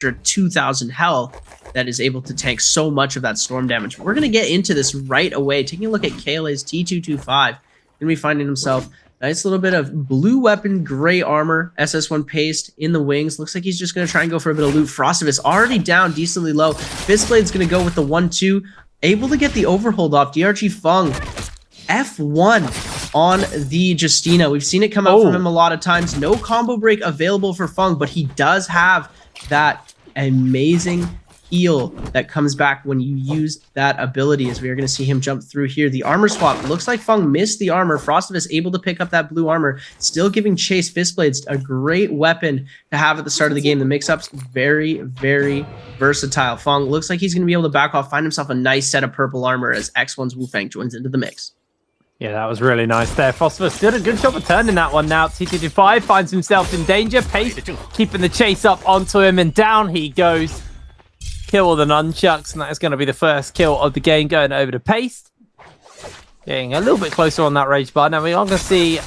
2,000 health that is able to tank so much of that storm damage. We're going to get into this right away. Taking a look at KLA's T225, going to be finding himself nice little bit of blue weapon, gray armor, SS1 paste in the wings. Looks like he's just going to try and go for a bit of loot. Frostivus already down decently low. Fistblade's going to go with the 1-2. Able to get the overhold off. DRG Fung, F1 on the Justina. We've seen it come out from him a lot of times. No combo break available for Fung, but he does have that amazing heal that comes back when you use that ability, as we are going to see him jump through here. The armor swap looks like Fung missed the armor. Frostivus able to pick up that blue armor, still giving chase. Fistblade's a great weapon to have at the start of the game. The mix-up's very, very versatile. Fung looks like he's going to be able to back off, find himself a nice set of purple armor as X1's Wufang joins into the mix. Yeah, that was really nice there. Frostivus did a good job of turning that one now. T225 finds himself in danger. Pace keeping the chase up onto him, and down he goes. Kill with the nunchucks, and that is going to be the first kill of the game, going over to Paste. Getting a little bit closer on that rage bar. Now we are going to see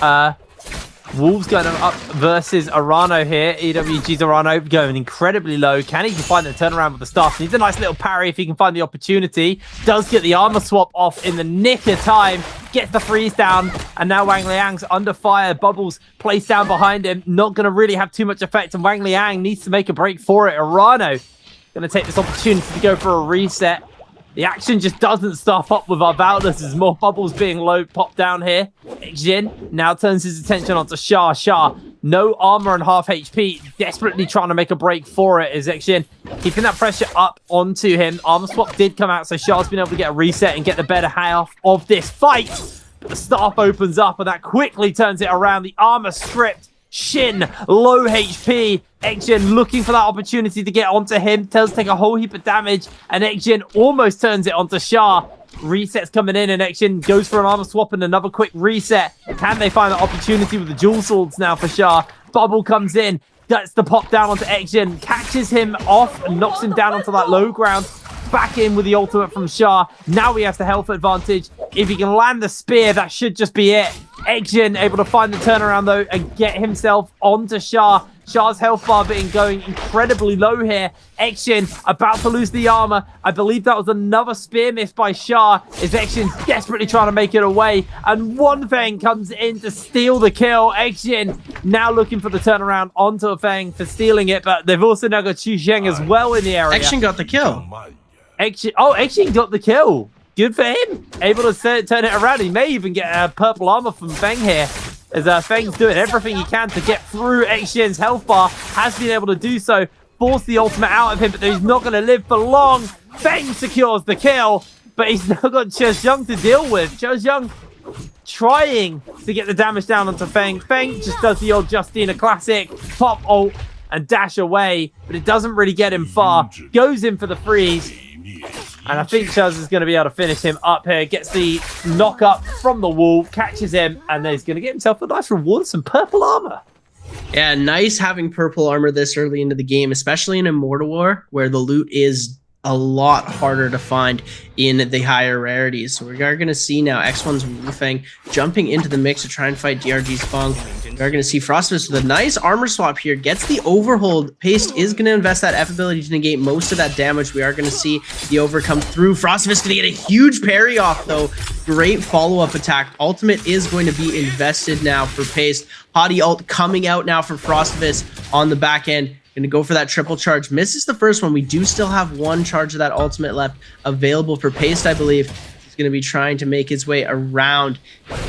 Wolves going up versus Arano here. EWG's Arano going incredibly low. Can he find the turnaround with the staff? Needs a nice little parry if he can find the opportunity. Does get the armor swap off in the nick of time. Gets the freeze down, and now Wang Liang's under fire. Bubbles placed down behind him. Not going to really have too much effect, and Wang Liang needs to make a break for it. Arano going to take this opportunity to go for a reset. The action just doesn't stop up with our Valdas. There's more bubbles being low popped down here. Jin now turns his attention onto Shah. Shah, no armor and half HP, desperately trying to make a break for it. Is Jin keeping that pressure up onto him. Armor swap did come out, so Shah's been able to get a reset and get the better half of this fight. But the staff opens up, and that quickly turns it around. The armor stripped. Shin, low HP. Ekjin looking for that opportunity to get onto him. Does take a whole heap of damage, and Ekjin almost turns it onto Shah. Resets coming in, and Ekjin goes for an armor swap and another quick reset. Can they find the opportunity with the dual swords now for Shah? Bubble comes in, gets the pop down onto Ekjin, catches him off and knocks him down onto that low ground. Back in with the ultimate from Shah. Now he has the health advantage. If he can land the spear, that should just be it. Ekjin able to find the turnaround though and get himself onto Shah. Shah's health bar being going incredibly low here. Ekjin about to lose the armor. I believe that was another spear miss by Shah, as Ekjin's desperately trying to make it away. And one Feng comes in to steal the kill. Ekjin now looking for the turnaround onto a Feng for stealing it, but they've also now got Chu Zheng as well in the area. Ekjin got the kill. Ekjin got the kill. Good for him. Able to turn it around. He may even get purple armor from Feng here, as Feng's doing everything he can to get through Ekjin's health bar. Has been able to do so. Force the ultimate out of him, but he's not going to live for long. Feng secures the kill, but he's now got Zheng to deal with. Zheng trying to get the damage down onto Feng. Feng just does the old Justina classic. Pop ult and dash away, but it doesn't really get him far. Goes in for the freeze. And I think Chaz is going to be able to finish him up here. Gets the knock up from the wall, catches him, and then he's going to get himself a nice reward, some purple armor. Yeah, nice having purple armor this early into the game, especially in Immortal War, where the loot is a lot harder to find in the higher rarities. So we are going to see now X1's Wufang jumping into the mix to try and fight DRG's Fung. We are going to see Frostivus with a nice armor swap here. Gets the overhold. Paste is going to invest that F ability to negate most of that damage. We are going to see the over come through. Frostivus going to get a huge parry off though. Great follow-up attack. Ultimate is going to be invested now for Paste. Hottie ult coming out now for Frostivus on the back end. Going to go for that triple charge. Misses the first one. We do still have one charge of that ultimate left available for Paste, I believe. He's going to be trying to make his way around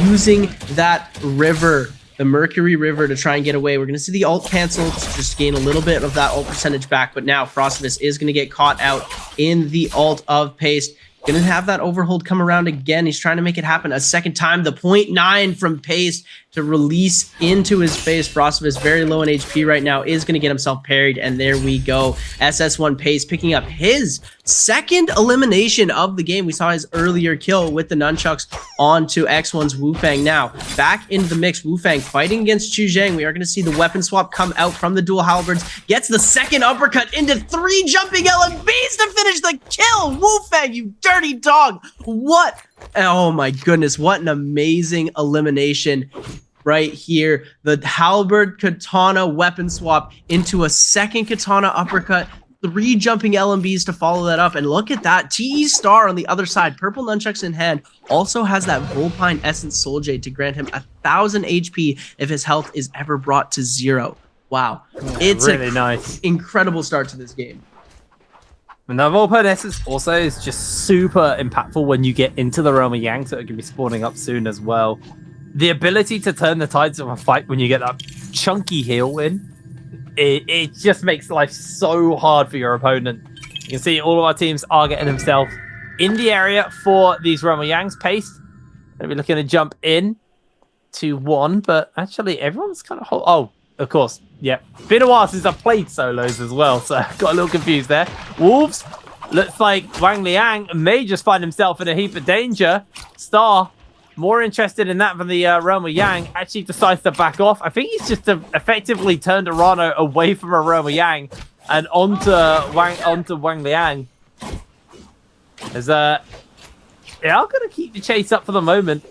using that river, the Mercury River, to try and get away. We're going to see the ult cancel to just gain a little bit of that ult percentage back. But now Frostivus is going to get caught out in the ult of Paste. Going to have that overhold come around again. He's trying to make it happen a second time. The 0.9 from Paste to release into his face. Frostivus very low in HP right now, is going to get himself parried, and there we go. SS1 Paste picking up his second elimination of the game. We saw his earlier kill with the nunchucks onto X1's Wufang. Now back into the mix. Wufang fighting against Chu Zheng. We are going to see the weapon swap come out from the dual halberds. Gets the second uppercut into 3 jumping LMBs to finish the kill. Wufang, you dirty dog. What? Oh my goodness, what an amazing elimination right here. The halberd katana weapon swap into a second katana uppercut 3 jumping LMBs to follow that up. And look at that. TE Star on the other side, purple nunchucks in hand, also has that Volpine Essence Soul Jade to grant him 1,000 HP if his health is ever brought to 0. Wow. It's really nice. Incredible start to this game. And the Volpine Essence also is just super impactful when you get into the realm of Yang, so it can be spawning up soon as well. The ability to turn the tides of a fight when you get that chunky heal in, it just makes life so hard for your opponent. You can see all of our teams are getting themselves in the area for these realm of Yangs. Paste, going to be looking to jump in to 1, but actually everyone's kind of... Oh, of course. Yeah, been a while since I've played solos as well, so I got a little confused there. Wolves, looks like Wang Liang may just find himself in a heap of danger. Star, more interested in that than the realm of Yang, actually decides to back off. I think he's just effectively turned Arano away from a realm of Yang and onto Wang Liang. As they are going to keep the chase up for the moment.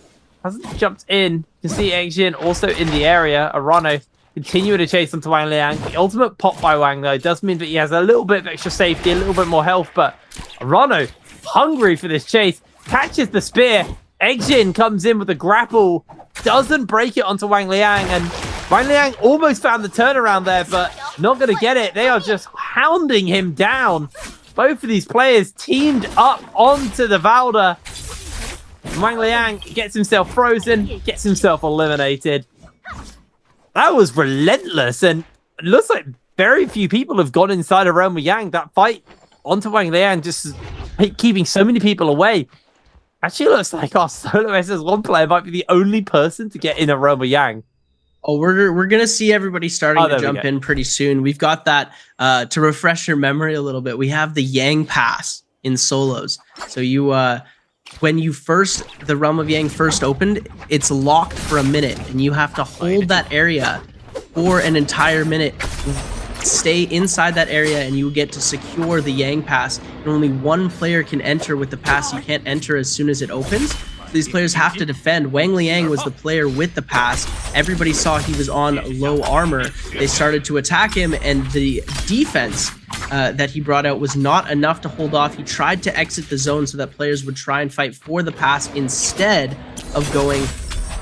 Hasn't jumped in. You can see Aizen also in the area. Arano continue to chase onto Wang Liang. The ultimate pop by Wang, though, does mean that he has a little bit of extra safety, a little bit more health, but Arano, hungry for this chase, catches the spear. Aizen comes in with a grapple, doesn't break it onto Wang Liang, and Wang Liang almost found the turnaround there, but not going to get it. They are just hounding him down. Both of these players teamed up onto the Valda. Wang Liang gets himself frozen, gets himself eliminated. That was relentless, and it looks like very few people have gone inside a realm of Yang. That fight onto Wang Liang just keeping so many people away. Actually looks like our solo SS1 player might be the only person to get in a realm of Yang. Oh, we're gonna see everybody starting to jump in pretty soon. We've got that to refresh your memory a little bit. We have the Yang pass in solos. So you when the realm of Yang first opened, it's locked for a minute, and you have to hold that area for an entire minute. Stay inside that area, and you get to secure the Yang pass. And only 1 player can enter with the pass. You can't enter as soon as it opens. So these players have to defend. Wang Liang was the player with the pass. Everybody saw he was on low armor. They started to attack him, and the defense that he brought out was not enough to hold off. He tried to exit the zone so that players would try and fight for the pass instead of going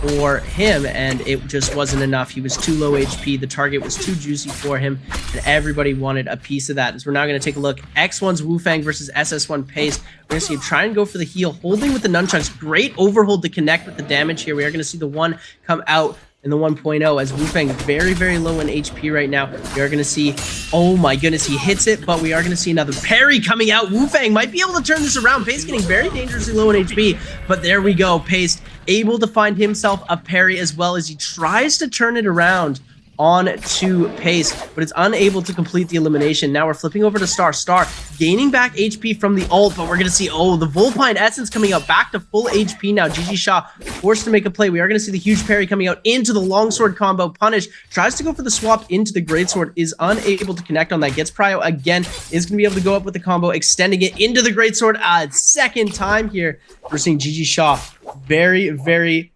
for him, and it just wasn't enough. He was too low HP. The target was too juicy for him, and everybody wanted a piece of that. As we're now going to take a look, X1's Wufang versus SS1 Pace. We're going to see him try and go for the heal, holding with the nunchucks. Great overhold to connect with the damage here. We are going to see the 1 come out in the 1.0 as Wufang very, very low in HP right now. We are going to see, oh my goodness, he hits it, but we are going to see another parry coming out. Wufang might be able to turn this around. Pace getting very dangerously low in HP, but there we go. Pace able to find himself a parry as well as he tries to turn it around on to Pace, but it's unable to complete the elimination. Now we're flipping over to Star. Star gaining back HP from the ult, but we're going to see, oh, the Volpine Essence coming out back to full HP now. GG Shaw forced to make a play. We are going to see the huge parry coming out into the longsword combo. Punish tries to go for the swap into the greatsword, is unable to connect on that. Gets Prio again, is going to be able to go up with the combo, extending it into the greatsword a second time here. We're seeing GG Shaw very, very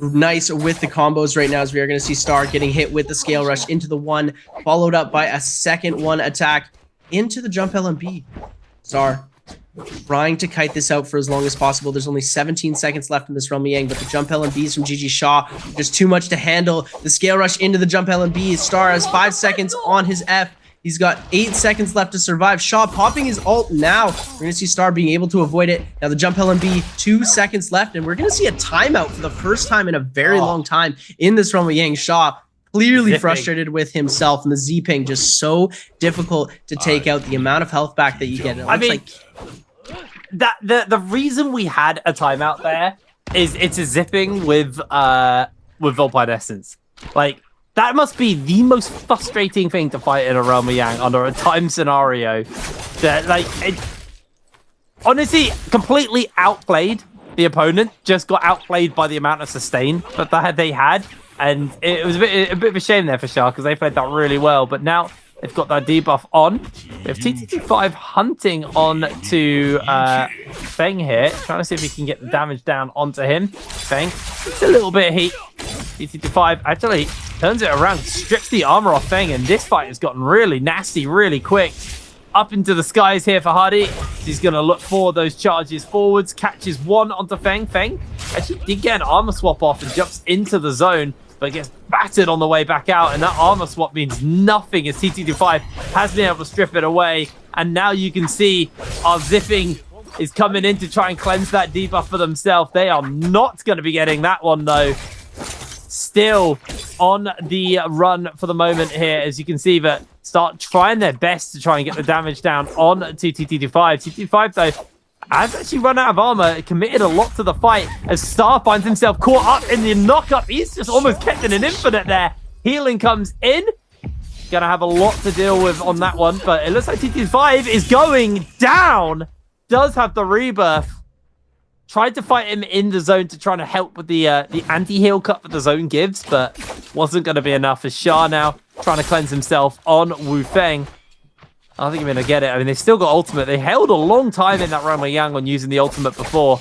nice with the combos right now, as we are going to see Star getting hit with the scale rush into the 1, followed up by a second 1 attack into the jump LMB. Star trying to kite this out for as long as possible. There's only 17 seconds left in this realm of Yang, but the jump LMBs from GG Shaw, just too much to handle. The scale rush into the jump LMB. Star has 5 seconds on his F. He's got 8 seconds left to survive. Shaw popping his ult now. We're going to see Star being able to avoid it. Now the jump LMB, 2 seconds left, and we're going to see a timeout for the first time in a very long time in this realm of Yang. Shaw clearly frustrated with himself, and the Z-ping just so difficult to take out. The amount of health back that you get. I mean, the reason we had a timeout there is it's a zipping with Volpine Essence. Like, that must be the most frustrating thing to fight in a realm of Yang under a time scenario. That, like, it honestly completely outplayed the opponent. Just got outplayed by the amount of sustain that they had, and it was a bit of a shame there for Shah because they played that really well. But now they've got that debuff on. We have TTT5 hunting on to Feng here, trying to see if he can get the damage down onto him. Feng, it's a little bit of heat. TTT5 actually turns it around, strips the armor off Feng, and this fight has gotten really nasty really quick. Up into the skies here for Hardy. He's going to look for those charges forwards, catches one onto Feng. Feng actually did get an armor swap off and jumps into the zone, but gets battered on the way back out, and that armor swap means nothing as TT25 has been able to strip it away. And now you can see our Zipping is coming in to try and cleanse that debuff for themselves. They are not going to be getting that one, though. Still on the run for the moment here, as you can see, that start trying their best to try and get the damage down on TT25. TT25, though, has actually run out of armor, committed a lot to the fight, as Star finds himself caught up in the knockup. He's just almost kept in an infinite there. Healing comes in. Gonna have a lot to deal with on that one, but it looks like TT5 is going down. Does have the rebirth. Tried to fight him in the zone to try to help with the anti-heal cut that the zone gives, but wasn't going to be enough. As Shah now trying to cleanse himself on Wu Feng. I don't think I'm going to get it. I mean, they've still got ultimate. They held a long time in that round with Yang on using the ultimate before.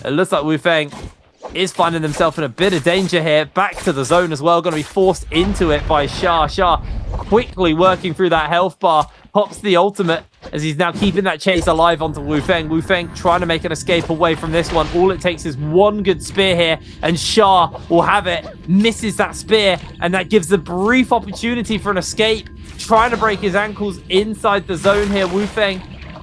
It looks like Wu Feng is finding himself in a bit of danger here. Back to the zone as well. Going to be forced into it by Shah. Shah quickly working through that health bar. Pops the ultimate as he's now keeping that chase alive onto Wu Feng. Wu Feng trying to make an escape away from this one. All it takes is one good spear here, and Shah will have it. Misses that spear, and that gives a brief opportunity for an escape. Trying to break his ankles inside the zone here. Wu Feng,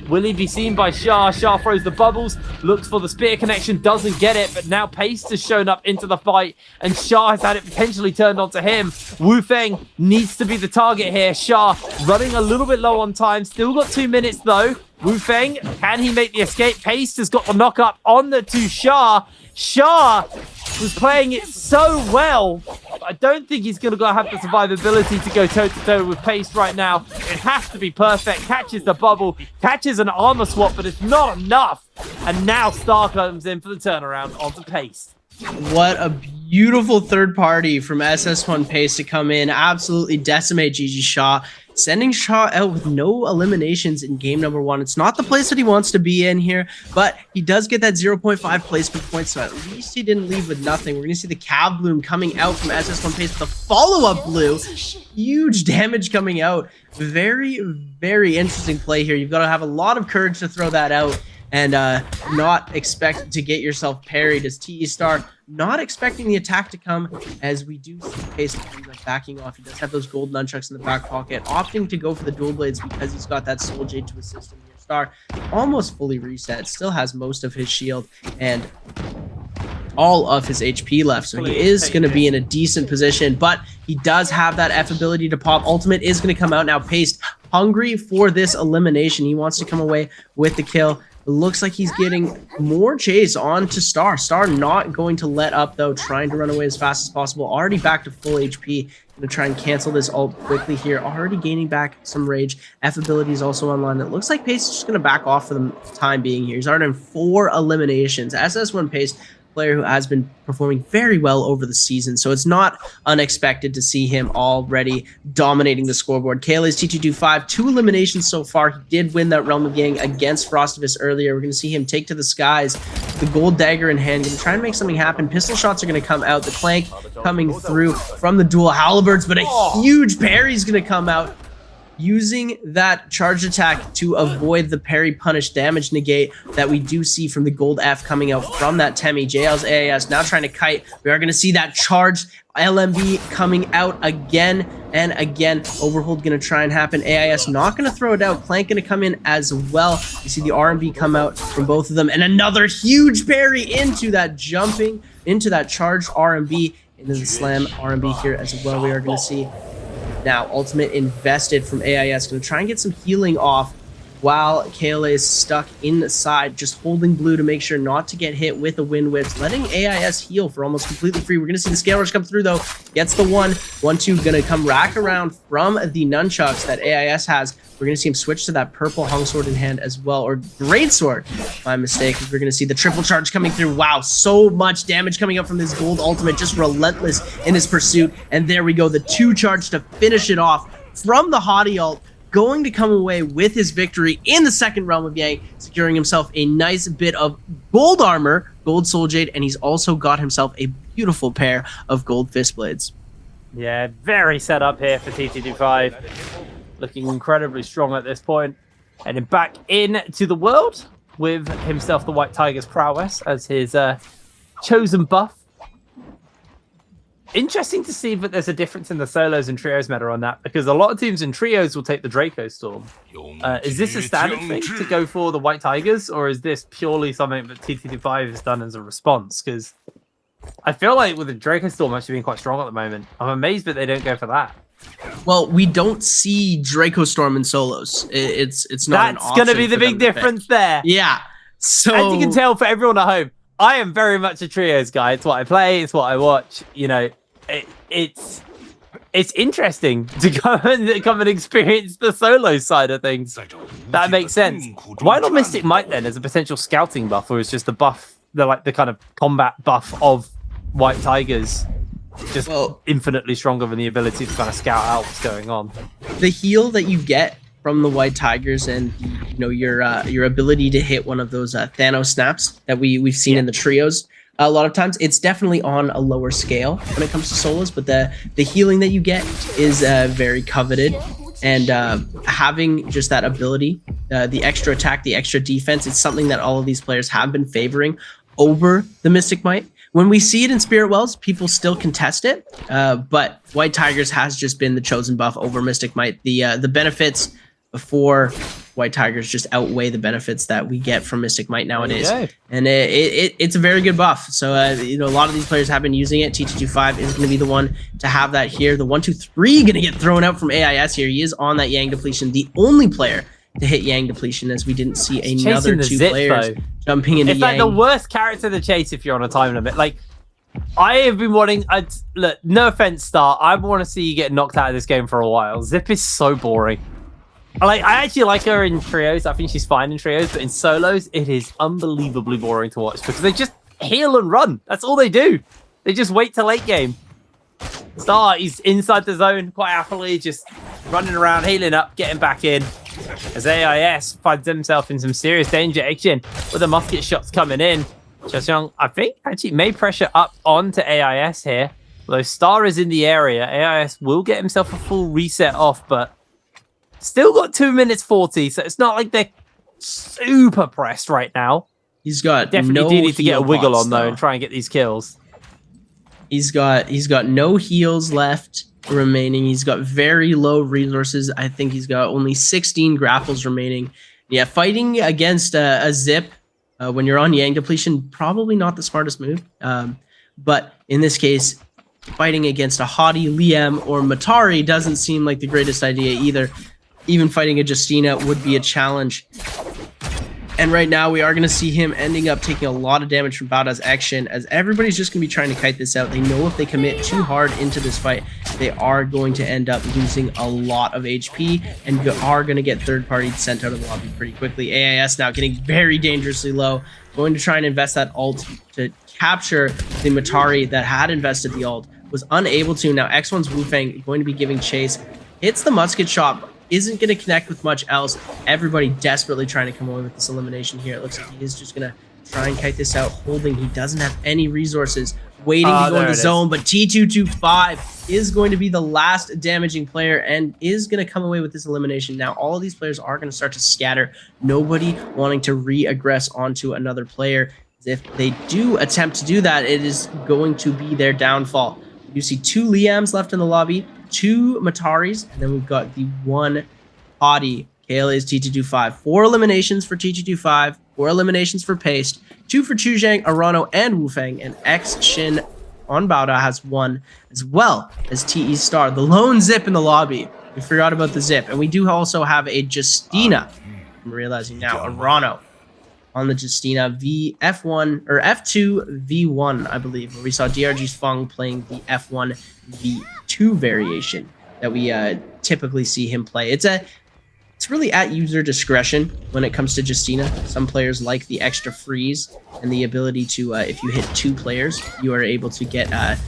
will he be seen by Shah? Shah throws the bubbles, looks for the spear connection, doesn't get it, but now Paste has shown up into the fight, and Shah has had it potentially turned onto him. Wu Feng needs to be the target here. Shah running a little bit low on time, still got 2 minutes though. Wu Feng, can he make the escape? Paste has got the knock up on the to Shah. Shah was playing it so well. I don't think he's going to have the survivability to go toe-to-toe with Paste right now. It has to be perfect. Catches the bubble, catches an armor swap, but it's not enough. And now Star comes in for the turnaround onto Paste. What a beautiful third party from SS1 Pace to come in, absolutely decimate GG Shah, sending Shah out with no eliminations in game number 1. It's not the place that he wants to be in here, but he does get that 0.5 placement point, so at least he didn't leave with nothing. We're going to see the Cav Bloom coming out from SS1 Pace with a follow-up blue. Huge damage coming out. Very, very interesting play here. You've got to have a lot of courage to throw that out and not expect to get yourself parried as TE Star not expecting the attack to come, as we do see Pace backing off. He does have those gold nunchucks in the back pocket, opting to go for the dual blades because he's got that Soul Jade to assist him here. Star almost fully reset, still has most of his shield and all of his HP left, so he is going to be in a decent position, but he does have that F ability to pop. Ultimate is going to come out now. Pace hungry for this elimination. He wants to come away with the kill. It looks like he's getting more chase on to Star. Star not going to let up, though, trying to run away as fast as possible. Already back to full HP. Going to try and cancel this ult quickly here. Already gaining back some rage. F ability is also online. It looks like Pace is just going to back off for the time being here. He's already in 4 eliminations. SS1 Pace, player who has been performing very well over the season, so it's not unexpected to see him already dominating the scoreboard. KLA's T225, 2 eliminations so far. He did win that Realm of Gang against Frostivus earlier. We're going to see him take to the skies, the gold dagger in hand, going to try and make something happen. Pistol shots are going to come out, the clank coming through from the dual halberds, but a huge parry is going to come out, using that charge attack to avoid the parry punish damage negate that we do see from the gold F coming out from that Temi. JL's AAS now trying to kite. We are going to see that charged LMB coming out again and again. Overhold going to try and happen. AIS not going to throw it out. Clank going to come in as well. You see the RMB come out from both of them, and another huge parry into that jumping, into that charged RMB, into the slam RMB here as well. We are going to see now ultimate invested from AIS, going to try and get some healing off while KLA is stuck inside, just holding blue to make sure not to get hit with the wind whips, letting AIS heal for almost completely free. We're going to see the scale rush come through though, gets the 1-1-2, going to come rack around from the nunchucks that AIS has. We're going to see him switch to that purple hung sword in hand as well, or great sword, my mistake. We're going to see the triple charge coming through. Wow, so much damage coming up from this gold ultimate, just relentless in his pursuit. And there we go, the 2 charge to finish it off from the Hottie ult, going to come away with his victory in the second Realm of Yang, securing himself a nice bit of gold armor, gold soul jade, and he's also got himself a beautiful pair of gold fist blades. Yeah, very set up here for TTD5. Looking incredibly strong at this point. Heading back into the world with himself the White Tiger's prowess as his chosen buff. Interesting to see that there's a difference in the solos and trios meta on that, because a lot of teams in trios will take the Draco Storm. Is this a standard thing to go for the White Tigers, or is this purely something that TTD5 has done as a response? Because I feel like with the Draco Storm actually being quite strong at the moment, I'm amazed that they don't go for that. Well, we don't see Draco Storm in solos. It's not. That's going to be the big difference there. Yeah. So as you can tell, for everyone at home, I am very much a trios guy. It's what I play. It's what I watch. You know, it's interesting to come and experience the solo side of things. That makes sense. Why not Mystic Might then as a potential scouting buff, or is just the buff, the kind of combat buff of White Tigers? Just infinitely stronger than the ability to kind of scout out what's going on. The heal that you get from the White Tigers, and your ability to hit one of those Thanos snaps that we've seen in the trios a lot of times, it's definitely on a lower scale when it comes to solos, but the healing that you get is very coveted. And having just that ability, the extra attack, the extra defense, it's something that all of these players have been favoring over the Mystic Might. When we see it in Spirit Wells, people still contest it, but White Tigers has just been the chosen buff over Mystic Might. The benefits for White Tigers just outweigh the benefits that we get from Mystic Might nowadays, and it's a very good buff. So a lot of these players have been using it. TT25 is going to be the one to have that here. The 1-2-3 going to get thrown out from AIS here. He is on that Yang depletion, the only player to hit Yang depletion, as we didn't see another two players jumping into Yang. It's like the worst character to chase if you're on a time limit. Like, I have been wanting... look, no offense, Star. I want to see you get knocked out of this game for a while. Zip is so boring. I actually like her in trios. I think she's fine in trios, but in solos, it is unbelievably boring to watch because they just heal and run. That's all they do. They just wait till late game. Star, he's inside the zone quite happily, just running around, healing up, getting back in. As AIS finds himself in some serious danger. Action with the musket shots coming in. Chashyong, I think, actually may pressure up onto AIS here. Although Star is in the area, AIS will get himself a full reset off, but still got 2 minutes 40, so it's not like they're super pressed right now. He's got definitely do need to get a wiggle on though and try and get these kills. He's got no heals left remaining. He's got very low resources. I think he's got only 16 grapples remaining. Yeah, fighting against a Zip when you're on Yang depletion, probably not the smartest move. But in this case, fighting against a Haughty, Liam, or Matari doesn't seem like the greatest idea either. Even fighting a Justina would be a challenge. And right now, we are going to see him ending up taking a lot of damage from Baoda's action, as everybody's just going to be trying to kite this out. They know if they commit too hard into this fight, they are going to end up losing a lot of HP and are going to get third-party sent out of the lobby pretty quickly. AIS now getting very dangerously low, going to try and invest that ult to capture the Matari that had invested the ult, was unable to. Now X1's Wufang going to be giving chase, hits the musket shot, isn't going to connect with much else. Everybody desperately trying to come away with this elimination here. It looks like he is just going to try and kite this out, holding. He doesn't have any resources, waiting to go into zone, but T225 is going to be the last damaging player and is going to come away with this elimination. Now, all of these players are going to start to scatter, nobody wanting to re-aggress onto another player. If they do attempt to do that, it is going to be their downfall. You see 2 Liams left in the lobby, 2 Mataris, and then we've got the 1 Haughty. KLA's T225. 4 eliminations for T225, 4 eliminations for Paste, 2 for Chuzhang, Arano, and Wufang, and X Shin on Baoda has 1, as well as TE Star. The lone Zip in the lobby. We forgot about the Zip. And we do also have a Justina. I'm realizing now, Arano on the Justina F1 or F2 V1, I believe, where we saw DRG's Feng playing the F1 V2 variation that we typically see him play. It's really at user discretion when it comes to Justina. Some players like the extra freeze and the ability to, if you hit 2 players, you are able to get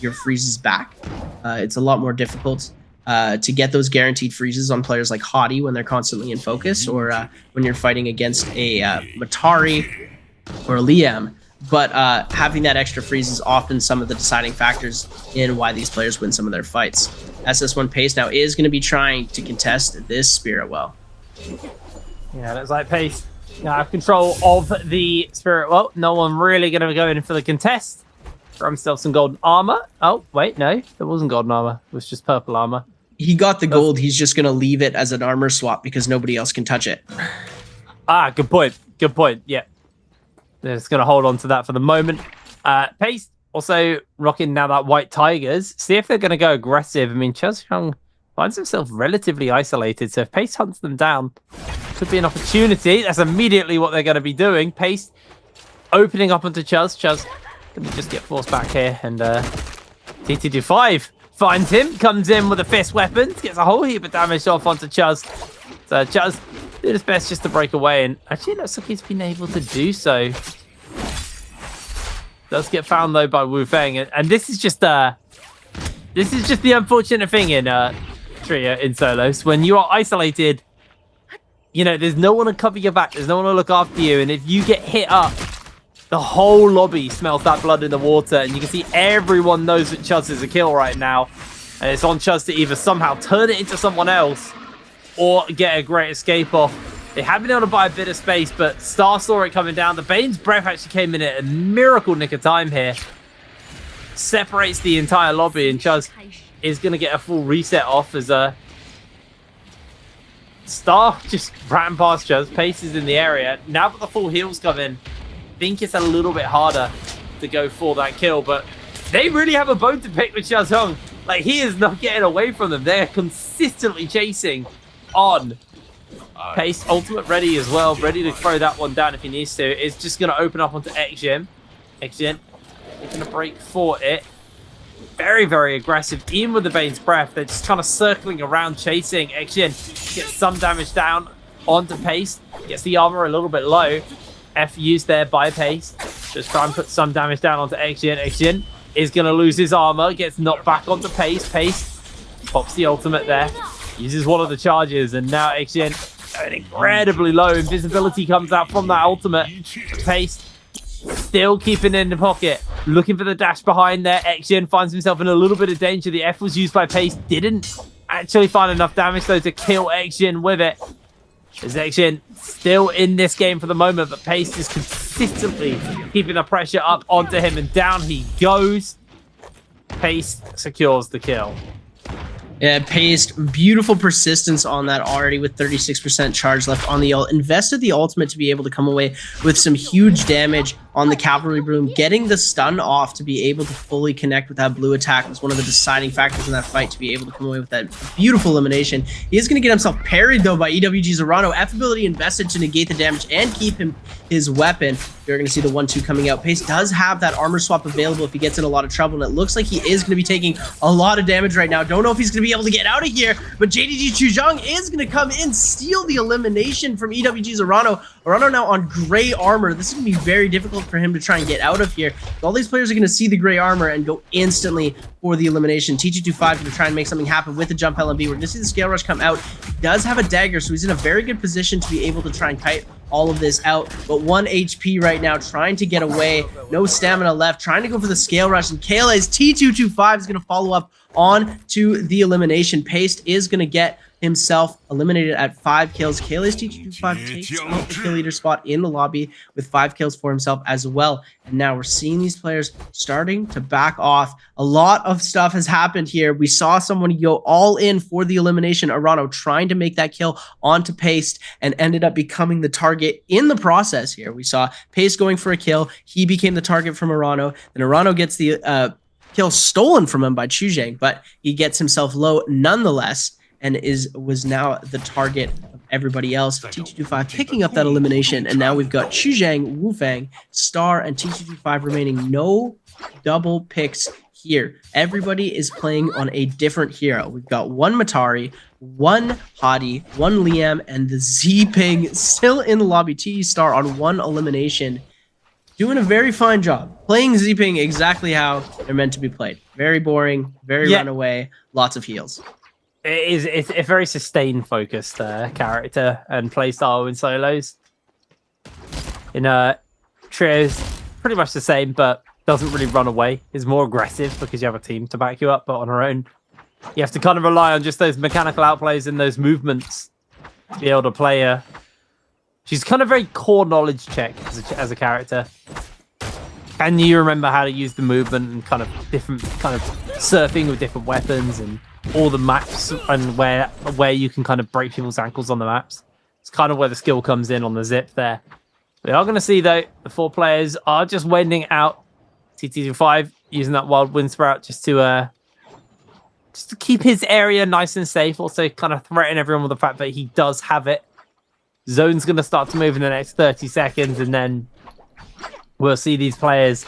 your freezes back. It's a lot more difficult to get those guaranteed freezes on players like Haughty when they're constantly in focus, or when you're fighting against a Matari or a Liam. but having that extra freeze is often some of the deciding factors in why these players win some of their fights. SS1 Pace now is going to be trying to contest this Spirit Well. Yeah, looks like Pace now have control of the Spirit Well. No one really going to go in for the contest. Grab himself some golden armor. Oh, wait, no, it wasn't golden armor. It was just purple armor. He got the gold. He's just going to leave it as an armor swap because nobody else can touch it. Ah, good point. Good point. Yeah. They're just going to hold on to that for the moment. Pace also rocking now that White Tigers. See if they're going to go aggressive. I mean, Chuzhong finds himself relatively isolated. So if Pace hunts them down, could be an opportunity. That's immediately what they're going to be doing. Pace opening up onto Chuz. Chuz going to just get forced back here. And TT25 finds him. Comes in with a fist weapon. Gets a whole heap of damage off onto Chuz. So Chuz did his best just to break away, and actually it looks like he's been able to do so. Does get found though by Wu Feng, and this is just the unfortunate thing in trio in solos when you are isolated. You know, there's no one to cover your back, there's no one to look after you, and if you get hit up, the whole lobby smells that blood in the water, and you can see everyone knows that Chuz is a kill right now, and it's on Chuz to either somehow turn it into someone else or get a great escape off. They have been able to buy a bit of space, but Star saw it coming down. The Bane's Breath actually came in at a miracle nick of time here. Separates the entire lobby, and Chuz is going to get a full reset off as Star just ran past Chuz. Pace is in the area. Now that the full heals come in, I think it's a little bit harder to go for that kill, but they really have a bone to pick with Chuzhong. Like, he is not getting away from them. They're consistently chasing on. Pace ultimate ready as well, ready to throw that one down if he needs to. It's just going to open up onto Xjin. Xjin is going to break for it. Very, very aggressive, even with the Bane's Breath. They're just kind of circling around, chasing. Xjin gets some damage down onto Pace. Gets the armor a little bit low. F used there by Pace. Just try and put some damage down onto Xjin. Xjin is going to lose his armor. Gets knocked back onto Pace. Pace pops the ultimate there. Uses one of the charges, and now Xjin going incredibly low. Invisibility comes out from that ultimate. Pace still keeping it in the pocket. Looking for the dash behind there. Xjin finds himself in a little bit of danger. The F was used by Pace. Didn't actually find enough damage, though, to kill Xjin with it. As Xjin still in this game for the moment, but Pace is consistently keeping the pressure up onto him, and down he goes. Pace secures the kill. Yeah, Pace, beautiful persistence on that already with 36% charge left on the ult. Invested the ultimate to be able to come away with some huge damage on the Cavalry Broom. Getting the stun off to be able to fully connect with that blue attack was one of the deciding factors in that fight to be able to come away with that beautiful elimination. He is going to get himself parried though by EWG Zorano. F ability invested to negate the damage and keep him his weapon. You're going to see the 1-2 coming out. Pace does have that armor swap available if he gets in a lot of trouble, and it looks like he is going to be taking a lot of damage right now. Don't know if he's going to be able to get out of here, but JDG Chuzhong is going to come in, steal the elimination from EWG Zorano. Zorano now on gray armor. This is going to be very difficult for him to try and get out of here. All these players are going to see the gray armor and go instantly for the elimination. TT25 going to try and make something happen with the jump LMB. We're going to see the scale rush come out. He does have a dagger, so he's in a very good position to be able to try and kite all of this out, but 1 HP right now, trying to get away. No stamina left, trying to go for the scale rush, and Kayla's T225 is going to follow up on to the elimination. Pace is going to get himself eliminated at 5 kills. Kayla's T225 takes out the kill leader spot in the lobby with 5 kills for himself as well. And now we're seeing these players starting to back off. A lot of stuff has happened here. We saw someone go all in for the elimination. Arano trying to make that kill onto Pace and ended up becoming the target in the process here. We saw Pace going for a kill. He became the target from Arano. Then Arano gets the kill stolen from him by Chuzhang, but he gets himself low nonetheless, and was now the target of everybody else. T225 picking up that elimination, and now we've got Chuzhang, Wu Feng, Star, and T225 remaining. No double picks here. Everybody is playing on a different hero. We've got 1 Matari, 1 Hadi, 1 Liam, and the Z-Ping still in the lobby. T Star on 1 elimination. Doing a very fine job. Playing Z-Ping exactly how they're meant to be played. Very boring, very runaway, lots of heals. It's a very sustained focused character and playstyle in solos. In trios, pretty much the same, but doesn't really run away. Is more aggressive because you have a team to back you up, but on her own, you have to kind of rely on just those mechanical outplays and those movements to be able to play her. She's kind of very core knowledge check as a character. Can you remember how to use the movement and kind of different kind of surfing with different weapons and all the maps and where you can kind of break people's ankles on the maps? It's kind of where the skill comes in on the zip there. We are going to see, though, the 4 players are just wending out. TT25 using that wild wind sprout just to keep his area nice and safe. Also kind of threaten everyone with the fact that he does have it. Zone's going to start to move in the next 30 seconds, and then we'll see these players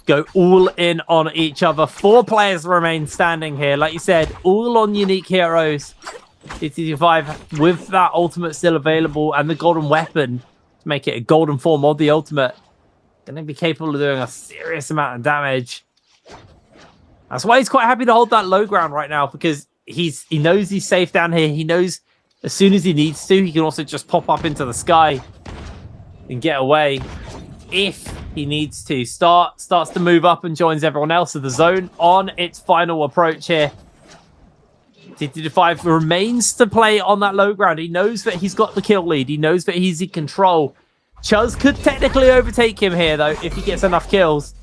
go all in on each other. 4 players remain standing here. Like you said, all on unique heroes. TT25 with that ultimate still available and the golden weapon to make it a golden form of the ultimate. Going to be capable of doing a serious amount of damage. That's why he's quite happy to hold that low ground right now, because he knows he's safe down here. He knows as soon as he needs to, he can also just pop up into the sky and get away if he needs to. Starts to move up and joins everyone else of the zone on its final approach here. TT5 remains to play on that low ground. He knows that he's got the kill lead. He knows that he's in control. Chuz could technically overtake him here, though, if he gets enough kills.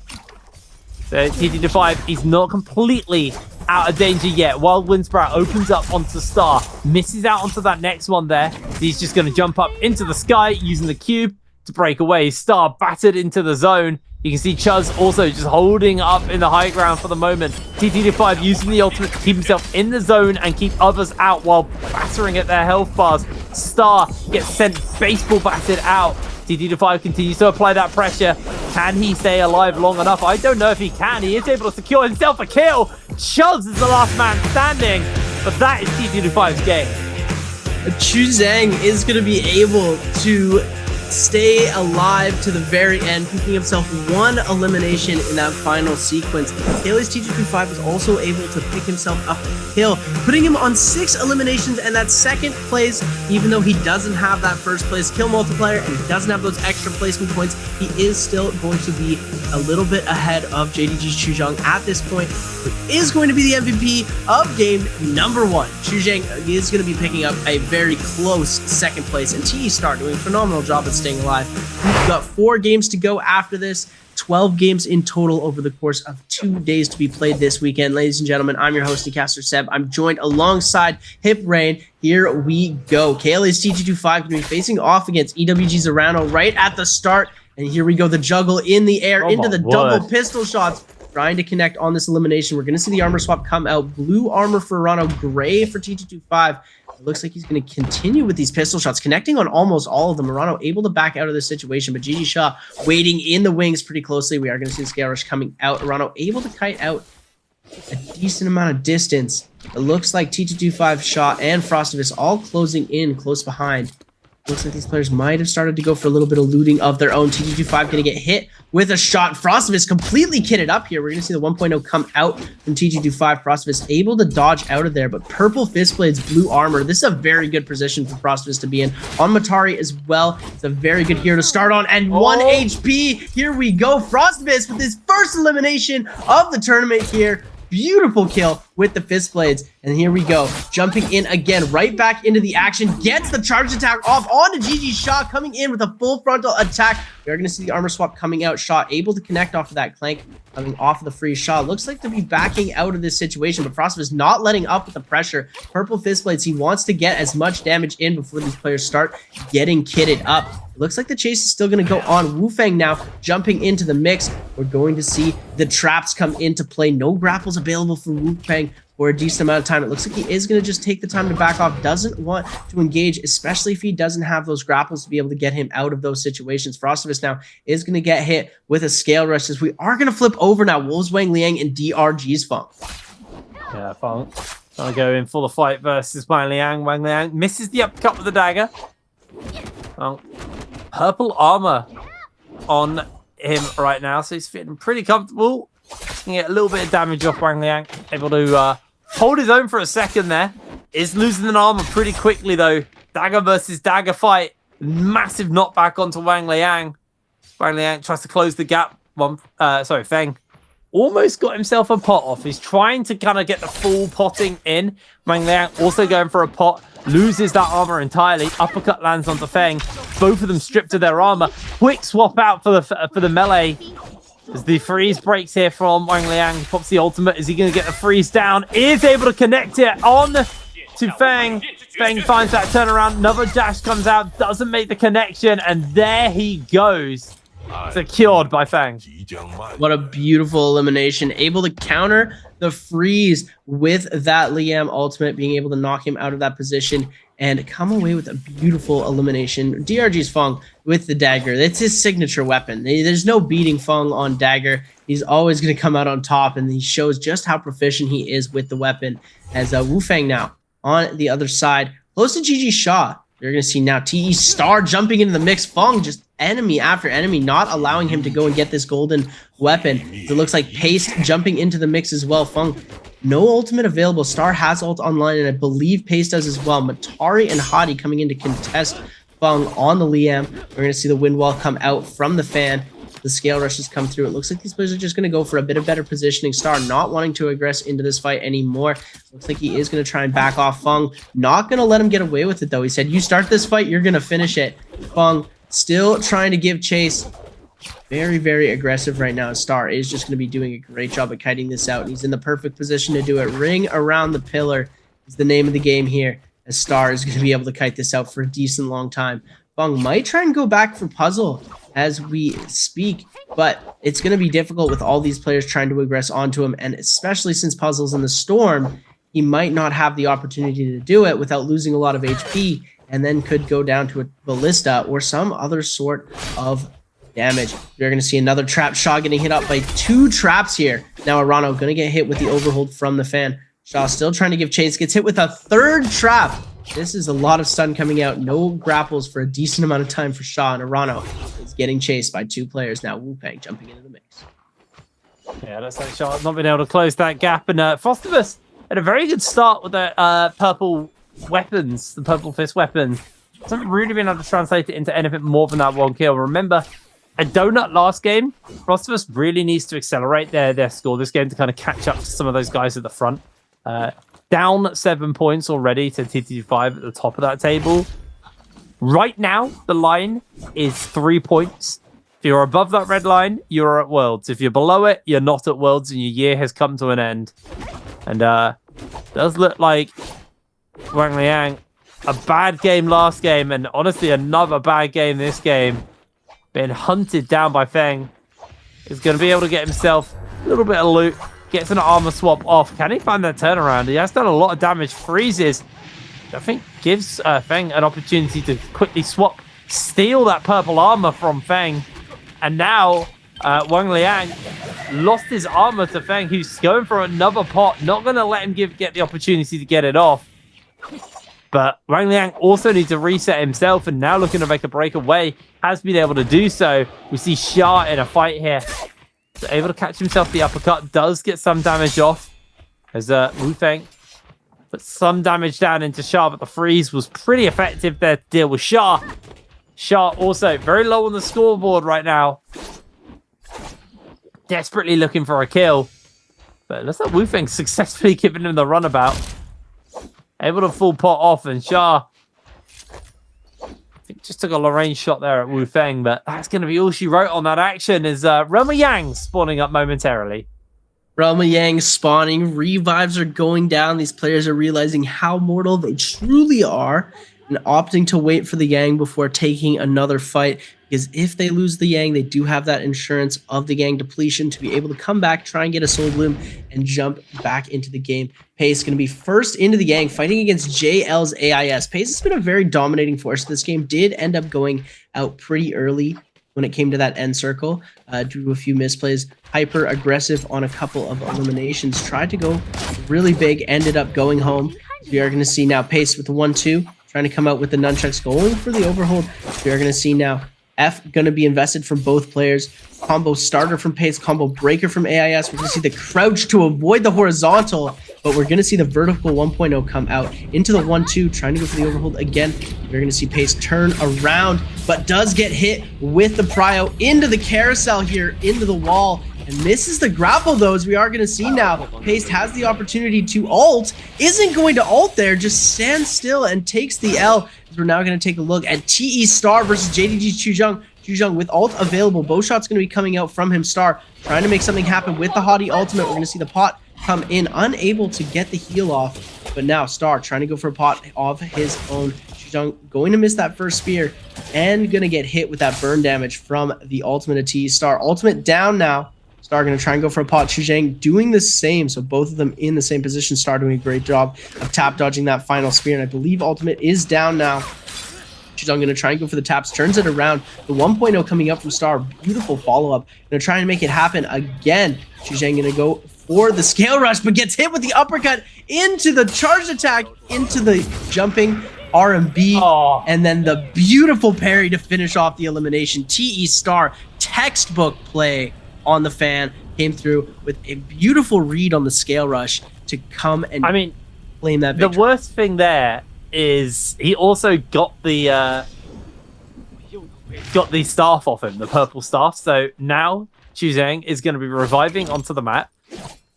So TT5, he's not completely out of danger yet. Wild Wind Sprout opens up onto Star. Misses out onto that next one there. He's just going to jump up into the sky using the cube to break away. Star battered into the zone. You can see Chuz also just holding up in the high ground for the moment. TT5 using the ultimate to keep himself in the zone and keep others out while battering at their health bars. Star gets sent baseball batted out. TT5 continues to apply that pressure. Can he stay alive long enough? I don't know if he can. He is able to secure himself a kill. Chuz is the last man standing, but that is TT5's game. Chu Zhang is going to be able to stay alive to the very end, picking himself 1 elimination in that final sequence. Kaylee's TT25 was also able to pick himself up a kill, putting him on 6 eliminations and that 2nd place, even though he doesn't have that 1st place kill multiplier and he doesn't have those extra placement points, he is still going to be a little bit ahead of JDG's Chu Zhang at this point, who is going to be the MVP of game number 1. Chu Zhang is going to be picking up a very close 2nd place, and T-Star doing a phenomenal job at staying alive. We've got 4 games to go after this, 12 games in total over the course of 2 days to be played this weekend. Ladies and gentlemen, I'm your host, Caster Seb. I'm joined alongside Hip Rain. Here we go. Kaylee's TT25 going to be facing off against EWG's Arano right at the start. And here we go, the juggle in the air into the double pistol shots. Trying to connect on this elimination. We're going to see the armor swap come out. Blue armor for Arano, gray for TT25. It looks like he's going to continue with these pistol shots, connecting on almost all of them. Arano able to back out of this situation, but GG Shaw waiting in the wings pretty closely. We are going to see the scale rush coming out. Arano able to kite out a decent amount of distance. It looks like TT25 Shaw and Frostivus all closing in close behind. Looks like these players might have started to go for a little bit of looting of their own. TT25 going to get hit with a shot. Frostivus completely kitted up here. We're going to see the 1.0 come out from TT25. Frostivus able to dodge out of there, but purple fistblades, blue armor. This is a very good position for Frostivus to be in. On Matari as well. It's a very good hero to start on. And 1 HP. Here we go. Frostivus with his 1st elimination of the tournament here. Beautiful kill with the fist blades. And here we go. Jumping in again, right back into the action. Gets the charge attack off onto GG Shaw, coming in with a full frontal attack. We are going to see the armor swap coming out. Shaw able to connect off of that clank, coming off of the free. Shaw looks like to be backing out of this situation, but Frost is not letting up with the pressure. Purple fist blades. He wants to get as much damage in before these players start getting kitted up. It looks like the chase is still going to go on. Wu Fang now jumping into the mix. We're going to see the traps come into play. No grapples available for Wu Fang for a decent amount of time. It looks like he is going to just take the time to back off. Doesn't want to engage, especially if he doesn't have those grapples to be able to get him out of those situations. Frostivus now is going to get hit with a scale rush as we are going to flip over now. Wolves Wang Liang and DRG's Funk. Yeah, Funk trying to go in for the fight versus Wang Liang. Wang Liang misses the uppercut with the dagger. Purple armor on him right now, so he's feeling pretty comfortable. Can get a little bit of damage off Wang Liang. Able to hold his own for a second there. Is losing an armor pretty quickly though. Dagger versus dagger fight. Massive knockback onto Wang Liang. Wang Liang tries to close the gap. Feng almost got himself a pot off. He's trying to kind of get the full potting in. Wang Liang also going for a pot. Loses that armor entirely. Uppercut lands onto Feng. Both of them stripped of their armor. Quick swap out for the melee. As the freeze breaks here from Wang Liang. He pops the ultimate. Is he going to get the freeze down? Is able to connect it on to Feng. Feng finds that turnaround. Another dash comes out. Doesn't make the connection. And there he goes. Secured by Feng. What a beautiful elimination. Able to counter the freeze with that Liam ultimate, being able to knock him out of that position and come away with a beautiful elimination. DRG's Feng with the dagger. That's his signature weapon. There's no beating Feng on dagger. He's always going to come out on top, and he shows just how proficient he is with the weapon. As Wu Feng now on the other side, close to GG Shaw. You're going to see now TE Star jumping into the mix. Feng just enemy after enemy, not allowing him to go and get this golden weapon. It looks like Paste jumping into the mix as well. Feng, no ultimate available. Star has ult online, and I believe Paste does as well. Matari and Hadi coming in to contest Feng on the Liam. We're going to see the wind wall come out from the fan. The scale rushes come through. It looks like these players are just going to go for a bit of better positioning. Star not wanting to aggress into this fight anymore. Looks like he is going to try and back off Feng. Not going to let him get away with it, though. He said, you start this fight, you're going to finish it. Feng still trying to give chase. Very, very aggressive right now. Star is just going to be doing a great job at kiting this out. And he's in the perfect position to do it. Ring around the pillar is the name of the game here, as Star is going to be able to kite this out for a decent long time. Feng might try and go back for puzzle as we speak, but it's going to be difficult with all these players trying to aggress onto him, and especially since puzzle's in the storm, he might not have the opportunity to do it without losing a lot of HP, and then could go down to a ballista or some other sort of damage. You're going to see another trap. Shaw getting hit up by 2 traps here. Now Arano going to get hit with the overhold from the fan. Shaw still trying to give chase, gets hit with a 3rd trap. This is a lot of stun coming out. No grapples for a decent amount of time for Shaw, and Arano is getting chased by 2 players now. Wu Peng jumping into the mix. Yeah, that's like Shaw not being able to close that gap. And Frostivus had a very good start with the purple weapons, the purple fist weapon. Hasn't really been able to translate it into anything more than that 1 kill. Remember, a donut last game. Frostivus really needs to accelerate their score this game to kind of catch up to some of those guys at the front. Down 7 points already to TT5 at the top of that table. Right now, the line is 3 points. If you're above that red line, you're at Worlds. If you're below it, you're not at Worlds, and your year has come to an end. And does look like Wang Liang, a bad game last game, and honestly another bad game this game. Being hunted down by Feng. Is going to be able to get himself a little bit of loot. Gets an armor swap off. Can he find that turnaround? He has done a lot of damage. Freezes. I think gives Feng an opportunity to quickly swap. Steal that purple armor from Feng. And now Wang Liang lost his armor to Feng, who's going for another pot. Not going to let him get the opportunity to get it off. But Wang Liang also needs to reset himself, and now looking to make a breakaway. Has been able to do so. We see Shah in a fight here. So able to catch himself the uppercut. Does get some damage off. As Wu Feng put some damage down into Shah, but the freeze was pretty effective there to deal with Shah. Shah also very low on the scoreboard right now. Desperately looking for a kill. But it looks like Wu Feng successfully giving him the runabout. Able to full pot off, and Shah I think just took a Lorraine shot there at Wu Feng, but that's going to be all she wrote on that action. Is Roma Yang spawning up momentarily. Roma Yang spawning, revives are going down. These players are realizing how mortal they truly are and opting to wait for the Yang before taking another fight, because if they lose the Yang, they do have that insurance of the Yang depletion to be able to come back, try and get a Soul Bloom, and jump back into the game. Pace going to be first into the Yang, fighting against JL's AIS. Pace has been a very dominating force. This game did end up going out pretty early when it came to that end circle due to a few misplays. Hyper aggressive on a couple of eliminations. Tried to go really big, ended up going home. We are going to see now Pace with the 1-2, trying to come out with the nunchucks, going for the overhold. We are going to see now F going to be invested from both players. Combo starter from Pace, combo breaker from AIS. We're going to see the crouch to avoid the horizontal. but we're going to see the vertical 1.0 come out into the 1-2, trying to go for the overhold again. We're going to see Pace turn around, but does get hit with the prio into the carousel here, into the wall, and misses the grapple though, as we are going to see now. Pace has the opportunity to ult, isn't going to ult there, just stands still and takes the L. As we're now going to take a look at TE Star versus JDG Chujung. Chujung with ult available. Bowshot's going to be coming out from him. Star trying to make something happen with the Hottie ultimate. We're going to see the pot come in, unable to get the heal off. But now Star trying to go for a pot of his own. Chujung going to miss that first spear and going to get hit with that burn damage from the ultimate of TE Star. Ultimate down now. Star going to try and go for a pot. Chujang doing the same. So both of them in the same position. Star doing a great job of tap dodging that final spear. And I believe ultimate is down now. Chujang going to try and go for the taps. Turns it around. The 1.0 coming up from Star. Beautiful follow-up. Going to try and make it happen again. Chujang going to go for the scale rush, but gets hit with the uppercut into the charged attack, into the jumping RMB, and then the beautiful parry to finish off the elimination. TE Star, textbook play on the fan, came through with a beautiful read on the scale rush to come and claim that victory. The worst thing there is he also got the staff off him, the purple staff. So now Chuzang is going to be reviving onto the map,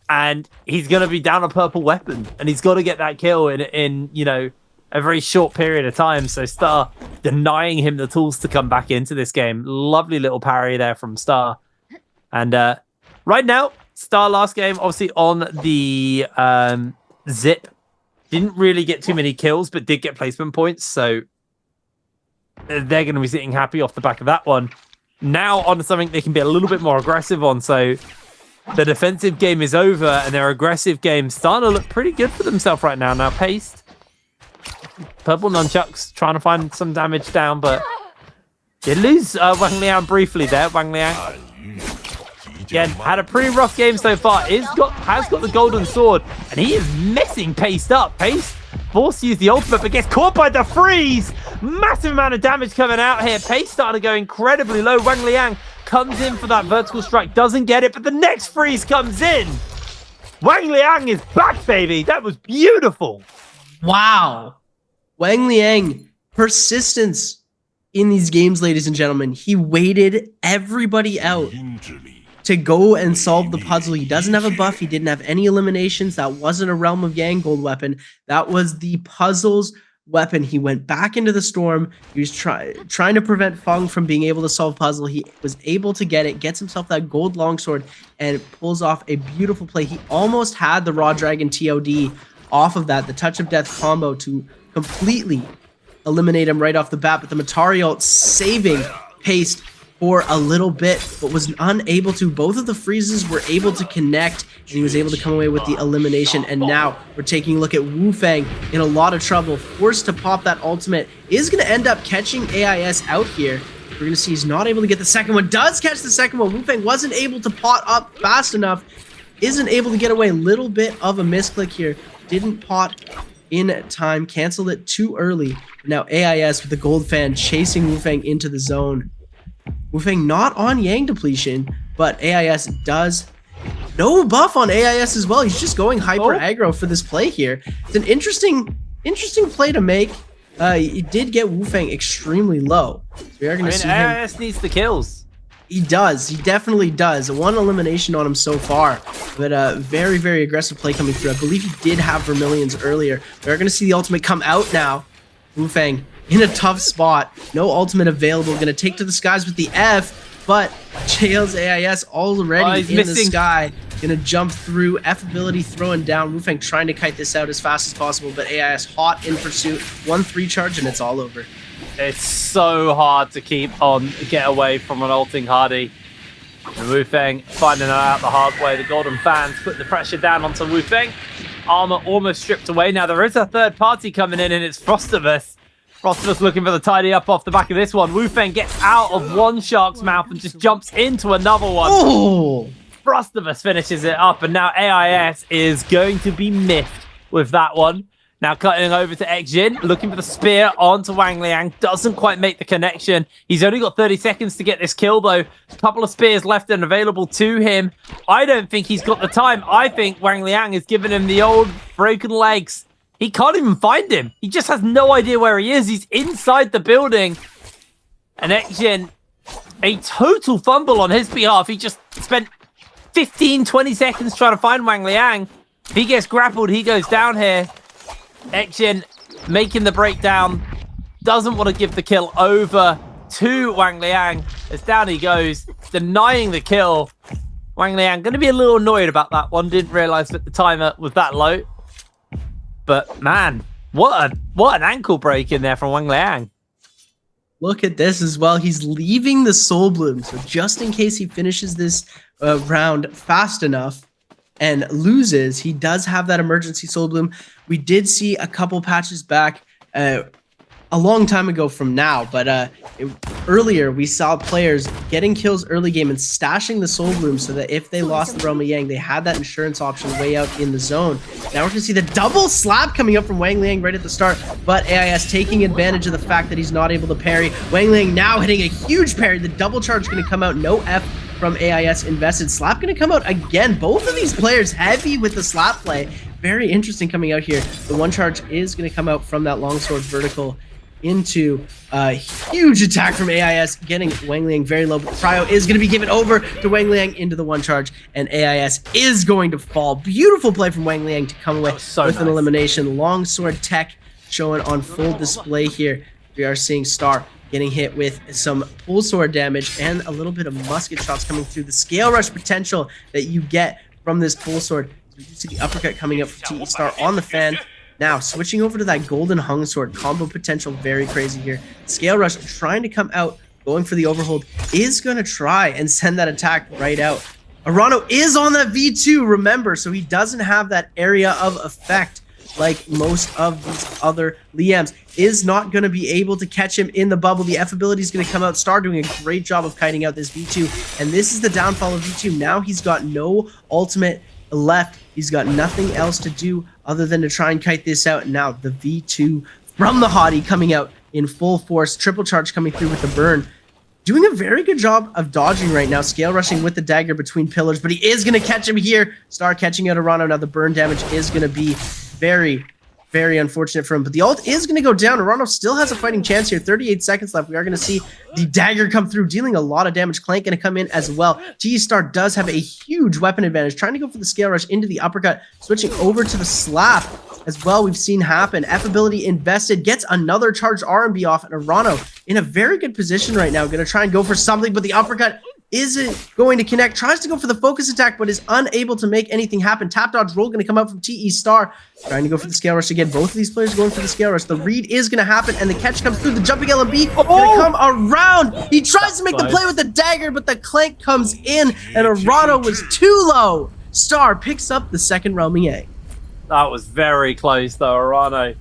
and he's going to be down a purple weapon, and he's got to get that kill in you know, a very short period of time. So Star denying him the tools to come back into this game. Lovely little parry there from Star. And right now, Star last game, obviously on the Zip, didn't really get too many kills, but did get placement points. So they're going to be sitting happy off the back of that one. Now on something they can be a little bit more aggressive on. So the defensive game is over, and their aggressive game starting to look pretty good for themselves right now. Now Paced, purple nunchucks, trying to find some damage down, but did lose Wang Liang briefly there. Wang Liang, again, had a pretty rough game so far. Has got the golden sword, and he is messing Pace up. Pace forced to use the ultimate, but gets caught by the freeze. Massive amount of damage coming out here. Pace starting to go incredibly low. Wang Liang comes in for that vertical strike, doesn't get it, but the next freeze comes in. Wang Liang is back, baby. That was beautiful. Wow. Wang Liang, persistence in these games, ladies and gentlemen. He waited everybody out to go and solve the puzzle. He doesn't have a buff. He didn't have any eliminations. That wasn't a Realm of Yang gold weapon. That was the puzzle's weapon. He went back into the storm. He was trying to prevent Feng from being able to solve puzzle. He was able to get it, gets himself that gold longsword, and pulls off a beautiful play. He almost had the Raw Dragon TOD off of that, the Touch of Death combo to completely eliminate him right off the bat, but the Matari ult saving Pace for a little bit, but was unable to. Both of the freezes were able to connect, and he was able to come away with the elimination. And now we're taking a look at Wu Fang in a lot of trouble, forced to pop that ultimate. Is going to end up catching AIS out here. We're going to see he's not able to get the second one. Does catch the second one. Wu Fang wasn't able to pot up fast enough. Isn't able to get away. Little bit of a misclick here. Didn't pot in time. Canceled it too early. Now AIS with the gold fan chasing Wu Fang into the zone. Wu Fang not on Yang depletion, but AIS does. No buff on AIS as well. He's just going hyper aggro for this play here. It's an interesting play to make. It did get Wu Fang extremely low. So we are going to see him. AIS needs the kills. He does. He definitely does. One elimination on him so far, but a very, very aggressive play coming through. I believe he did have Vermilions earlier. We're going to see the ultimate come out now. Wu Fang in a tough spot. No ultimate available. Going to take to the skies with the F, but Jail's AIS already in the sky. Going to jump through. F ability throwing down. Wu Fang trying to kite this out as fast as possible, but AIS hot in pursuit. 1-3 charge, and it's all over. It's so hard to get away from an ulting Hardy. And Wu Fang finding it out the hard way. The golden fans put the pressure down onto Wu Fang. Armor almost stripped away. Now there is a third party coming in, and it's Frostivus. Frostivus looking for the tidy up off the back of this one. Wu Fang gets out of one shark's mouth and just jumps into another one. Oh! Frostivus finishes it up, and now AIS is going to be miffed with that one. Now cutting over to Xjin, looking for the spear onto Wang Liang. Doesn't quite make the connection. He's only got 30 seconds to get this kill, though. A couple of spears left and available to him. I don't think he's got the time. I think Wang Liang has given him the old broken legs. He can't even find him. He just has no idea where he is. He's inside the building. And Xjin, a total fumble on his behalf. He just spent 15, 20 seconds trying to find Wang Liang. If he gets grappled, he goes down here. Xjin making the breakdown. Doesn't want to give the kill over to Wang Liang. As down he goes, denying the kill. Wang Liang going to be a little annoyed about that one. Didn't realize that the timer was that low. But man, what an ankle break in there from Wang Liang. Look at this as well. He's leaving the Soul Bloom. So just in case he finishes this round fast enough and loses, he does have that emergency Soul Bloom. We did see a couple patches back a long time ago from now, but earlier we saw players getting kills early game and stashing the Soul Bloom so that if they lost the Realm of Yang, they had that insurance option way out in the zone. Now we're going to see the double slap coming up from Wang Liang right at the start, but AIS taking advantage of the fact that he's not able to parry. Wang Liang now hitting a huge parry. The double charge is going to come out. No F from AIS invested. Slap going to come out again. Both of these players heavy with the slap play. Very interesting coming out here. The one charge is going to come out from that longsword vertical into a huge attack from AIS, getting Wang Liang very low. But Prio is going to be given over to Wang Liang into the one charge, and AIS is going to fall. Beautiful play from Wang Liang to come away with an elimination. Longsword tech showing on full display here. We are seeing Star getting hit with some full sword damage and a little bit of musket shots coming through. The scale rush potential that you get from this full sword. So we do see the uppercut coming up from TE Star on the fan. Now, switching over to that golden hung sword, combo potential very crazy here. Scale Rush trying to come out, going for the overhold, is going to try and send that attack right out. Arano is on that V2, remember, so he doesn't have that area of effect like most of these other Liams. Is not going to be able to catch him in the bubble. The F ability is going to come out. Star doing a great job of kiting out this V2, and this is the downfall of V2. Now he's got no ultimate left. He's got nothing else to do other than to try and kite this out. Now the V2 from the Hottie coming out in full force. Triple charge coming through with the burn. Doing a very good job of dodging right now. Scale rushing with the dagger between pillars, but he is going to catch him here. Star catching out Arano. Now the burn damage is going to be very, very unfortunate for him. But the ult is going to go down. Arano still has a fighting chance here. 38 seconds left. We are going to see the dagger come through, dealing a lot of damage. Clank going to come in as well. T-Star does have a huge weapon advantage. Trying to go for the scale rush into the uppercut. Switching over to the slap as well. We've seen happen. F ability invested. Gets another charged R&B off. And Arano in a very good position right now. Going to try and go for something, but the uppercut isn't going to connect. Tries to go for the focus attack, but is unable to make anything happen. Tap dodge roll going to come out from TE Star. Trying to go for the scale rush again. Both of these players going for the scale rush. The read is going to happen, and the catch comes through. The jumping LMB going to come around. He tries to make the play with the dagger, but the clank comes in, and Arano was too low. Star picks up the second Realm Yang. That was very close, though. Arano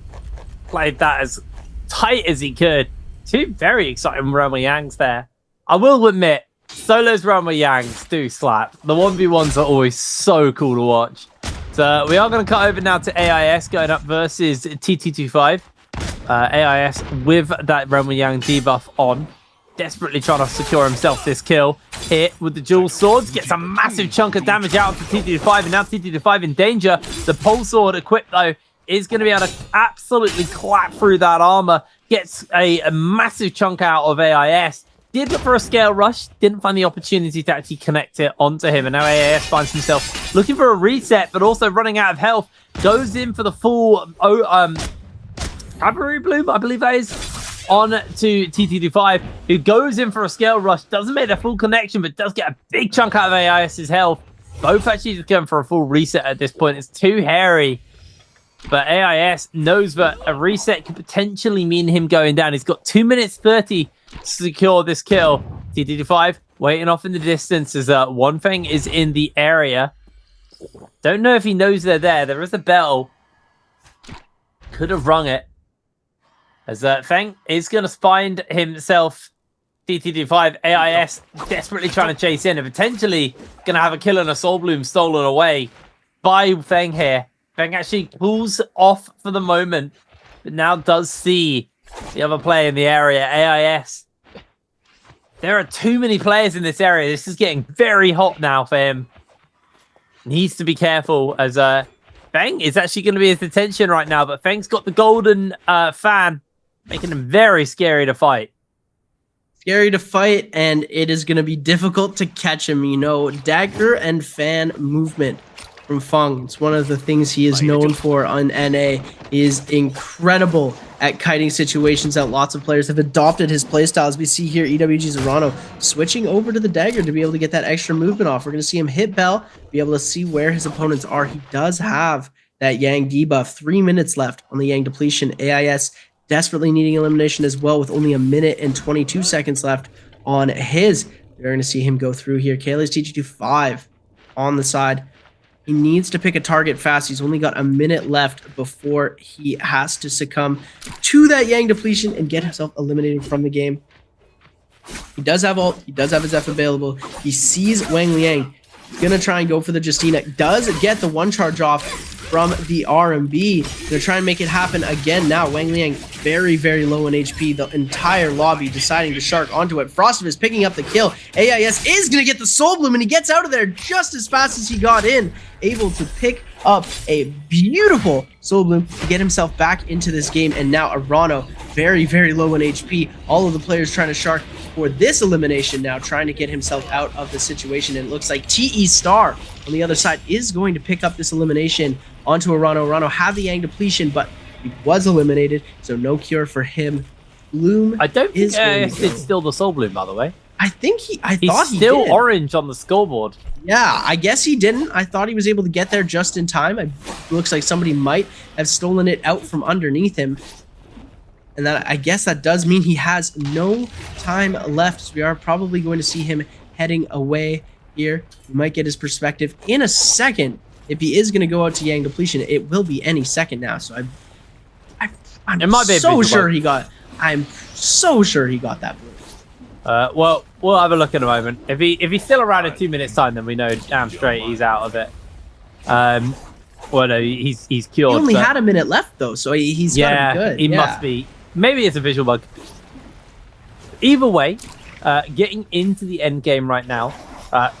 played that as tight as he could. Two very exciting Realm Yangs there. I will admit, Solo's Realm Yangs do slap. The 1v1s are always so cool to watch. So we are going to cut over now to AIS going up versus TT25. AIS with that Realm Yang debuff on. Desperately trying to secure himself this kill. Hit with the dual swords. Gets a massive chunk of damage out of TT25. And now TT25 in danger. The pole sword equipped though is going to be able to absolutely clap through that armor. Gets a massive chunk out of AIS. Did look for a scale rush, didn't find the opportunity to actually connect it onto him, and now AIS finds himself looking for a reset, but also running out of health. Goes in for the full Cavalry Bloom, I believe that is, on to TT25, who goes in for a scale rush, doesn't make a full connection, but does get a big chunk out of AIS's health. Both actually just going for a full reset at this point. It's too hairy. But AIS knows that a reset could potentially mean him going down. He's got 2 minutes 30 to secure this kill. TT5 waiting off in the distance as One Feng is in the area. Don't know if he knows they're there. There is a bell. Could have rung it. As Feng is going to find himself TT5. AIS desperately trying to chase in and potentially going to have a kill and a Soul Bloom stolen away by Feng here. Feng actually pulls off for the moment, but now does see the other player in the area, AIS. There are too many players in this area. This is getting very hot now for him. Needs to be careful as Feng is actually going to be his attention right now, but Feng's got the golden fan, making him very scary to fight. Scary to fight, and it is going to be difficult to catch him. You know, dagger and fan movement from Feng. It's one of the things he is known for on NA. He is incredible at kiting situations that lots of players have adopted his playstyle. As we see here, EWG's Arano switching over to the dagger to be able to get that extra movement off. We're going to see him hit Bell, be able to see where his opponents are. He does have that Yang debuff. 3 minutes left on the Yang depletion. AIS desperately needing elimination as well with only 1 minute and 22 seconds left on his. We're going to see him go through here. Kaylee's TG2 5 on the side. He needs to pick a target fast. He's only got 1 minute left before he has to succumb to that Yang depletion and get himself eliminated from the game. He does have ult. He does have his F available. He sees Wang Liang. He's going to try and go for the Justina. Does get the one charge off from the RMB. Gonna try and make it happen again now. Wang Liang very, very low in HP. The entire lobby deciding to shark onto it. Frosted is picking up the kill. AIS is gonna get the Soul Bloom, and he gets out of there just as fast as he got in. Able to pick up a beautiful Soul Bloom to get himself back into this game. And now Arano very, very low in HP. All of the players trying to shark for this elimination now, trying to get himself out of the situation. And it looks like TE Star on the other side is going to pick up this elimination onto Arano. Arano had the Yang depletion, but he was eliminated, so no cure for him. Bloom. I don't think it's still the Soul Bloom, by the way. I think he's still orange on the scoreboard. Yeah, I guess he didn't. I thought he was able to get there just in time. It looks like somebody might have stolen it out from underneath him. And that, I guess that does mean he has no time left. So we are probably going to see him heading away here. We might get his perspective in a second. If he is going to go out to Yang depletion, it will be any second now. So I'm so sure he got. I'm so sure he got that blue. Well, we'll have a look in a moment. If he's still around in 2 minutes time, then we know damn straight he's out of it. Well, no, he's cured. He only had a minute left though, so he's gotta be good. He must be. Maybe it's a visual bug. Either way, getting into the end game right now.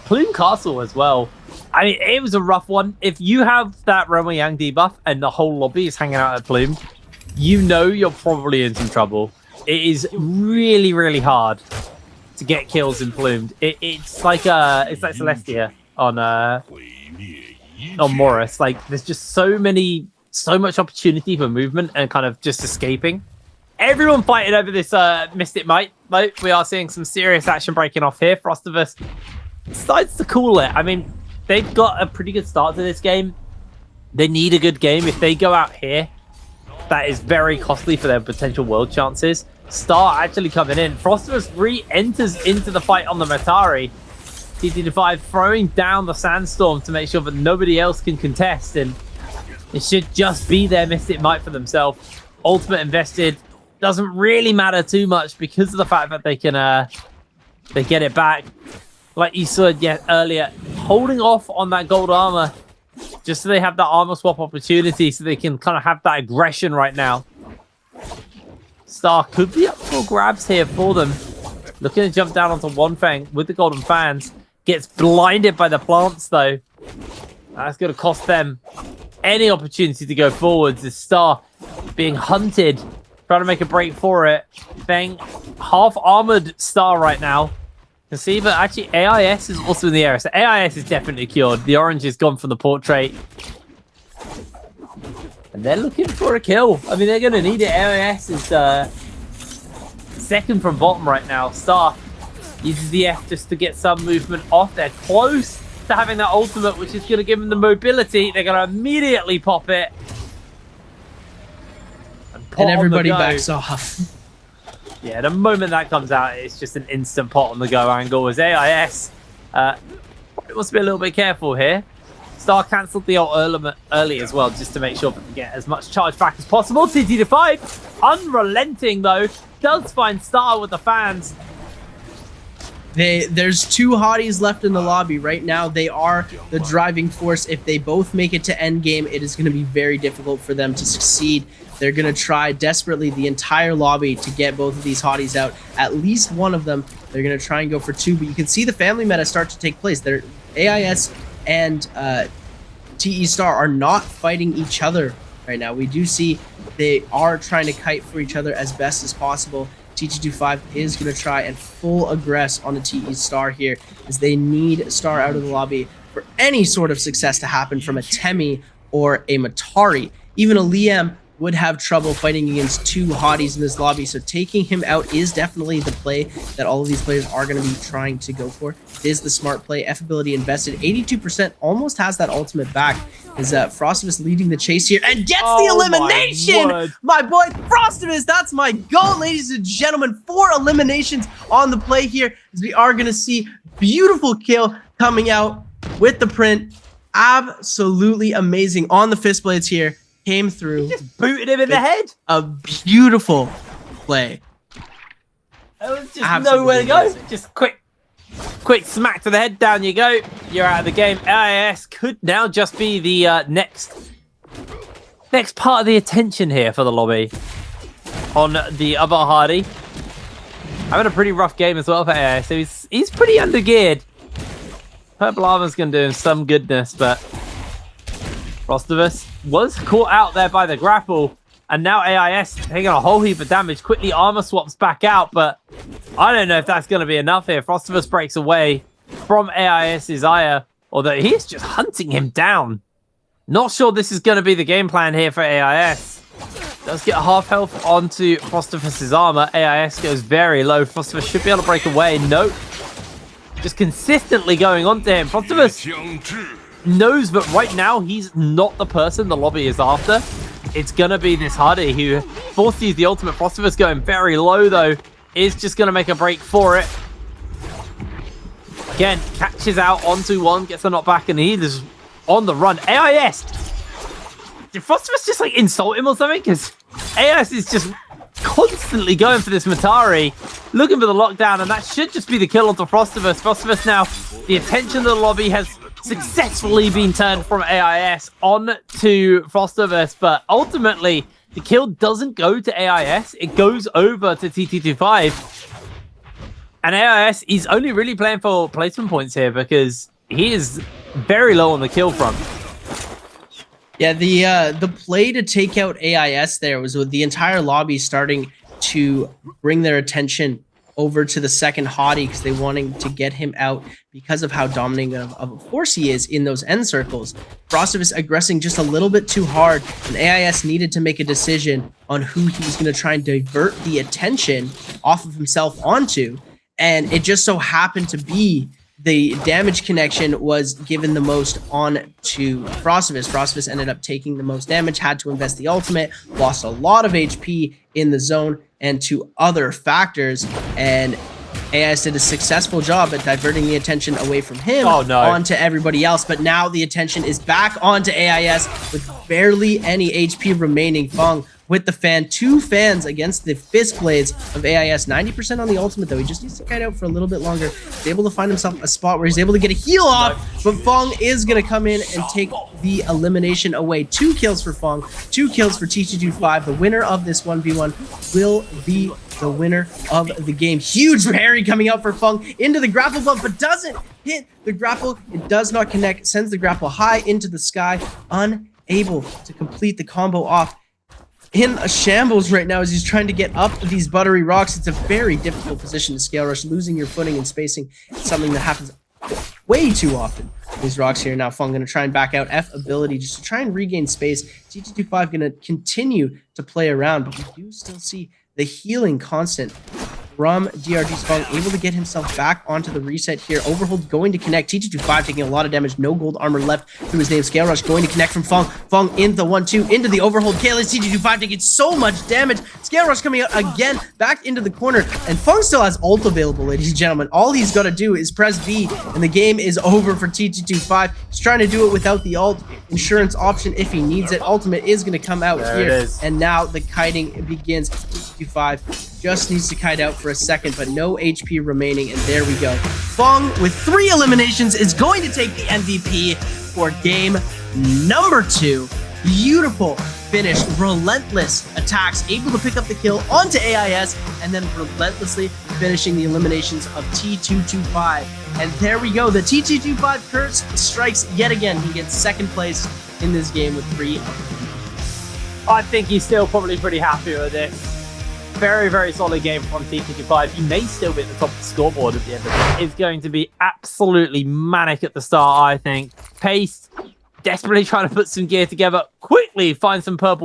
Plume Castle as well. I mean, it was a rough one. If you have that Roma Yang debuff and the whole lobby is hanging out at Plume, you know you're probably in some trouble. It is really, really hard to get kills in Plumed. It's like Celestia on Morris. Like, there's just so much opportunity for movement and kind of just escaping. Everyone fighting over this Mystic Might. Like, we are seeing some serious action breaking off here. Frostivus decides to cool it. I mean, they've got a pretty good start to this game. They need a good game. If they go out here, that is very costly for their potential world chances. Star actually coming in. Frostivus re-enters into the fight on the Matari. TT5 throwing down the Sandstorm to make sure that nobody else can contest, and it should just be their Mystic Might for themselves. Ultimate invested. Doesn't really matter too much because of the fact that they can they get it back. Like you said earlier, holding off on that gold armor just so they have that armor swap opportunity, so they can kind of have that aggression right now. Star could be up for grabs here for them. Looking to jump down onto One Fang with the golden fans. Gets blinded by the plants though. That's going to cost them any opportunity to go forwards. The Star being hunted, trying to make a break for it. Fang, half armored Star right now. Can see that actually AIS is also in the area. So AIS is definitely cured. The orange is gone from the portrait. And they're looking for a kill. I mean, they're going to need it. AIS is second from bottom right now. Star uses the F just to get some movement off. They're close to having that ultimate, which is going to give them the mobility. They're going to immediately pop it. And everybody backs off. Yeah, the moment that comes out, it's just an instant pot on the go angle. As AIS wants to be a little bit careful here. Star cancelled the ult early as well, just to make sure that we get as much charge back as possible. TT5, unrelenting though, does find Star with the fans. There's 2 hotties left in the lobby right now. They are the driving force. If they both make it to endgame, it is going to be very difficult for them to succeed. They're going to try desperately the entire lobby to get both of these hotties out. At least one of them. They're going to try and go for 2, but you can see the family meta start to take place. They're AIS and TE Star are not fighting each other right now. We do see they are trying to kite for each other as best as possible. TT25 is going to try and full aggress on the TE Star here, as they need Star out of the lobby for any sort of success to happen from a Temi or a Matari. Even a Liam would have trouble fighting against 2 hotties in this lobby, so taking him out is definitely the play that all of these players are going to be trying to go for. It is the smart play. F ability invested. 82% almost has that ultimate back. Is Frostivus leading the chase here and gets the elimination? My boy Frostivus, that's my goal, ladies and gentlemen. 4 eliminations on the play here, as we are going to see beautiful kill coming out with the print. Absolutely amazing on the fist blades here. Came through. Just booted him in the head. A beautiful play. There was just nowhere to go. Just quick smack to the head. Down you go. You're out of the game. AIS could now just be the next part of the attention here for the lobby. On the other hardy, having a pretty rough game as well for AIS. So he's pretty undergeared. Purple Armor's gonna do him some goodness, but Frostivus was caught out there by the grapple, and now AIS taking a whole heap of damage. Quickly armor swaps back out, but I don't know if that's going to be enough here. Frostivus breaks away from AIS's Aya, although he's just hunting him down. Not sure this is going to be the game plan here for AIS. Does get half health onto Frostivus's armor. AIS goes very low. Frostivus should be able to break away. Nope. Just consistently going on to him. Frostivus knows that right now he's not the person the lobby is after. It's gonna be this Hardy who forced to use the ultimate. Frostivus going very low though, is just gonna make a break for it. Again, catches out onto 1, gets a knockback, and he is on the run. AIS! Did Frostivus just like insult him or something? Because AIS is just constantly going for this Matari, looking for the lockdown, and that should just be the kill onto Frostivus. Frostivus now, the attention of the lobby has successfully been turned from AIS on to Frostivus, but ultimately the kill doesn't go to AIS, it goes over to TT25. And AIS is only really playing for placement points here because he is very low on the kill front. Yeah, the play to take out AIS there was with the entire lobby starting to bring their attention over to the second hottie because they wanting to get him out because of how dominating of a force he is in those end circles. Frostivus aggressing just a little bit too hard, and AIS needed to make a decision on who he was going to try and divert the attention off of himself onto, and it just so happened to be the damage connection was given the most on to Frostivus. Frostivus ended up taking the most damage, had to invest the ultimate, lost a lot of HP in the zone and to other factors, and AIS did a successful job at diverting the attention away from him onto everybody else, but now the attention is back onto AIS with barely any HP remaining. Fung with the fan, 2 fans against the fist blades of AIS. 90% on the ultimate though. He just needs to kite out for a little bit longer. He's able to find himself a spot where he's able to get a heal off, but Fung is going to come in and take the elimination away. 2 kills for Fung, 2 kills for TT25. The winner of this 1v1 will be the winner of the game. Huge parry coming out for Fung into the grapple bump, but doesn't hit the grapple. It does not connect, sends the grapple high into the sky, unable to complete the combo off. In a shambles right now as he's trying to get up these buttery rocks. It's a very difficult position to scale rush. Losing your footing and spacing is something that happens way too often. These rocks here now. Fung going to try and back out. F ability just to try and regain space. TT25 going to continue to play around, but we do still see the healing constant from DRG's Fung, able to get himself back onto the reset here. Overhold going to connect. TT25 taking a lot of damage. No gold armor left to his name. Scale Rush going to connect from Fung. Fung into the 1-2 into the overhold. Kalis TT25 taking so much damage. Scale Rush coming out again, back into the corner. And Fung still has ult available, ladies and gentlemen. All he's got to do is press B, and the game is over for TT25. He's trying to do it without the ult. Insurance option if he needs it. Ultimate is going to come out here. And now the kiting begins. TT25 just needs to kite out for a second, but no HP remaining, and there we go. Fong, with 3 eliminations, is going to take the MVP for game number 2. Beautiful finish, relentless attacks, able to pick up the kill onto AIS, and then relentlessly finishing the eliminations of T225. And there we go, the T225 curse strikes yet again. He gets second place in this game with 3. I think he's still probably pretty happy with this. Very, very solid game from T225. He may still be at the top of the scoreboard at the end of it. It's going to be absolutely manic at the start, I think. Pace, desperately trying to put some gear together. Quickly find some blue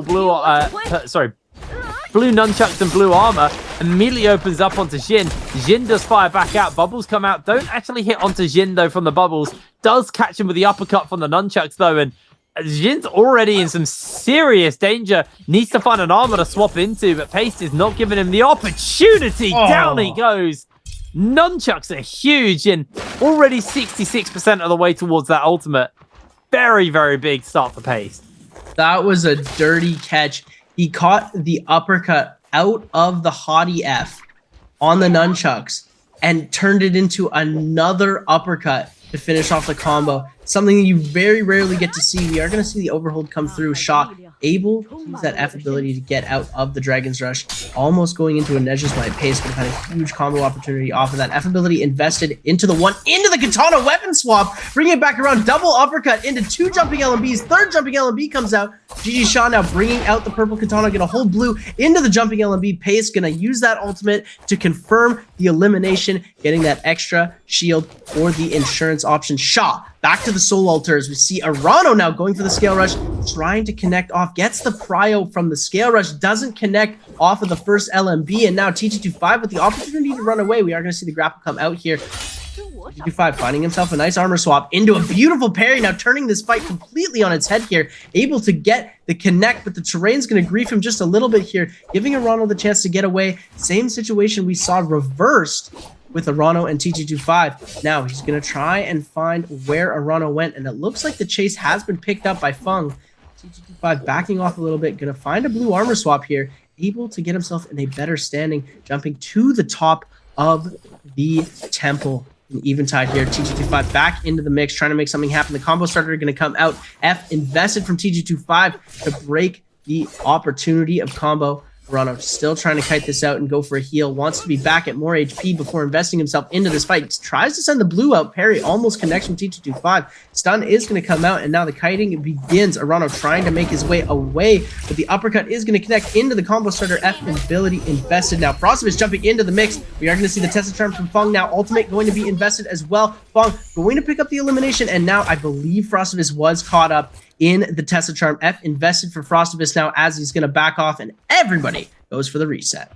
nunchucks and blue armor. Immediately opens up onto Jin. Jin does fire back out. Bubbles come out. Don't actually hit onto Jin, though, from the bubbles. Does catch him with the uppercut from the nunchucks, though, and Jin's already in some serious danger. Needs to find an armor to swap into, but Paste is not giving him the opportunity. Oh. Down he goes. Nunchucks are huge, and already 66% of the way towards that ultimate. Very, very big start for Paste. That was a dirty catch. He caught the uppercut out of the Haughty F on the nunchucks and turned it into another uppercut to finish off the combo. Something you very rarely get to see. We are going to see the overhold come through. Shaw able to use that F ability to get out of the Dragon's Rush. Almost going into a Neja's Might. Pace could have had a huge combo opportunity off of that. F ability invested into the katana weapon swap. Bring it back around. Double uppercut into 2 jumping LMBs. 3rd jumping LMB comes out. GG Shaw now bringing out the purple katana. Gonna hold blue into the jumping LMB. Pace gonna use that ultimate to confirm the elimination. Getting that extra shield for the insurance option. Shaw back to the Soul Altar as we see Arano now going for the Scale Rush, trying to connect off, gets the prio from the Scale Rush, doesn't connect off of the first LMB, and now T225 with the opportunity to run away. We are going to see the grapple come out here. T225 finding himself a nice armor swap into a beautiful parry, now turning this fight completely on its head here, able to get the connect, but the terrain's going to grief him just a little bit here, giving Arano the chance to get away. Same situation we saw reversed with Arano and T225. Now he's going to try and find where Arano went, and it looks like the chase has been picked up by Feng. T225 backing off a little bit, going to find a blue armor swap here, able to get himself in a better standing, jumping to the top of the temple. An eventide here. T225 back into the mix, trying to make something happen. The combo starter going to come out. F invested from T225 to break the opportunity of combo. Arano still trying to kite this out and go for a heal. Wants to be back at more HP before investing himself into this fight. Tries to send the blue out. Parry almost connects from T225. Stun is going to come out, and now the kiting begins. Arano trying to make his way away, but the uppercut is going to connect into the combo starter. F ability invested. Now Frostov is jumping into the mix. We are going to see the Tesla Charm from Feng. Now ultimate going to be invested as well. Feng going to pick up the elimination, and now I believe Frostovus was caught up in the Tesla Charm. F invested for Frostovus now as he's going to back off, and everybody goes for the reset.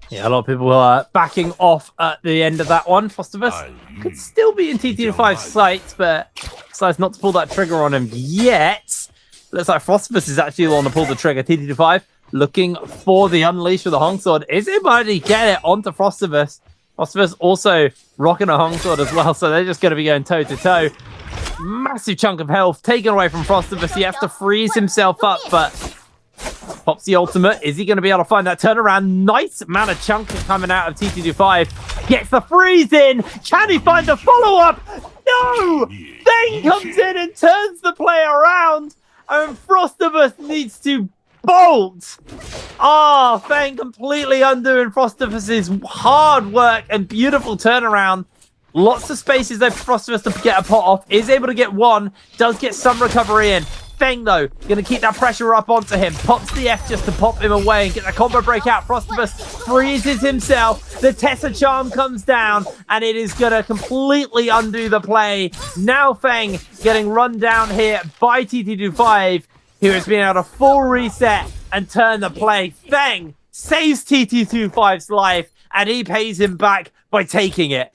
Yeah, a lot of people are backing off at the end of that one. Frostovus could still be in T225's sights, but decides not to pull that trigger on him yet. Looks like Frostovus is actually the one to pull the trigger. T225 looking for the unleash with the Hong Sword. Is it about to get it onto Frostovus? Frostovus also rocking a Hong Sword as well, so they're just going to be going toe-to-toe. Massive chunk of health taken away from Frostovus. He has to freeze himself up, but pops the ultimate. Is he going to be able to find that turnaround? Nice amount of chunk coming out of T225. Gets the freeze in. Can he find the follow-up? No! Then comes in and turns the play around, and Frostovus needs to bolt. Ah, Feng completely undoing Frostovus's hard work and beautiful turnaround. Lots of spaces though for Frostovus to get a pot off. Is able to get one. Does get some recovery in. Feng though, going to keep that pressure up onto him. Pops the F just to pop him away and get the combo break out. Frostovus freezes himself. The Tessa Charm comes down, and it is going to completely undo the play. Now Feng getting run down here by T225, who has been able to full reset and turn the play. Feng saves T225's life, and he pays him back by taking it.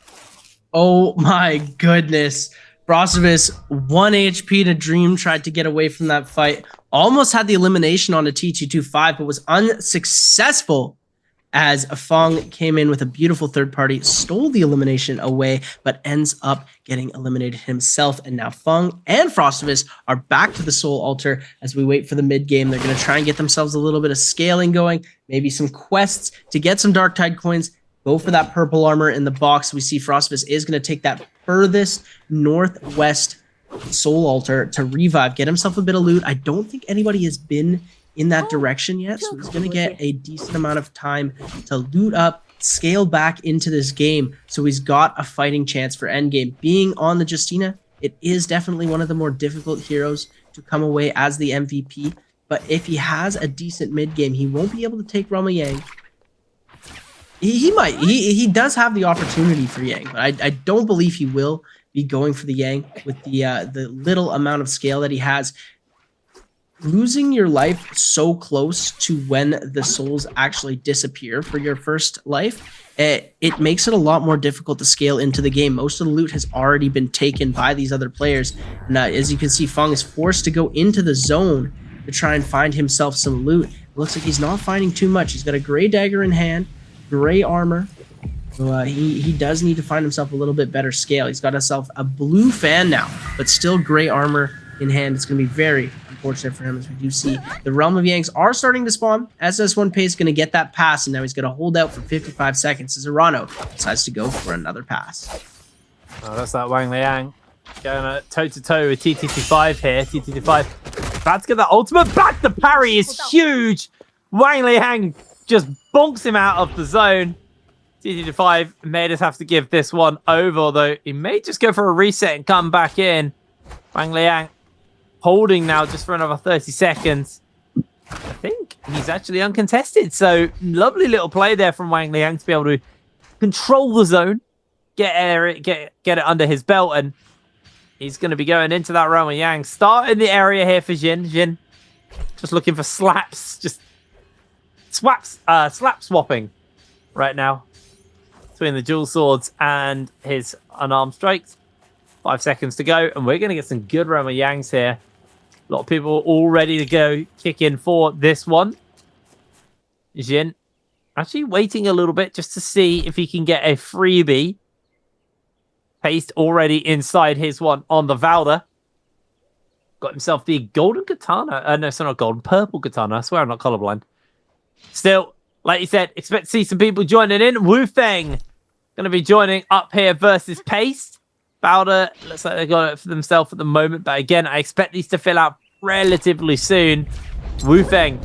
Oh my goodness. Frostovus, 1 HP to Dream, tried to get away from that fight. Almost had the elimination on a T225, but was unsuccessful as Fong came in with a beautiful third party, stole the elimination away, but ends up getting eliminated himself. And now Fong and Frostivus are back to the Soul Altar as we wait for the mid game. They're going to try and get themselves a little bit of scaling going, maybe some quests to get some Darktide coins. Go for that purple armor in the box. We see Frostivus is going to take that furthest northwest Soul Altar to revive, get himself a bit of loot. I don't think anybody has been in that direction yet, so he's going to get a decent amount of time to loot up, scale back into this game, so he's got a fighting chance for endgame. Being on the Justina, it is definitely one of the more difficult heroes to come away as the MVP, but if he has a decent mid game, he won't be able to take Rama Yang. He does have the opportunity for Yang, but I don't believe he will be going for the Yang with the little amount of scale that he has. Losing your life so close to when the souls actually disappear for your first life, it makes it a lot more difficult to scale into the game. Most of the loot has already been taken by these other players. And as you can see, Fong is forced to go into the zone to try and find himself some loot. It looks like he's not finding too much. He's got a gray dagger in hand, gray armor. So he does need to find himself a little bit better scale. He's got himself a blue fan now, but still gray armor in hand. It's going to be very unfortunate for him, as we do see the Realm of Yangs are starting to spawn. SS1 Pace going to get that pass, and now he's going to hold out for 55 seconds as Arano decides to go for another pass. Oh, that's that Wang Liang going toe-to-toe with TTT5 here. TTT5 about to get that ultimate back. The parry is huge. Wang Liang just bonks him out of the zone. TTT5 may just have to give this one over, although he may just go for a reset and come back in. Wang Liang holding now just for another 30 seconds. I think he's actually uncontested. So lovely little play there from Wang Liang to be able to control the zone, get it under his belt, and he's going to be going into that Realm of Yang. Starting the area here for Jin. Jin just looking for slaps, just slap swapping right now between the dual swords and his unarmed strikes. 5 seconds to go, and we're going to get some good Realm of Yangs here. A lot of people all ready to go kick in for this one. Jin actually waiting a little bit just to see if he can get a freebie. Paste already inside his one on the Valda. Got himself the golden katana. No, it's not golden, purple katana. I swear I'm not colorblind. Still, like you said, expect to see some people joining in. Wu Feng going to be joining up here versus Paste. Valda looks like they got it for themselves at the moment, but again, I expect these to fill out relatively soon. Wu Feng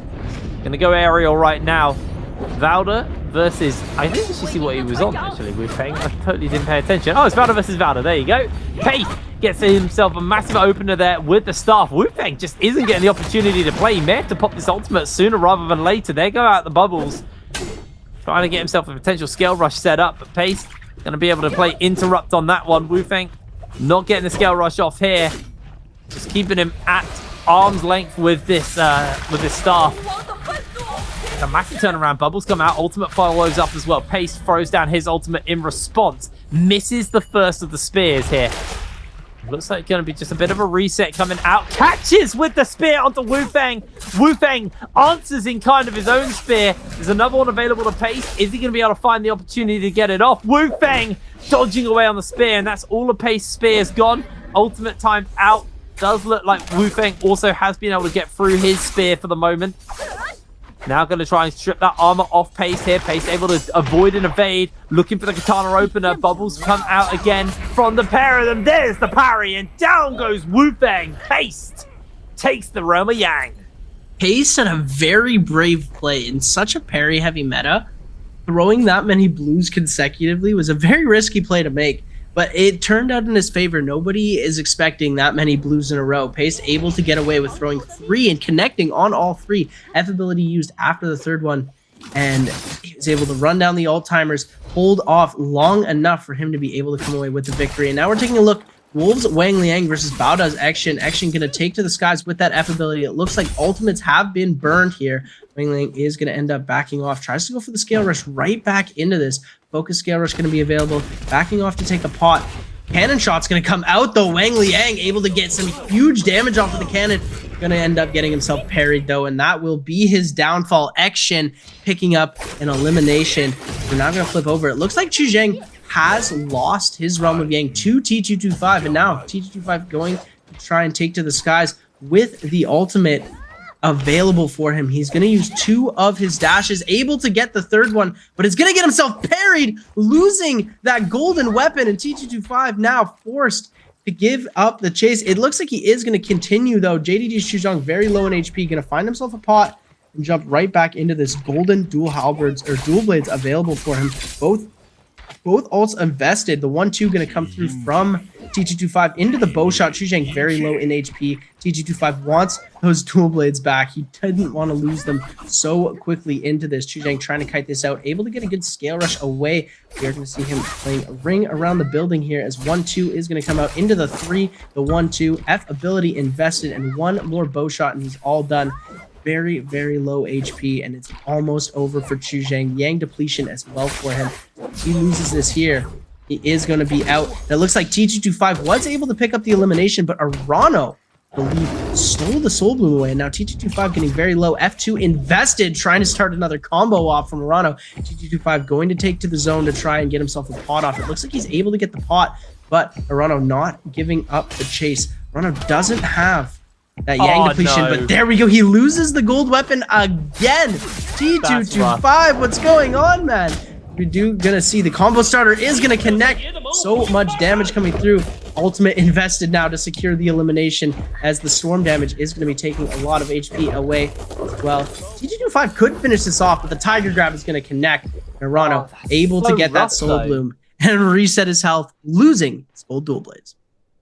going to go aerial right now. Valda versus, I think we should see what he was on actually. Wu Feng, I totally didn't pay attention. Oh, it's Valda versus Valda. There you go. Pace gets himself a massive opener there with the staff. Wu Feng just isn't getting the opportunity to play. He may have to pop this ultimate sooner rather than later. There go out the bubbles. Trying to get himself a potential scale rush set up, but Pace going to be able to play interrupt on that one. Wu Feng not getting the scale rush off here. Just keeping him at arm's length with this staff. A massive turnaround. Bubbles come out. Ultimate follows up as well. Pace throws down his ultimate in response. Misses the first of the spears here. Looks like it's going to be just a bit of a reset coming out. Catches with the spear onto Wu Feng. Wu Feng answers in kind of his own spear. There's another one available to Pace. Is he going to be able to find the opportunity to get it off? Wu Feng dodging away on the spear, and that's all the Pace spears gone. Ultimate time out. Does look like Wu Feng also has been able to get through his spear for the moment. Now going to try and strip that armor off Pace here. Pace able to avoid and evade. Looking for the katana opener. Bubbles come out again from the pair of them. There's the parry, and down goes Wu Feng. Pace takes the Realm of Yang. Pace had a very brave play in such a parry-heavy meta. Throwing that many blues consecutively was a very risky play to make, but it turned out in his favor. Nobody is expecting that many blues in a row. Pace able to get away with throwing 3 and connecting on all 3. F ability used after the third one, and he was able to run down the alt-timers, hold off long enough for him to be able to come away with the victory. And now we're taking a look. Wolves Wang Liang versus Baoda's Action. Action going to take to the skies with that F ability. It looks like ultimates have been burned here. Wang Liang is going to end up backing off. Tries to go for the scale rush right back into this. Focus scale rush going to be available. Backing off to take a pot. Cannon shot's gonna come out though. Wang Liang able to get some huge damage off of the cannon. Gonna end up getting himself parried though, and that will be his downfall. Action picking up an elimination. We're not gonna flip over. It looks like Chu Zheng has lost his Realm of Yang to T225, and now T225 going to try and take to the skies with the ultimate available for him. He's going to use 2 of his dashes, able to get the 3rd one, but he's going to get himself parried, losing that golden weapon, and T225 now forced to give up the chase. It looks like he is going to continue, though. JDG's Chuzhong very low in HP, going to find himself a pot and jump right back into this golden dual halberds or dual blades available for him. Both ults invested. The 1-2 going to come through from T225 into the bow shot. Chuzheng very low in HP. T225 wants those dual blades back. He didn't want to lose them so quickly into this. Chuzheng trying to kite this out, able to get a good scale rush away. We are going to see him playing a ring around the building here as 1-2 is going to come out into the 3. The 1-2 F ability invested, and 1 more bow shot, and he's all done. Very, very low HP, and it's almost over for Chu Zheng. Yang depletion as well for him. If he loses this here, he is going to be out. It looks like T225 was able to pick up the elimination, but Arano, I believe, stole the Soul Bloom away, and now T225 getting very low. F2 invested, trying to start another combo off from Arano. T225 going to take to the zone to try and get himself a pot off. It looks like he's able to get the pot, but Arano not giving up the chase. Arano doesn't have that Yang depletion, but there we go. He loses the gold weapon again. T225, what's going on, man? We're gonna see the combo starter is gonna connect. So much damage coming through. Ultimate invested now to secure the elimination, as the storm damage is gonna be taking a lot of HP away as well. T225 could finish this off, but the tiger grab is gonna connect. Narano able to get that soul bloom and reset his health, losing his gold dual blades.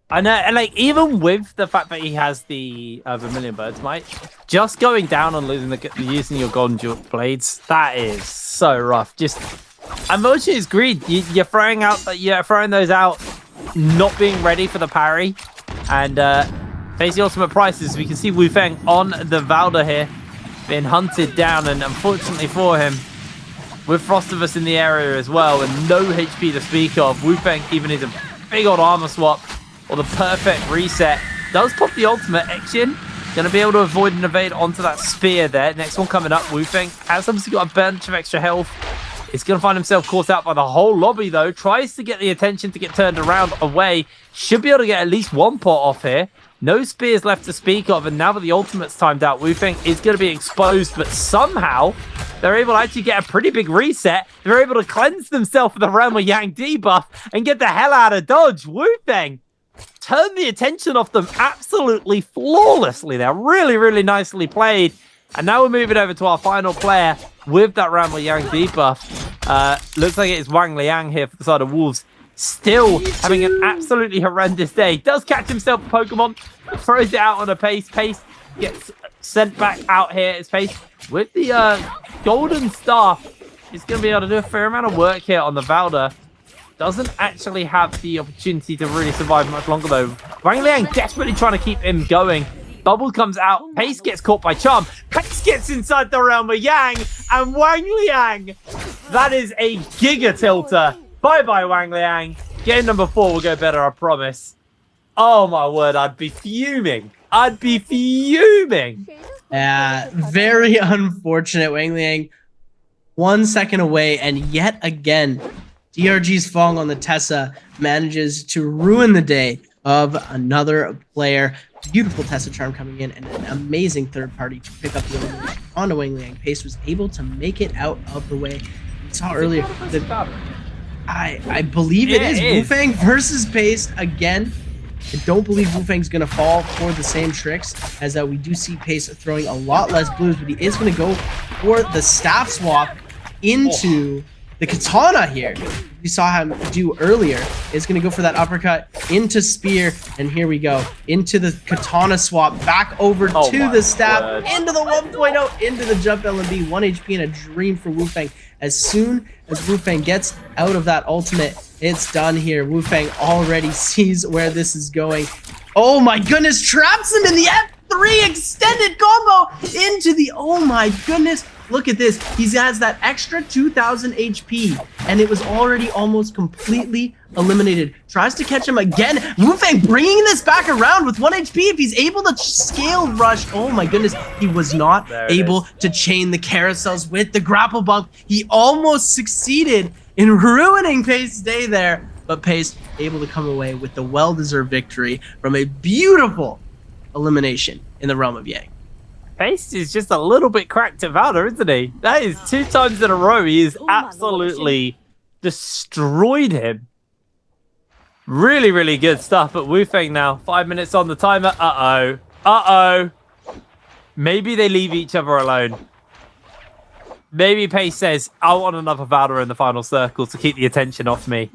I know, and like even with the fact that he has the Vermilion Birds Might, just going down and using your golden dual blades, that is so rough. Just emotion is greed. You're throwing those out, not being ready for the parry, and face the ultimate prices. We can see Wu Feng on the Valda here, being hunted down, and unfortunately for him, with Frostivus in the area as well, and no HP to speak of, Wu Feng even needs a big old armor swap or the perfect reset. Does pop the ultimate action. Gonna be able to avoid and evade onto that spear there. Next one coming up, Wu Feng has obviously got a bunch of extra health. He's gonna find himself caught out by the whole lobby though. Tries to get the attention to get turned around away. Should be able to get at least 1 pot off here. No spears left to speak of, and now that the ultimate's timed out, Wu Feng is going to be exposed, but somehow they're able to actually get a pretty big reset. They're able to cleanse themselves of the Realm of Yang debuff and get the hell out of dodge. Wu Feng turn the attention off them absolutely flawlessly. They're really, really nicely played. And now we're moving over to our final player with that Realm of Yang debuff. Looks like it is Wang Liang here for the side of Wolves. Still having an absolutely horrendous day. Does catch himself a Pokemon, throws it out on a Pace. Pace gets sent back out here. His Pace with the golden staff is going to be able to do a fair amount of work here on the Valda. Doesn't actually have the opportunity to really survive much longer though. Wang Liang desperately trying to keep him going. Bubble comes out. Pace gets caught by Charm. Pace gets inside the Realm of Yang. And Wang Liang, that is a Giga Tilter. Bye-bye, Wang Liang. Game number 4 will go better, I promise. Oh, my word. I'd be fuming. I'd be fuming. Very unfortunate. Wang Liang 1 second away. And yet again, DRG's Fong on the Tessa manages to ruin the day of another player. Beautiful Tessa Charm coming in, and an amazing third party to pick up the elimination onto Wang Liang. Pace was able to make it out of the way. We saw earlier that I believe it is Wu Feng versus Pace again. I don't believe Wu Feng's going to fall for the same tricks, as we do see Pace throwing a lot less blues, but he is going to go for the staff swap into the katana here. We saw him do earlier. Is going to go for that uppercut into spear, and here we go into the katana swap, back over to the staff, into the 1.0, into the jump LMB. 1 HP and a dream for Wu Feng. As soon as Wu Feng gets out of that ultimate, it's done here. Wu Feng already sees where this is going. Oh my goodness, traps him in the F3 extended combo into the, oh my goodness. Look at this. He has that extra 2,000 HP, and it was already almost completely eliminated. Tries to catch him again. Wu Fang bringing this back around with 1 HP. If he's able to scale rush, oh my goodness, he was not able to chain the carousels with the grapple bump. He almost succeeded in ruining Pace's day there, but Pace able to come away with the well-deserved victory from a beautiful elimination in the realm of Yang. Pace is just a little bit cracked at Valor, isn't he? That is 2 times in a row. He has absolutely destroyed him. Really, really good stuff. But Wu Feng now, 5 minutes on the timer. Uh-oh. Uh-oh. Maybe they leave each other alone. Maybe Pace says, I want another Valor in the final circle to keep the attention off me.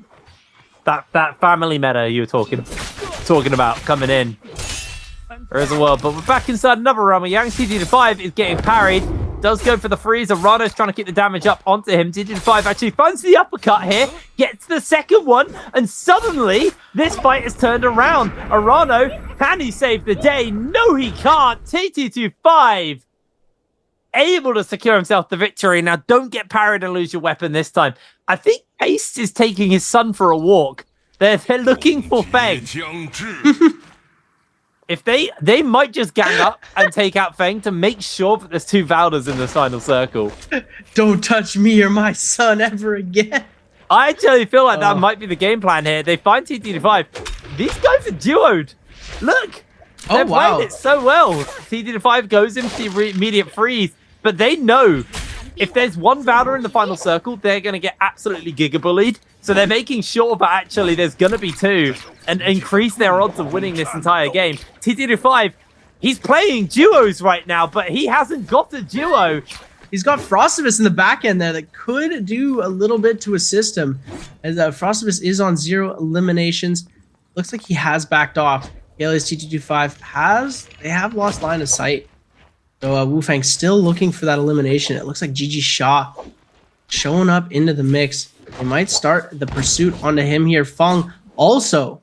That family meta you were talking about coming in. There is a world, but we're back inside another realm. Yang TT5 is getting parried. Does go for the freeze. Arano's trying to keep the damage up onto him. TT5 actually finds the uppercut here. Gets the second one. And suddenly, this fight has turned around. Arano, can he save the day? No, he can't. TT25 able to secure himself the victory. Now, don't get parried and lose your weapon this time. I think Ace is taking his son for a walk. They're looking for Feng. If they might just gang up and take out Feng to make sure that there's 2 Valders in the final circle. Don't touch me or my son ever again. I actually feel like that might be the game plan here. They find TT5. These guys are duoed. Look. They're playing it so well. TT5 goes into the immediate freeze, but they know if there's 1 Valor in the final circle, they're going to get absolutely giga-bullied. So they're making sure that actually there's going to be 2 and increase their odds of winning this entire game. TT5, he's playing duos right now, but he hasn't got a duo. He's got Frostivus in the back end there that could do a little bit to assist him. As Frostivus is on 0 eliminations. Looks like he has backed off. Alias TT25 they have lost line of sight. So Wu Fang still looking for that elimination. It looks like GG Shaw showing up into the mix. They might start the pursuit onto him here. Feng also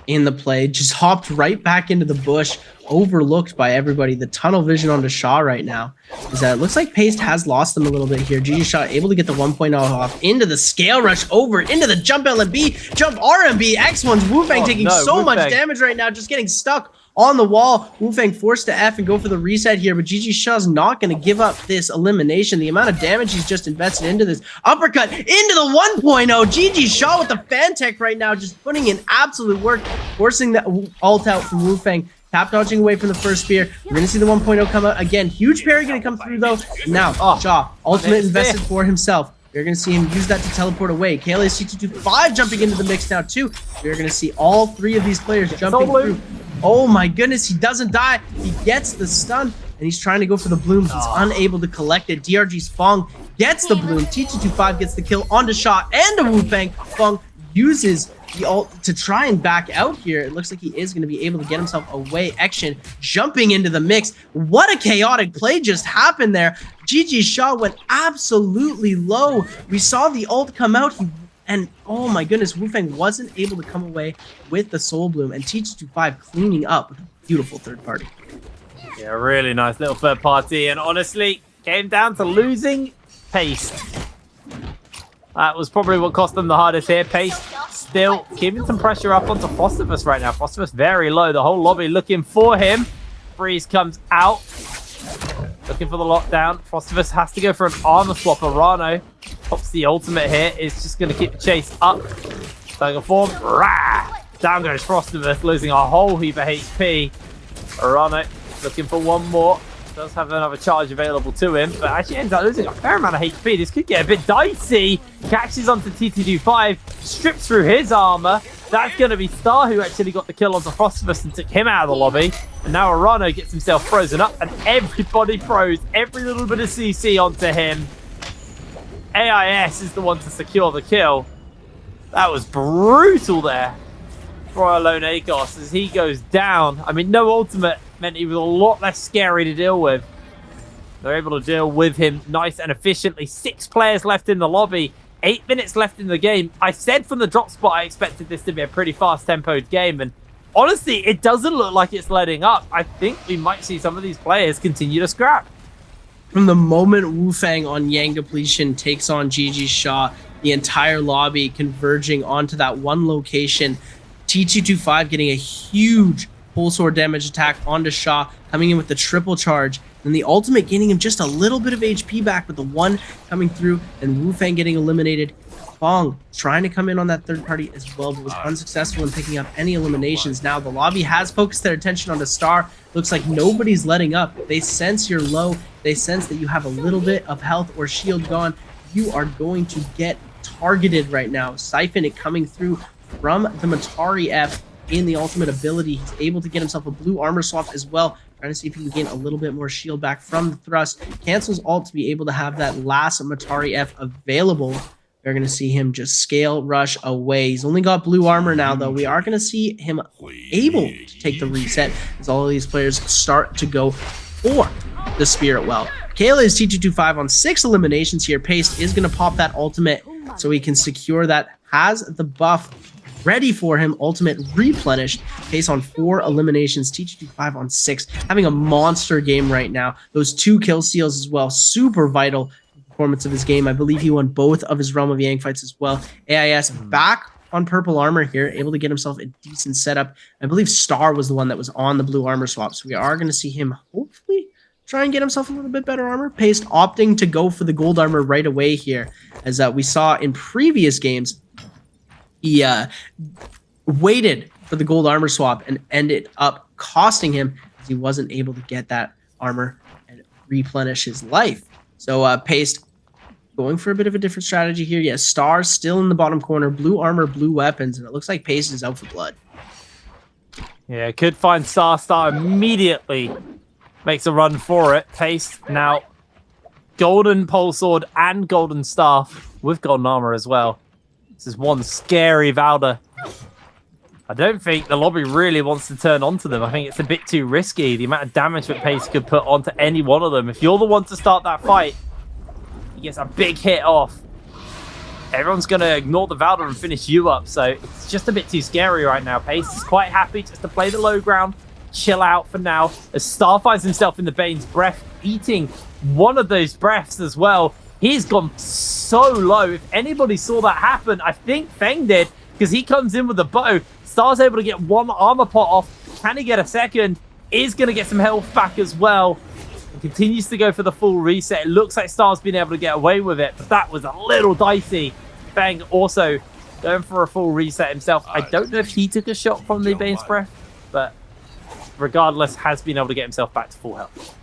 in the play, just hopped right back into the bush, overlooked by everybody. The tunnel vision onto Shaw right now is that it looks like Paste has lost them a little bit here. GG Shaw able to get the 1.0 off into the scale rush over into the jump LMB, jump RMB. X1's Wu Fang taking so much damage right now, just getting stuck on the wall. Wu Fang forced to F and go for the reset here, but GG Shaw's not going to give up this elimination. The amount of damage he's just invested into this uppercut into the 1.0. GG Shaw with the fan tech right now, just putting in absolute work, forcing the ult out from Wu Fang. Tap dodging away from the first spear. We're going to see the 1.0 come out again. Huge parry going to come through though. Now, Shaw, ultimate invested for himself. You're going to see him use that to teleport away. KLA's CT25 jumping into the mix now too. We're going to see all 3 of these players jumping through. Oh my goodness, he doesn't die. He gets the stun, and he's trying to go for the bloom. He's unable to collect it. DRG's Feng gets the bloom. TT25 gets the kill onto Shaw and to Wu Fang. Feng uses the ult to try and back out here. It looks like he is going to be able to get himself away. Action jumping into the mix. What a chaotic play just happened there. GG Shaw went absolutely low. We saw the ult come out. And oh my goodness, Wu Fang wasn't able to come away with the Soul Bloom, and TT25 cleaning up with a beautiful third party. Yeah, really nice little third party, and honestly, came down to losing Pace. That was probably what cost them the hardest here. Pace still keeping some pressure up onto Frostivus right now. Frostivus very low, the whole lobby looking for him. Freeze comes out, looking for the lockdown. Frostivus has to go for an armor swap. Arano pops the ultimate here. It's just going to keep the chase up. Tiger form. Rah! Down goes Frostivus, losing a whole heap of HP. Arano looking for one more. Does have another charge available to him, but actually ends up losing a fair amount of HP. This could get a bit dicey. Catches onto TT25, strips through his armor. That's going to be Star who actually got the kill onto Frostivus and took him out of the lobby. And now Arano gets himself frozen up, and everybody froze every little bit of CC onto him. AIS is the one to secure the kill. That was brutal there for our lone Akos as he goes down. I mean, no ultimate meant he was a lot less scary to deal with. They're able to deal with him nice and efficiently. 6 players left in the lobby. 8 minutes left in the game. I said from the drop spot I expected this to be a pretty fast-tempoed game, and honestly, it doesn't look like it's letting up. I think we might see some of these players continue to scrap. From the moment Wu Fang on Yang Depletion takes on Gigi's shot, the entire lobby converging onto that one location. T225 getting a huge full sword damage attack onto Shaw, coming in with the triple charge. And the ultimate gaining him just a little bit of HP back with the one coming through, and Wu Fang getting eliminated. Fong trying to come in on that third party as well, but was unsuccessful in picking up any eliminations. Now the lobby has focused their attention on the Star. Looks like nobody's letting up. They sense you're low. They sense that you have a little bit of health or shield gone. You are going to get targeted right now. Siphon it coming through from the Matari F in the ultimate ability. He's able to get himself a blue armor swap as well. Trying to see if he can gain a little bit more shield back from the thrust. Cancels ult to be able to have that last Matari F available. We're going to see him just scale rush away. He's only got blue armor now, though. We are going to see him able to take the reset as all of these players start to go for the Spirit Well. Kayla is T225 on 6 eliminations here. Paste is going to pop that ultimate so he can secure that. Has the buff ready for him. Ultimate replenished. Pace on 4 eliminations. T225 on 6. Having a monster game right now. Those 2 kill steals as well. Super vital performance of his game. I believe he won both of his Realm of Yang fights as well. AIS back on purple armor here, able to get himself a decent setup. I believe Star was the one that was on the blue armor swap, so we are going to see him hopefully try and get himself a little bit better armor. Paste opting to go for the gold armor right away here, as we saw in previous games. He waited for the gold armor swap and ended up costing him as he wasn't able to get that armor and replenish his life. So Paste going for a bit of a different strategy here. Yes, Star still in the bottom corner. Blue armor, blue weapons, and it looks like Paste is out for blood. Yeah, could find Star. Star immediately makes a run for it. Paste now golden pole sword and golden staff with golden armor as well. This is one scary Valda. I don't think the lobby really wants to turn onto them. I think it's a bit too risky. The amount of damage that Pace could put onto any one of them. If you're the one to start that fight, he gets a big hit off. Everyone's going to ignore the Valda and finish you up. So it's just a bit too scary right now. Pace is quite happy just to play the low ground. Chill out for now. As Star finds himself in the Bane's breath, eating one of those breaths as well. He's gone so low. If anybody saw that happen, I think Feng did, because he comes in with a bow. Star's able to get one armor pot off. Can he get a second? Is going to get some health back as well. And continues to go for the full reset. It looks like Star's been able to get away with it, but that was a little dicey. Feng also going for a full reset himself. I don't know if he took a shot from the Bane's breath, but regardless, has been able to get himself back to full health.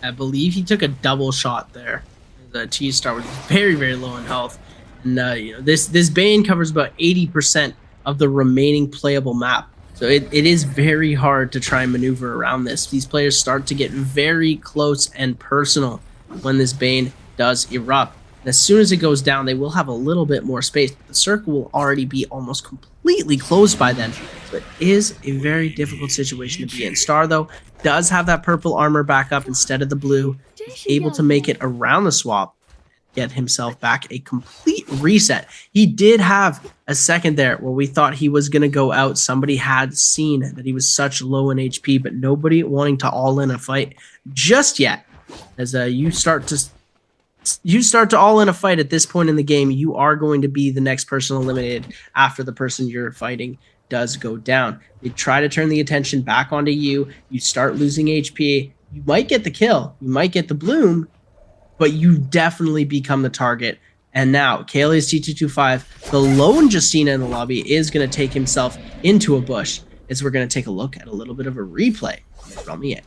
I believe he took a double shot there. The T-Star was very, very low in health. And you know, this Bane covers about 80% of the remaining playable map. So it is very hard to try and maneuver around this. These players start to get very close and personal when this Bane does erupt. And as soon as it goes down, they will have a little bit more space. But the circle will already be almost completely closed by then. So it is a very difficult situation to be in. Star, though, does have that purple armor back up instead of the blue. He's able to make it around the swap, get himself back a complete reset. He did have a second there where we thought he was going to go out. Somebody had seen that he was such low in HP, but nobody wanting to all in a fight just yet. As you start to all in a fight at this point in the game, you are going to be the next person eliminated after the person you're fighting does go down. They try to turn the attention back onto you. You start losing HP. You might get the kill. You might get the bloom, but you definitely become the target. And now, Kaylee's T225, the lone Justina in the lobby, is going to take himself into a bush, as we're going to take a look at a little bit of a replay from the end.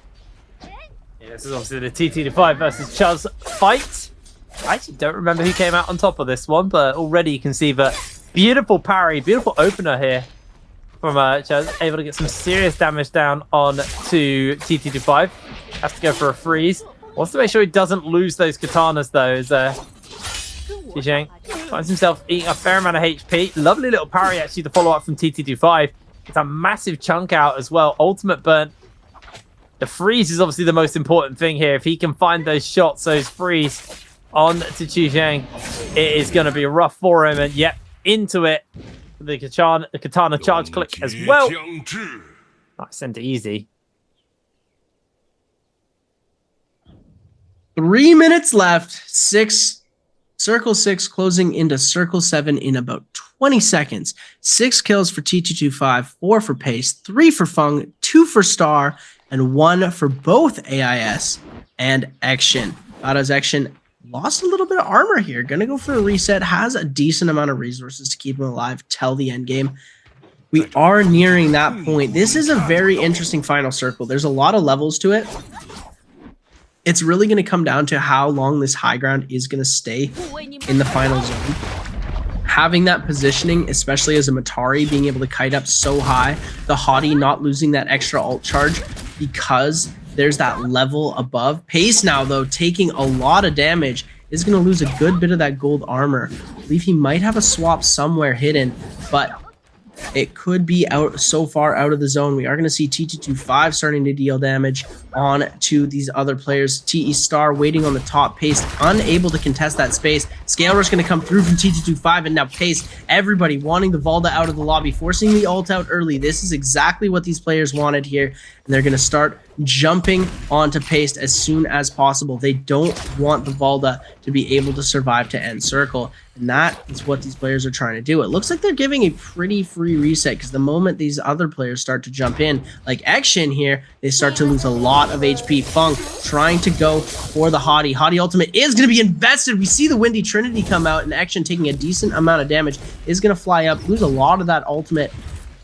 Yeah, this is obviously the T225 versus Chuz fight. I actually don't remember who came out on top of this one, but already you can see that beautiful parry, beautiful opener here from Chuz, able to get some serious damage down on to T225. Has to go for a freeze. Wants to make sure he doesn't lose those katanas, though, as Xizhang finds himself eating a fair amount of HP. Lovely little parry, actually, to follow up from T225. It's a massive chunk out as well. Ultimate burn. The freeze is obviously the most important thing here. If he can find those shots, those freeze on to Xizhang, it is going to be rough for him. And yep, into it. The katana charge click as well. Nice and easy. 3 minutes left. Circle 6 closing into Circle 7 in about 20 seconds. 6 kills for T225, 4 for Pace, 3 for Fung, 2 for Star, and 1 for both AIS and Action. Bada's Action lost a little bit of armor here. Gonna go for a reset. Has a decent amount of resources to keep him alive till the end game. We are nearing that point. This is a very interesting final circle. There's a lot of levels to it. It's really going to come down to how long this high ground is going to stay in the final zone. Having that positioning, especially as a Matari, being able to kite up so high, the Hottie not losing that extra ult charge because there's that level above. Pace now, though, taking a lot of damage, is going to lose a good bit of that gold armor. I believe he might have a swap somewhere hidden, but it could be out so far out of the zone. We are going to see T225 starting to deal damage on to these other players. TE Star waiting on the top. Pace unable to contest that space. Scale Rush going to come through from T225, and now Pace, everybody wanting the Valda out of the lobby, forcing the ult out early. This is exactly what these players wanted here, and they're going to start jumping onto Pace as soon as possible. They don't want the Valda to be able to survive to end circle, and that is what these players are trying to do. It looks like they're giving a pretty free reset, because the moment these other players start to jump in, like Action here, they start to lose a lot of HP. Funk trying to go for the Hottie. Hottie ultimate is going to be invested. We see the Windy Trinity come out, and Action taking a decent amount of damage is going to fly up, lose a lot of that ultimate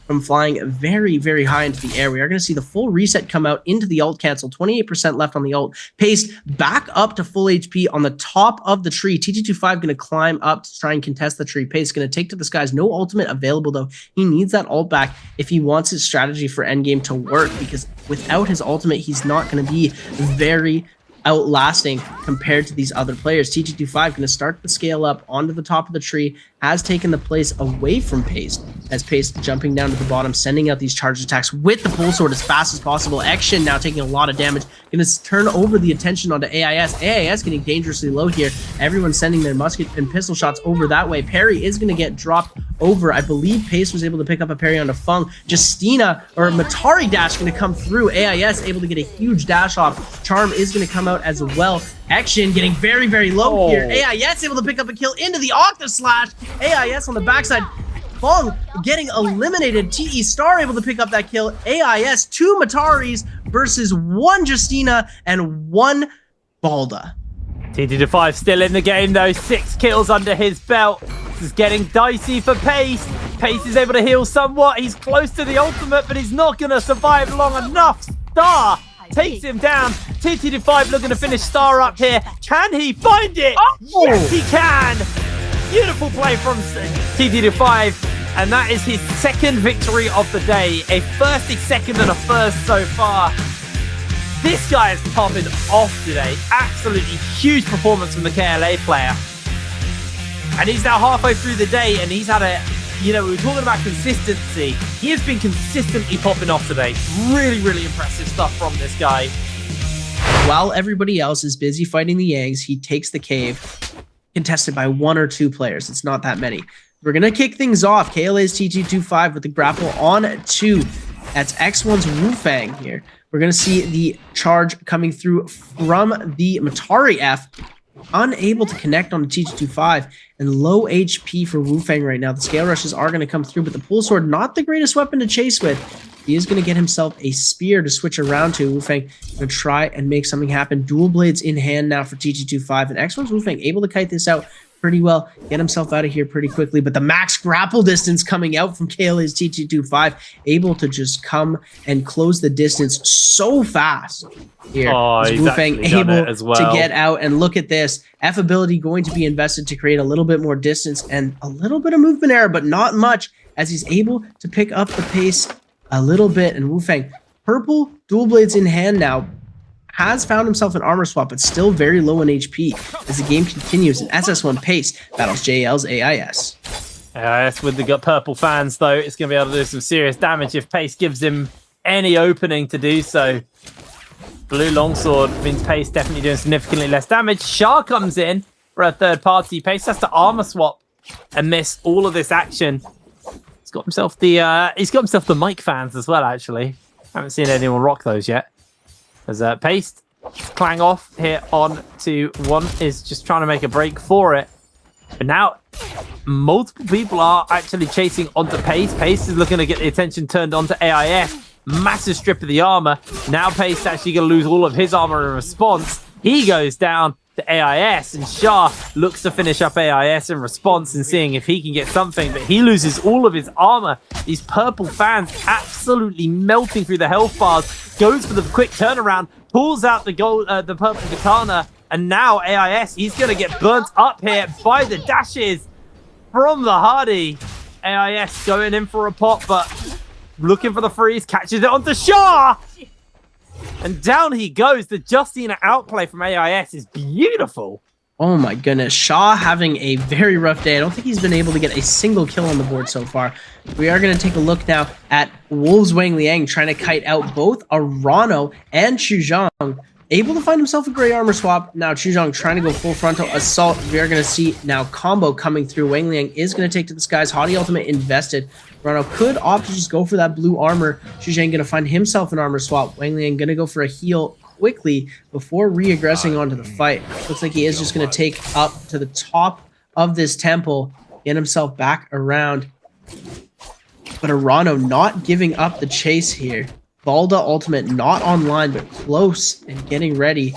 from flying very, very high into the air. We are going to see the full reset come out into the ult cancel. 28% left on the ult. Pace back up to full HP on the top of the tree. T225 going to climb up to try and contest the tree. Pace going to take to the skies. No ultimate available, though. He needs that ult back if he wants his strategy for endgame to work, because without his ultimate, he's not going to be very outlasting compared to these other players. T225 going to start the scale up onto the top of the tree, has taken the place away from Pace, as Pace jumping down to the bottom, sending out these charge attacks with the pull sword as fast as possible. Action now taking a lot of damage, going to turn over the attention onto AIS. AIS getting dangerously low here. Everyone sending their musket and pistol shots over that way. Parry is going to get dropped over. I believe Pace was able to pick up a parry onto Fung. Justina, or Matari dash going to come through. AIS able to get a huge dash off. Charm is going to come out as well. Action getting very, very low here. AIS able to pick up a kill into the Octa Slash. AIS on the backside. Fung getting eliminated. TE Star able to pick up that kill. AIS, 2 Mataris versus 1 Justina and 1 Balda. T225 still in the game, though. 6 kills under his belt. This is getting dicey for Pace. Pace is able to heal somewhat. He's close to the ultimate, but he's not going to survive long enough. Star takes him down. T225 looking to finish Star up here. Can he find it? Oh! Yes, he can. Beautiful play from T225. And that is his 2nd victory of the day. A first, a 2nd, and a 1st so far. This guy is popping off today. Absolutely huge performance from the KLA player. And he's now halfway through the day, and he's had a, we were talking about consistency. He has been consistently popping off today. Really, really impressive stuff from this guy. While everybody else is busy fighting the Yangs, he takes the cave, contested by 1 or 2 players. It's not that many. We're going to kick things off. KLA's T225 with the grapple on 2. That's X1's Wu Fang here. We're going to see the charge coming through from the Matari F. Unable to connect on the T225, and low HP for Wu Fang right now. The scale rushes are going to come through, but the pull sword, not the greatest weapon to chase with. He is going to get himself a spear to switch around to. Wu Fang going to try and make something happen. Dual blades in hand now for T225, and X1's Wu Fang able to kite this out pretty well, get himself out of here pretty quickly, but the max grapple distance coming out from KLA's T225, able to just come and close the distance so fast here. Wu Fang able to get out, and look at this. F ability going to be invested to create a little bit more distance and a little bit of movement error, but not much, as he's able to pick up the pace a little bit. And Wu Fang, purple dual blades in hand now, has found himself an armor swap, but still very low in HP as the game continues. And SS1 Pace battles JL's AIS. AIS with the purple fans, though, it's going to be able to do some serious damage if Pace gives him any opening to do so. Blue longsword means Pace definitely doing significantly less damage. Shah comes in for a 3rd party. Pace has to armor swap and miss all of this action. He's got himself the mic fans as well, actually. Haven't seen anyone rock those yet. As Pace Clang off here on to one is just trying to make a break for it. But now multiple people are actually chasing onto Pace. Pace is looking to get the attention turned onto AIS. Massive strip of the armor. Now Pace is actually going to lose all of his armor in response. He goes down to AIS, and Shah looks to finish up AIS in response and seeing if he can get something, but he loses all of his armor. These purple fans absolutely melting through the health bars. Goes for the quick turnaround, pulls out the purple katana, and now AIS, he's going to get burnt up here by the dashes from the Hardy. AIS going in for a pop, but looking for the freeze, catches it onto Shah! And down he goes. The Justina outplay from AIS is beautiful. Oh my goodness. Shaw having a very rough day. I don't think he's been able to get a single kill on the board so far. We are going to take a look now at Wolves Wang Liang trying to kite out both Arano and Chuzhang. Able to find himself a gray armor swap. Now Chuzhang trying to go full frontal assault. We are going to see now combo coming through. Wang Liang is going to take to the skies. Haughty ultimate invested. Arano could opt to just go for that blue armor. Chuzhang going to find himself an armor swap. Wang Liang going to go for a heal quickly before re-aggressing onto the fight. Looks like he is just going to take up to the top of this temple, get himself back around. But Arano not giving up the chase here. Balda ultimate not online, but close and getting ready.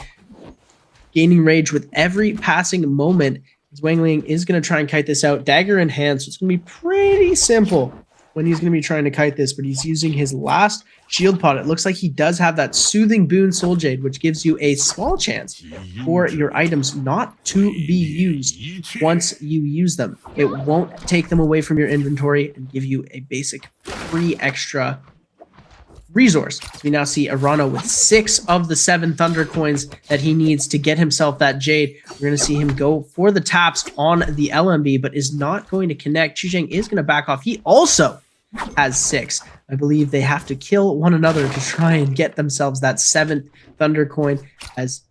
Gaining rage with every passing moment. As Wang Liang is going to try and kite this out. Dagger in hand, so it's going to be pretty simple when he's going to be trying to kite this, but he's using his last shield pod. It looks like he does have that soothing boon Soul Jade, which gives you a small chance for your items not to be used once you use them. It won't take them away from your inventory and give you a basic free extra resource. So we now see Arano with 6 of the 7 Thunder coins that he needs to get himself that Jade. We're going to see him go for the taps on the LMB, but is not going to connect. Chuzhang is going to back off. He also has 6. I believe they have to kill one another to try and get themselves that 7th Thunder coin, as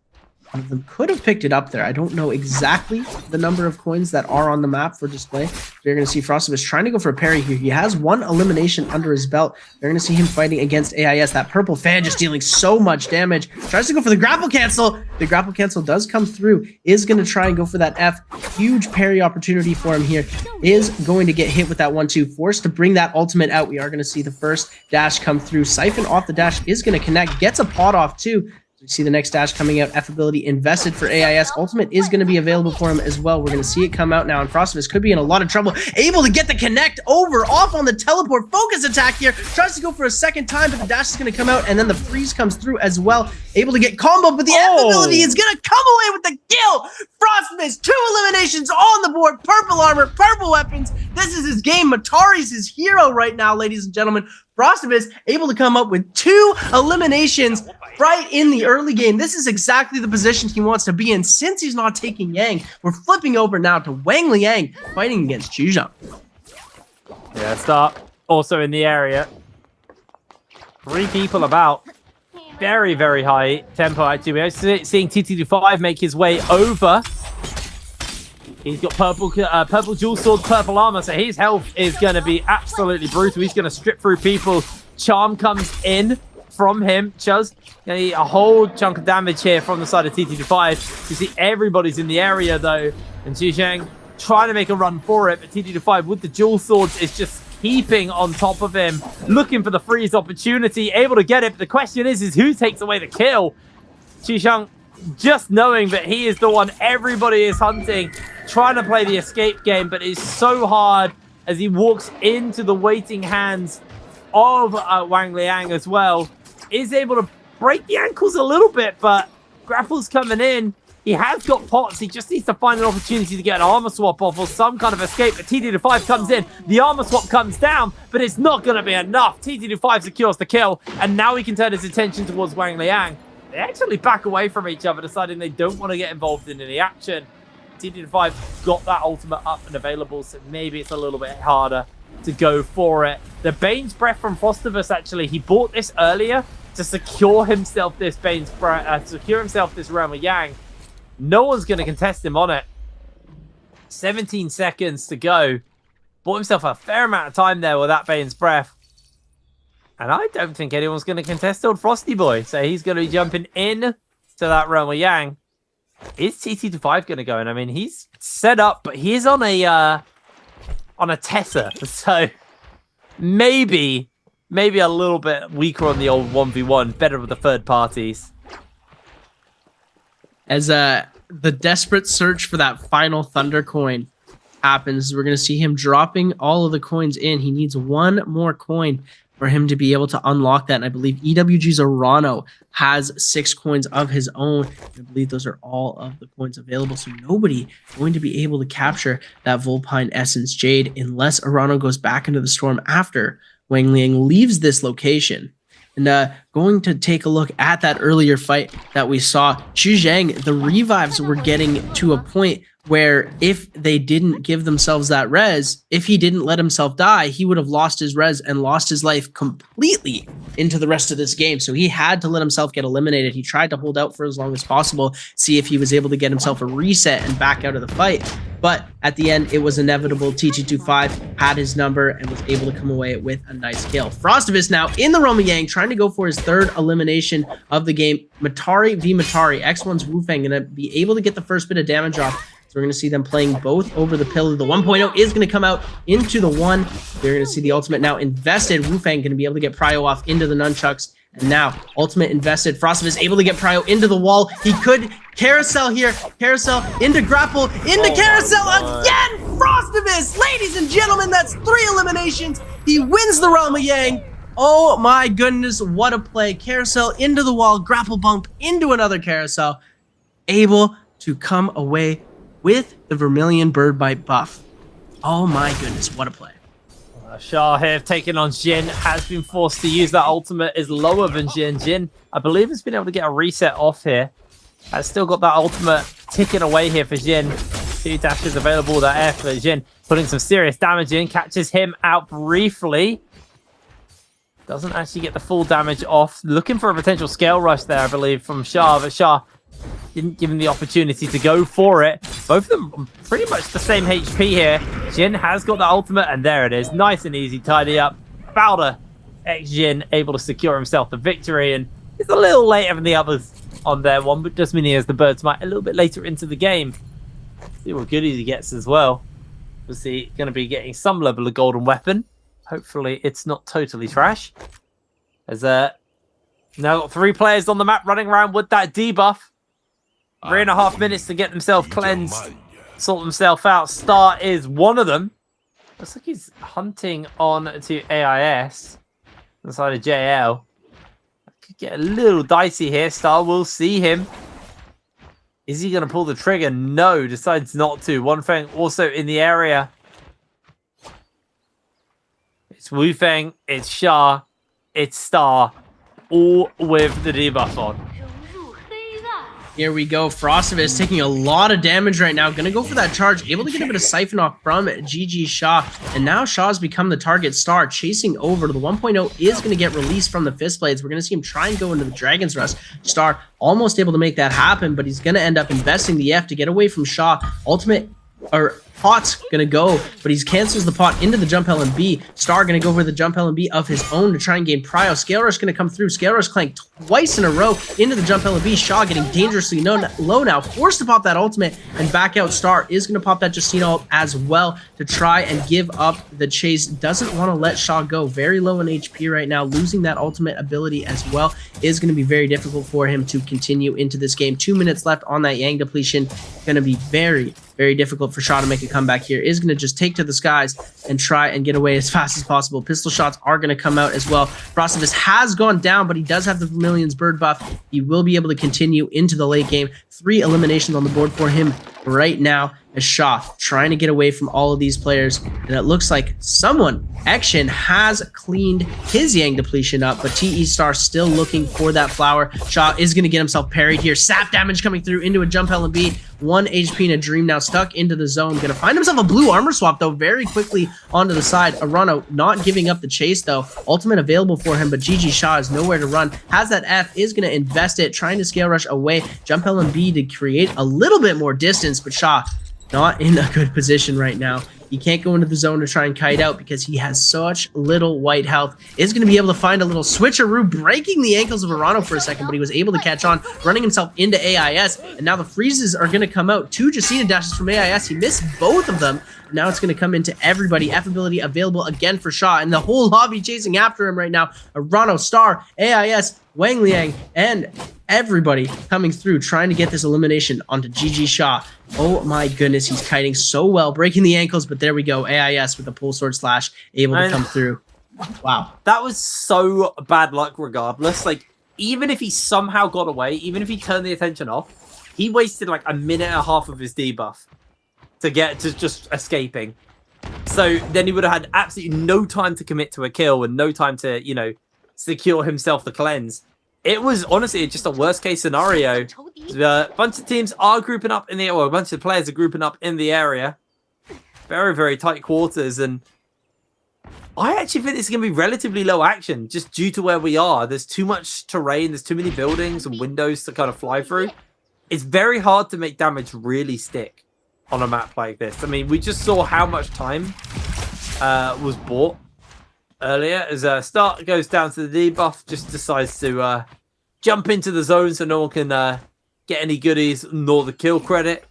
one of them could have picked it up there. I don't know exactly the number of coins that are on the map for display. You're going to see Frostivus trying to go for a parry here. He has 1 elimination under his belt. You're going to see him fighting against AIS. That purple fan just dealing so much damage. Tries to go for the grapple cancel. The grapple cancel does come through. Is going to try and go for that F. Huge parry opportunity for him here. Is going to get hit with that 1-2. Forced to bring that ultimate out. We are going to see the first dash come through. Siphon off the dash is going to connect. Gets a pot off too. We see the next dash coming out. F ability invested for AIS. Ultimate is going to be available for him as well. We're going to see it come out now, and Frostivus could be in a lot of trouble. Able to get the connect over, off on the teleport. Focus attack here. Tries to go for a second time, but the dash is going to come out, and then the freeze comes through as well. Able to get combo, but the F ability is going to come away with the kill. Frostivus, 2 eliminations on the board. Purple armor, purple weapons. This is his game. Matari's his hero right now, ladies and gentlemen. Frostivus able to come up with 2 eliminations right in the early game. This is exactly the position he wants to be in since he's not taking Yang. We're flipping over now to Wang Liang fighting against Chuzhang. Yeah, start also in the area. 3 people about. Very, very high tempo, actually. We're seeing TT25 make his way over. He's got purple dual sword, purple armor, so his health is going to be absolutely brutal. He's going to strip through people. Charm comes in from him. Chuz, a whole chunk of damage here from the side of TT25. You see everybody's in the area, though. And Chuzhang trying to make a run for it, but TT25 with the dual swords is just keeping on top of him, looking for the freeze opportunity, able to get it. But the question is who takes away the kill? Chuzhang just knowing that he is the one everybody is hunting, trying to play the escape game, but it's so hard as he walks into the waiting hands of Wang Liang as well. Is able to break the ankles a little bit, but grapple's coming in. He has got pots. He just needs to find an opportunity to get an armor swap off or some kind of escape. But TT25 comes in. The armor swap comes down, but it's not going to be enough. TT25 secures the kill, and now he can turn his attention towards Wang Liang. They actually back away from each other, deciding they don't want to get involved in any action. TT25 got that ultimate up and available, so maybe it's a little bit harder to go for it. The Bane's Breath from Frostivus, actually, he bought this earlier to secure himself this Bane's Breath, secure himself this Realm of Yang. No one's going to contest him on it. 17 seconds to go. Bought himself a fair amount of time there with that Bane's Breath. And I don't think anyone's going to contest old Frosty Boy. So he's going to be jumping in to that Realm of Yang. Is TT5 going to go? And I mean, he's set up, but he is on a Tessa, so maybe a little bit weaker on the old 1v1, better with the third parties. As the desperate search for that final Thunder coin happens, we're going to see him dropping all of the coins in. He needs one more coin for him to be able to unlock that. And I believe EWG's Arano has 6 coins of his own. I believe those are all of the coins available. So nobody going to be able to capture that Vulpine Essence Jade unless Arano goes back into the storm after Wang Liang leaves this location. And going to take a look at that earlier fight that we saw, Xu Zhang, the revives were getting to a point where if they didn't give themselves that res, if he didn't let himself die, he would have lost his res and lost his life completely into the rest of this game. So he had to let himself get eliminated. He tried to hold out for as long as possible, see if he was able to get himself a reset and back out of the fight. But at the end, it was inevitable. TT25 had his number and was able to come away with a nice kill. Frostivus now in the Realm of Yang, trying to go for his 3rd elimination of the game. Matari v Matari. X1's Wufang going to be able to get the first bit of damage off. So we're going to see them playing both over the pillar. The 1.0 is going to come out into the 1. They're going to see the ultimate now invested. Wufang going to be able to get Prio off into the nunchucks. And now, ultimate invested. Frostivus able to get Prio into the wall. He could carousel here. Carousel into grapple. Into carousel again. Frostivus! Ladies and gentlemen, that's 3 eliminations. He wins the Realm of Yang. Oh my goodness, what a play. Carousel into the wall. Grapple bump into another carousel. Able to come away with the Vermilion Bird Bite buff. Oh my goodness, what a play. Shah here taking on Jin, has been forced to use that ultimate, is lower than Jin. Jin, I believe, has been able to get a reset off here. Has still got that ultimate ticking away here for Jin. 2 dashes available, that air for Jin, putting some serious damage in, catches him out briefly. Doesn't actually get the full damage off. Looking for a potential scale rush there, I believe, from Shah, but Shah didn't give him the opportunity to go for it. Both of them pretty much the same HP here. Jin has got the ultimate, and there it is. Nice and easy, tidy up. Bowder X Jin able to secure himself the victory, and it's a little later than the others on their one, but just means he has the Bird's Might a little bit later into the game. See what goodies he gets as well. Obviously, going to be getting some level of golden weapon. Hopefully, it's not totally trash. As now got 3 players on the map running around with that debuff. 3.5 minutes to get themselves cleansed, sort themselves out. Star is one of them. Looks like he's hunting on to AIS inside of JL. Could get a little dicey here. Star will see him. Is he going to pull the trigger? No, decides not to. One Feng also in the area. It's Wufang, it's Shah, it's Star, all with the debuff on. Here we go. Frostivus taking a lot of damage right now. Gonna go for that charge. Able to get a bit of siphon off from GG Shah. And now Shah's become the target. Star chasing over. The 1.0 is going to get released from the Fist Blades. We're going to see him try and go into the Dragon's Rust. Star almost able to make that happen, but he's going to end up investing the F to get away from Shah. Ultimate, or pot's gonna go, but he cancels the pot into the jump LMB. Star gonna go for the jump LMB of his own to try and gain prio. Scale Rush gonna come through. Scale Rush clank twice in a row into the jump LMB. Shaw getting dangerously low now, forced to pop that ultimate and back out. Star is gonna pop that Justino ult as well to try and give up the chase. Doesn't want to let Shaw go. Very low in HP right now. Losing that ultimate ability as well is gonna be very difficult for him to continue into this game. 2 minutes left on that Yang depletion. Gonna be very difficult for Shaw to make a comeback here. Is going to just take to the skies and try and get away as fast as possible. Pistol shots are going to come out as well. Frostivus has gone down, but he does have the Vermilion's bird buff. He will be able to continue into the late game. 3 eliminations on the board for him right now as Shaw trying to get away from all of these players. And it looks like someone, Action, has cleaned his Yang depletion up, but TE Star still looking for that flower. Shaw is going to get himself parried here. Sap damage coming through into a jump LMB. 1 HP in a dream now, stuck into the zone. Going to find himself a blue armor swap, though, very quickly onto the side. Arano not giving up the chase, though. Ultimate available for him, but GG Shaw is nowhere to run. Has that F, is going to invest it, trying to scale rush away. Jump LMB to create a little bit more distance, but Shaw not in a good position right now. He can't go into the zone to try and kite out because he has such little white health. Is going to be able to find a little switcheroo, breaking the ankles of Arano for a second, but he was able to catch on, running himself into AIS, and now the freezes are going to come out. 2 Jacina dashes from AIS. He missed both of them. Now it's going to come into everybody. F ability available again for Shaw, and the whole lobby chasing after him right now. Arano, Star, AIS, Wang Liang, and everybody coming through trying to get this elimination onto GG Shaw. Oh my goodness, he's kiting so well, breaking the ankles, but there we go. AIS with the pull sword slash able to come through. Wow. That was so bad luck regardless. Like, even if he somehow got away, even if he turned the attention off, he wasted like a minute and a half of his debuff to get to just escaping. So then he would have had absolutely no time to commit to a kill and no time to, you know, secure himself the cleanse. It was honestly just a worst case scenario. A bunch of teams are grouping up in the, or a bunch of players are grouping up in the area. Very, very tight quarters. And I actually think it's going to be relatively low action just due to where we are. There's too much terrain. There's too many buildings and windows to kind of fly through. It's very hard to make damage really stick on a map like this. I mean, we just saw how much time was bought earlier as Start goes down to the debuff, just decides to jump into the zone so no one can get any goodies nor the kill credit.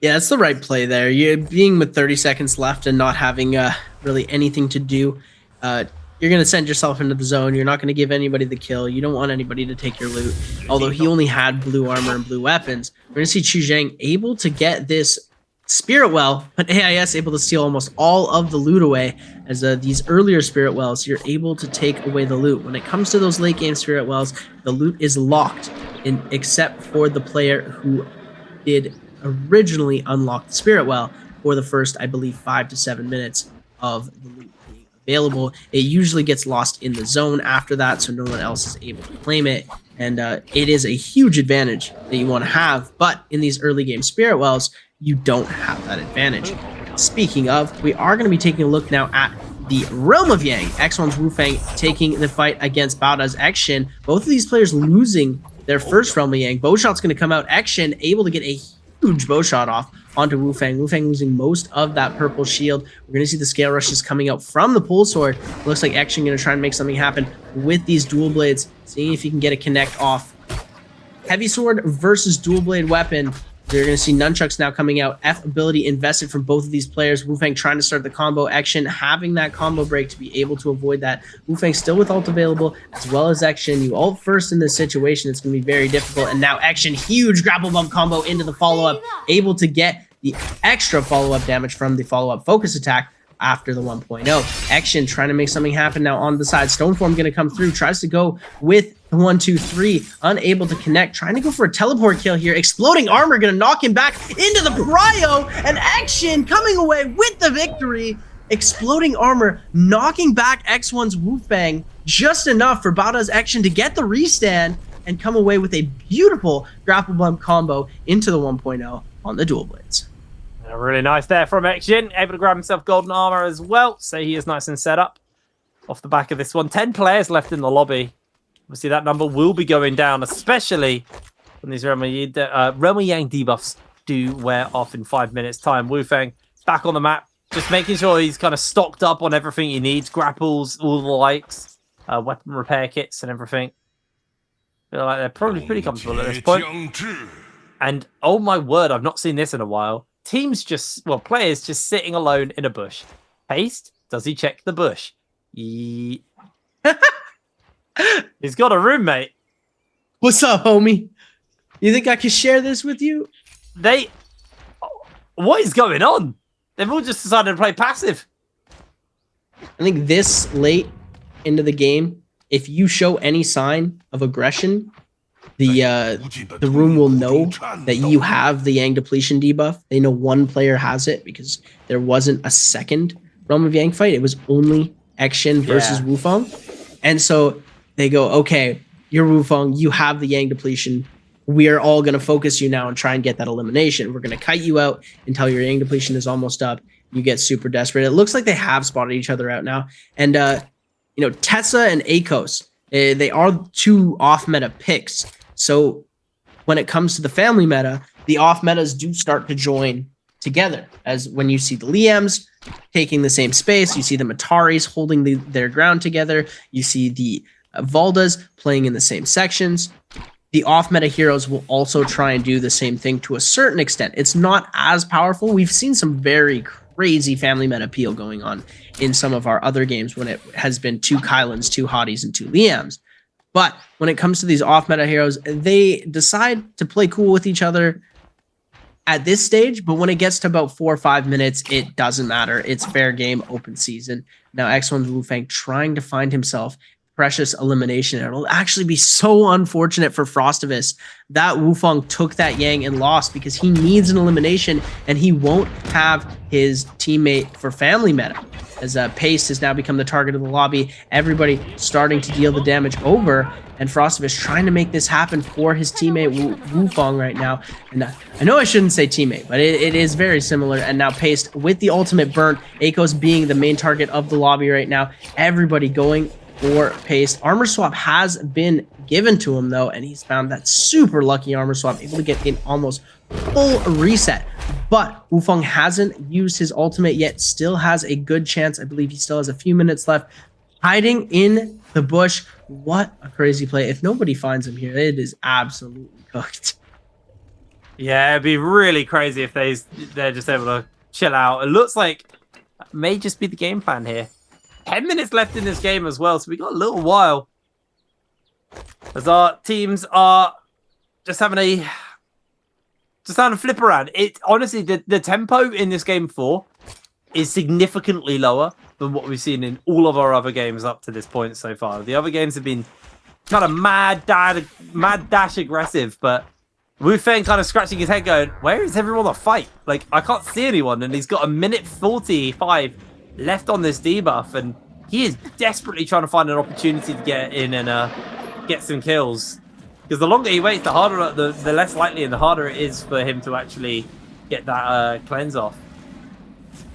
Yeah, that's the right play there. You're being with 30 seconds left and not having really anything to do. You're going to send yourself into the zone. You're not going to give anybody the kill. You don't want anybody to take your loot. Although he only had blue armor and blue weapons. We're going to see Chu Zhang able to get this Spirit Well, but AIS able to steal almost all of the loot away. As these earlier Spirit Wells, you're able to take away the loot. When it comes to those late game Spirit Wells, the loot is locked, except for the player who did originally unlock the Spirit Well for the first, I believe, 5 to 7 minutes of the loot being available. It usually gets lost in the zone after that, so no one else is able to claim it. And it is a huge advantage that you want to have, but in these early game Spirit Wells, you don't have that advantage. Speaking of, we are going to be taking a look now at the Realm of Yang. X1's Wu Fang taking the fight against Baoda's Xshin. Both of these players losing their first Realm of Yang. Bow shot's going to come out. Xshin able to get a huge bow shot off onto Wu Fang. Wu Fang losing most of that purple shield. We're going to see the scale rushes coming out from the pull sword. Looks like Xshin going to try and make something happen with these dual blades, seeing if he can get a connect off. Heavy sword versus dual blade weapon. You're going to see nunchucks now coming out. F ability invested from both of these players. Wu Fang trying to start the combo. Xshin having that combo break to be able to avoid that. Wu Fang still with ult available, as well as Xshin. You ult first in this situation. It's going to be very difficult. And now Xshin, huge grapple bump combo into the follow-up. Able to get the extra follow-up damage from the follow-up focus attack after the 1.0. Xshin trying to make something happen now on the side. Stoneform going to come through. Tries to go with the 1-2-3. Unable to connect. Trying to go for a teleport kill here. Exploding armor going to knock him back into the prio. And Xshin coming away with the victory. Exploding armor knocking back X1's Wu Fang just enough for Baoda's Xshin to get the restand and come away with a beautiful grapple bump combo into the 1.0 on the dual blades. Really nice there from Xshin. Able to grab himself golden armor as well. So he is nice and set up off the back of this one. 10 players left in the lobby. Obviously that number will be going down, especially when these Realm of Yang debuffs do wear off in 5 minutes time. Wu Fang back on the map. Just making sure he's kind of stocked up on everything he needs. Grapples, all the likes, weapon repair kits and everything. Feel like they're probably pretty comfortable at this point. And oh my word, I've not seen this in a while. Teams just, well, players just sitting alone in a bush. Haste, does he check the bush? He's got a roommate. What's up, homie? You think I can share this with you? What is going on? They've all just decided to play passive. I think this late into the game, if you show any sign of aggression, the room will know that you have the Yang depletion debuff. They know one player has it because there wasn't a second Realm of Yang fight. It was only Xshin versus Wu Fang. And so they go, okay, you're Wu Fang, you have the Yang depletion. We are all going to focus you now and try and get that elimination. We're going to kite you out until your Yang depletion is almost up. You get super desperate. It looks like they have spotted each other out now. And, you know, Tessa and Akos, they are two off-meta picks. So when it comes to the family meta, the off metas do start to join together, as when you see the Liams taking the same space, you see the Mataris holding their ground together, you see the Valdas playing in the same sections. The off-meta heroes will also try and do the same thing to a certain extent. It's not as powerful. We've seen some very crazy family meta peel going on in some of our other games when it has been 2 Kylans, 2 Hotties, and 2 Liams. But when it comes to these off-meta heroes, they decide to play cool with each other at this stage, but when it gets to about 4 or 5 minutes, it doesn't matter. It's fair game, open season. Now X1's Wu Fang trying to find himself precious elimination. It'll actually be so unfortunate for Frostivus that Wufang took that Yang and lost, because he needs an elimination and he won't have his teammate for family meta, as Pace has now become the target of the lobby. Everybody starting to deal the damage over, and Frostivus trying to make this happen for his teammate Wufang right now. And I know I shouldn't say teammate, but it is very similar. And now Pace with the ultimate burnt, Akos being the main target of the lobby right now. Everybody going for Pace. Armor swap has been given to him though, and he's found that super lucky armor swap, able to get an almost full reset. But Wufang hasn't used his ultimate yet, still has a good chance. I believe he still has a few minutes left, hiding in the bush. What a crazy play. If nobody finds him here, it is absolutely cooked. Yeah, it'd be really crazy if they're just able to chill out. It looks like that may just be the game plan here. 10 minutes left in this game as well, so we got a little while. As our teams are just having a flip around. It honestly, the tempo in this game 4 is significantly lower than what we've seen in all of our other games up to this point so far. The other games have been kind of mad dash aggressive, but Wu Feng kind of scratching his head going, where is everyone to fight? Like, I can't see anyone, and he's got 1:45 left on this debuff, and he is desperately trying to find an opportunity to get in and get some kills. Because the longer he waits, the harder, the less likely and the harder it is for him to actually get that cleanse off.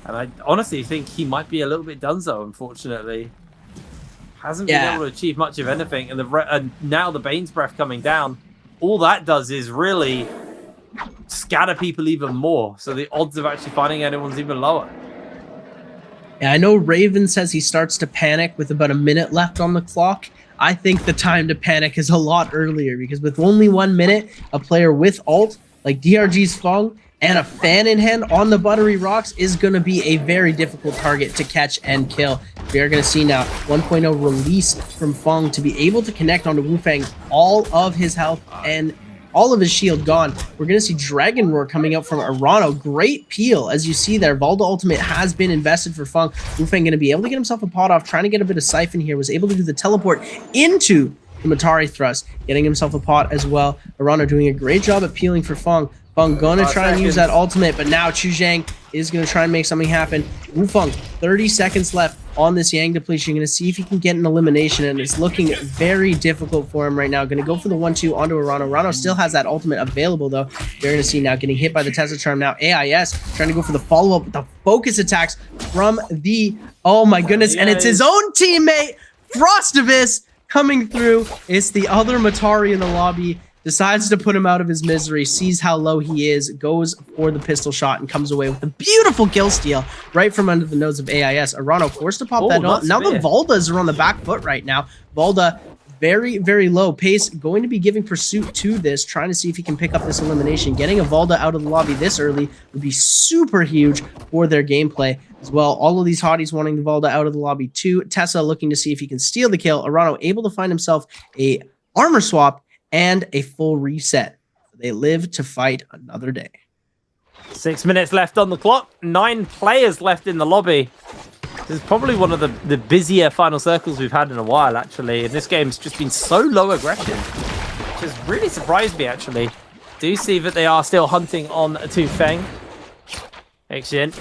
And I honestly think he might be a little bit donezo, unfortunately. Hasn't been able to achieve much of anything, and now the Bane's Breath coming down, all that does is really scatter people even more. So the odds of actually finding anyone's even lower. Yeah, I know Raven says he starts to panic with about a minute left on the clock. I think the time to panic is a lot earlier, because with only 1 minute, a player with ult like DRG's Feng and a fan in hand on the Buttery Rocks is going to be a very difficult target to catch and kill. We are going to see now 1.0 release from Feng to be able to connect onto Wu Fang, all of his health and all of his shield gone. We're going to see Dragon Roar coming out from Arano. Great peel, as you see there. Valda ultimate has been invested for Feng. Wu Fang going to be able to get himself a pot off, trying to get a bit of siphon here. Was able to do the teleport into the Matari thrust, getting himself a pot as well. Arano doing a great job at peeling for Feng. Feng going to try and use that ultimate, but now Chu Zhang is going to try and make something happen. Wu Feng, 30 seconds left on this Yang depletion. You're going to see if he can get an elimination, and it's looking very difficult for him right now. Going to go for the 1-2 onto Arano. Arano still has that ultimate available, though. You're going to see now getting hit by the Tesla Charm. Now AIS trying to go for the follow-up with the focus attacks from the... Oh my goodness, and it's his own teammate, Frostivus, coming through. It's the other Matari in the lobby. Decides to put him out of his misery, sees how low he is, goes for the pistol shot, and comes away with a beautiful kill steal right from under the nose of AIS. Arano forced to pop that. Now the Valdas are on the back foot right now. Valda very, very low pace, going to be giving pursuit to this, trying to see if he can pick up this elimination. Getting a Valda out of the lobby this early would be super huge for their gameplay as well. All of these hotties wanting the Valda out of the lobby too. Tessa looking to see if he can steal the kill. Arano able to find himself a armor swap and a full reset. They live to fight another day. 6 minutes left on the clock. 9 players left in the lobby. This is probably one of the busier final circles we've had in a while, actually. And this game's just been so low aggression, which has really surprised me, actually. Do see that they are still hunting on Tu Feng. Xing.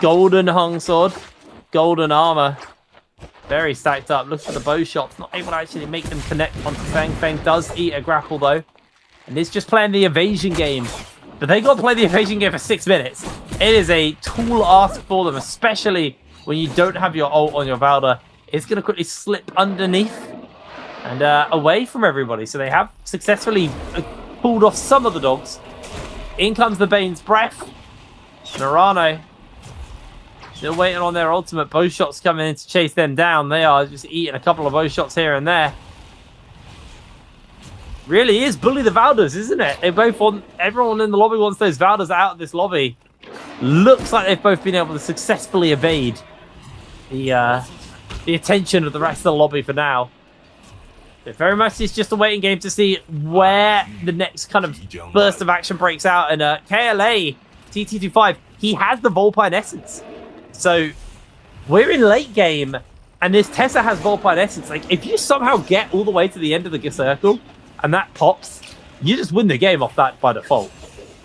Golden hung sword. Golden armor. Very stacked up. Look at the bow shots. Not able to actually make them connect onto Feng. Feng does eat a grapple, though. And it's just playing the evasion game. But they got to play the evasion game for 6 minutes. It is a tall ask for them, especially when you don't have your ult on your Valda. It's going to quickly slip underneath and away from everybody. So they have successfully pulled off some of the dogs. In comes the Bane's Breath. Naraka still waiting on their ultimate. Bow shots coming in to chase them down. They are just eating a couple of bow shots here and there. Really is bully the Valders, isn't it? They both want, everyone in the lobby wants those Valders out of this lobby. Looks like they've both been able to successfully evade the attention of the rest of the lobby for now. It very much is just a waiting game to see where the next kind of burst of action breaks out. And KLA, TT25, he has the Volpine Essence. So we're in late game, and this Tessa has Volpine Essence. Like, if you somehow get all the way to the end of the circle, and that pops, you just win the game off that by default.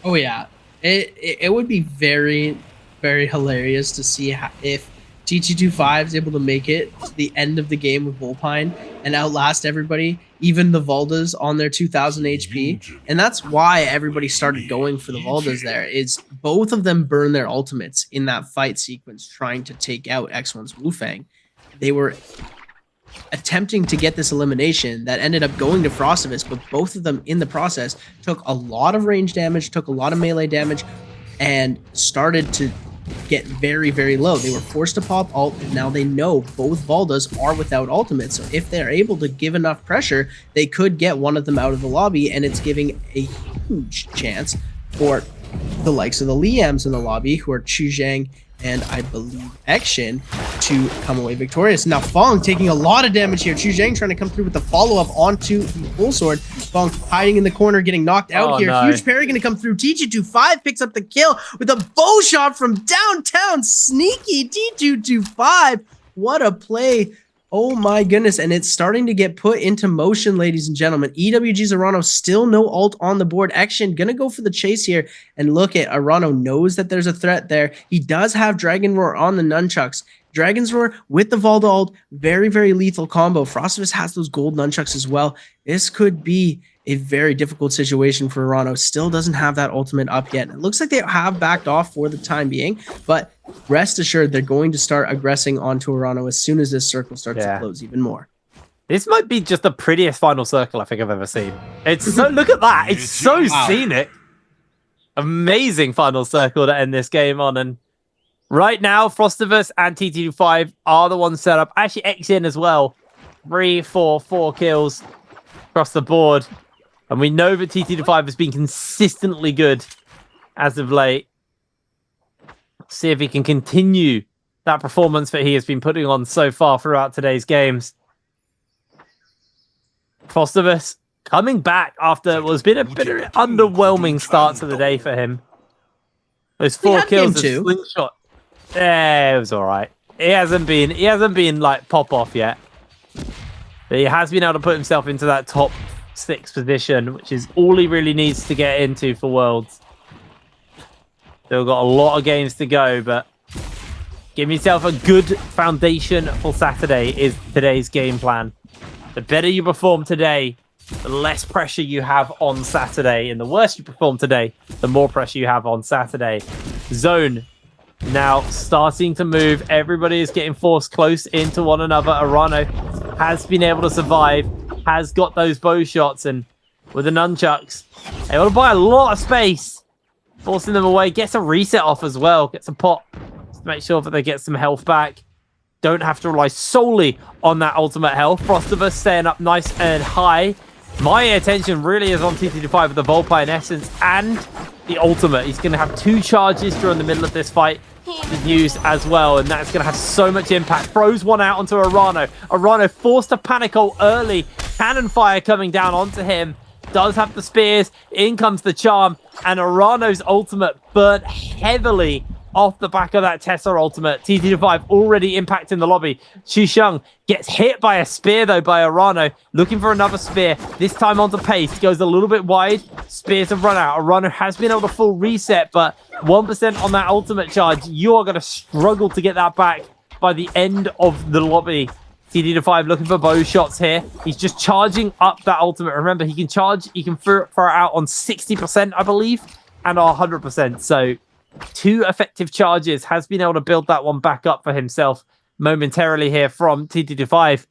Oh, yeah. It would be very, very hilarious to see if TT25 is able to make it to the end of the game with Volpine and outlast everybody, even the Valdas on their 2000 HP. And that's why everybody started going for the Valdas there, is both of them burn their ultimates in that fight sequence trying to take out X1's Wufang. They were attempting to get this elimination that ended up going to Frostivus, but both of them in the process took a lot of range damage, took a lot of melee damage, and started to get very, very low. They were forced to pop ult, and now they know both Valdas are without ultimate. So if they're able to give enough pressure, they could get one of them out of the lobby, and it's giving a huge chance for the likes of the Liams in the lobby, who are Chuzhang and I believe Action, to come away victorious. Now Fong taking a lot of damage here. Chuzhang trying to come through with the follow-up onto the full sword. Fong hiding in the corner, getting knocked out here. No. Huge parry going to come through. T225 picks up the kill with a bow shot from downtown. Sneaky T225. What a play. Oh my goodness, and it's starting to get put into motion, ladies and gentlemen. EWG's Arano still no ult on the board. Action gonna go for the chase here, and look at Arano knows that there's a threat there. He does have Dragon Roar on the nunchucks. Dragon's Roar with the Valda ult, very, very lethal combo. Frostivus has those gold nunchucks as well. This could be a very difficult situation for Arano. Still doesn't have that ultimate up yet. It looks like they have backed off for the time being, but rest assured they're going to start aggressing onto Arano as soon as this circle starts to close even more. This might be just the prettiest final circle I think I've ever seen. It's so, look at that. It's so scenic. Amazing final circle to end this game on. And right now, Frostivus and TT25 are the ones set up. Actually, XN as well. 3, 4, 4 kills across the board. And we know that TT25 has been consistently good as of late. Let's see if he can continue that performance that he has been putting on so far throughout today's games. Frostivus coming back after what's been a bit of an underwhelming start to the day for him. Those 4 kills of slingshot. Yeah, it was all right. He hasn't been like pop off yet. But he has been able to put himself into that top 6 position, which is all he really needs to get into for Worlds. Still got a lot of games to go, but give yourself a good foundation for Saturday is today's game plan. The better you perform today, the less pressure you have on Saturday. And the worse you perform today, the more pressure you have on Saturday. Zone now starting to move. Everybody is getting forced close into one another. Arano has been able to survive, has got those bow shots, and with the nunchucks, able to buy a lot of space, forcing them away. Gets a reset off as well. Gets a pop to make sure that they get some health back. Don't have to rely solely on that ultimate health. Frostivus staying up nice and high. My attention really is on TT25 with the Volpine Essence and the ultimate. He's going to have 2 charges during the middle of this fight to use as well, and that's going to have so much impact. Throws one out onto Arano. Arano forced to panic ult early. Cannon fire coming down onto him. Does have the spears. In comes the charm, and Arano's ultimate burnt heavily off the back of that Tessa ultimate. TT25 already impacting the lobby. Shisheng gets hit by a spear though by Arano. Looking for another spear. This time onto pace. Goes a little bit wide. Spears have run out. Arano has been able to full reset, but 1% on that ultimate charge. You are going to struggle to get that back by the end of the lobby. TT25 looking for bow shots here. He's just charging up that ultimate. Remember, he can charge. He can throw it out on 60%, I believe, and 100%. So 2 effective charges, has been able to build that one back up for himself momentarily here from TT25.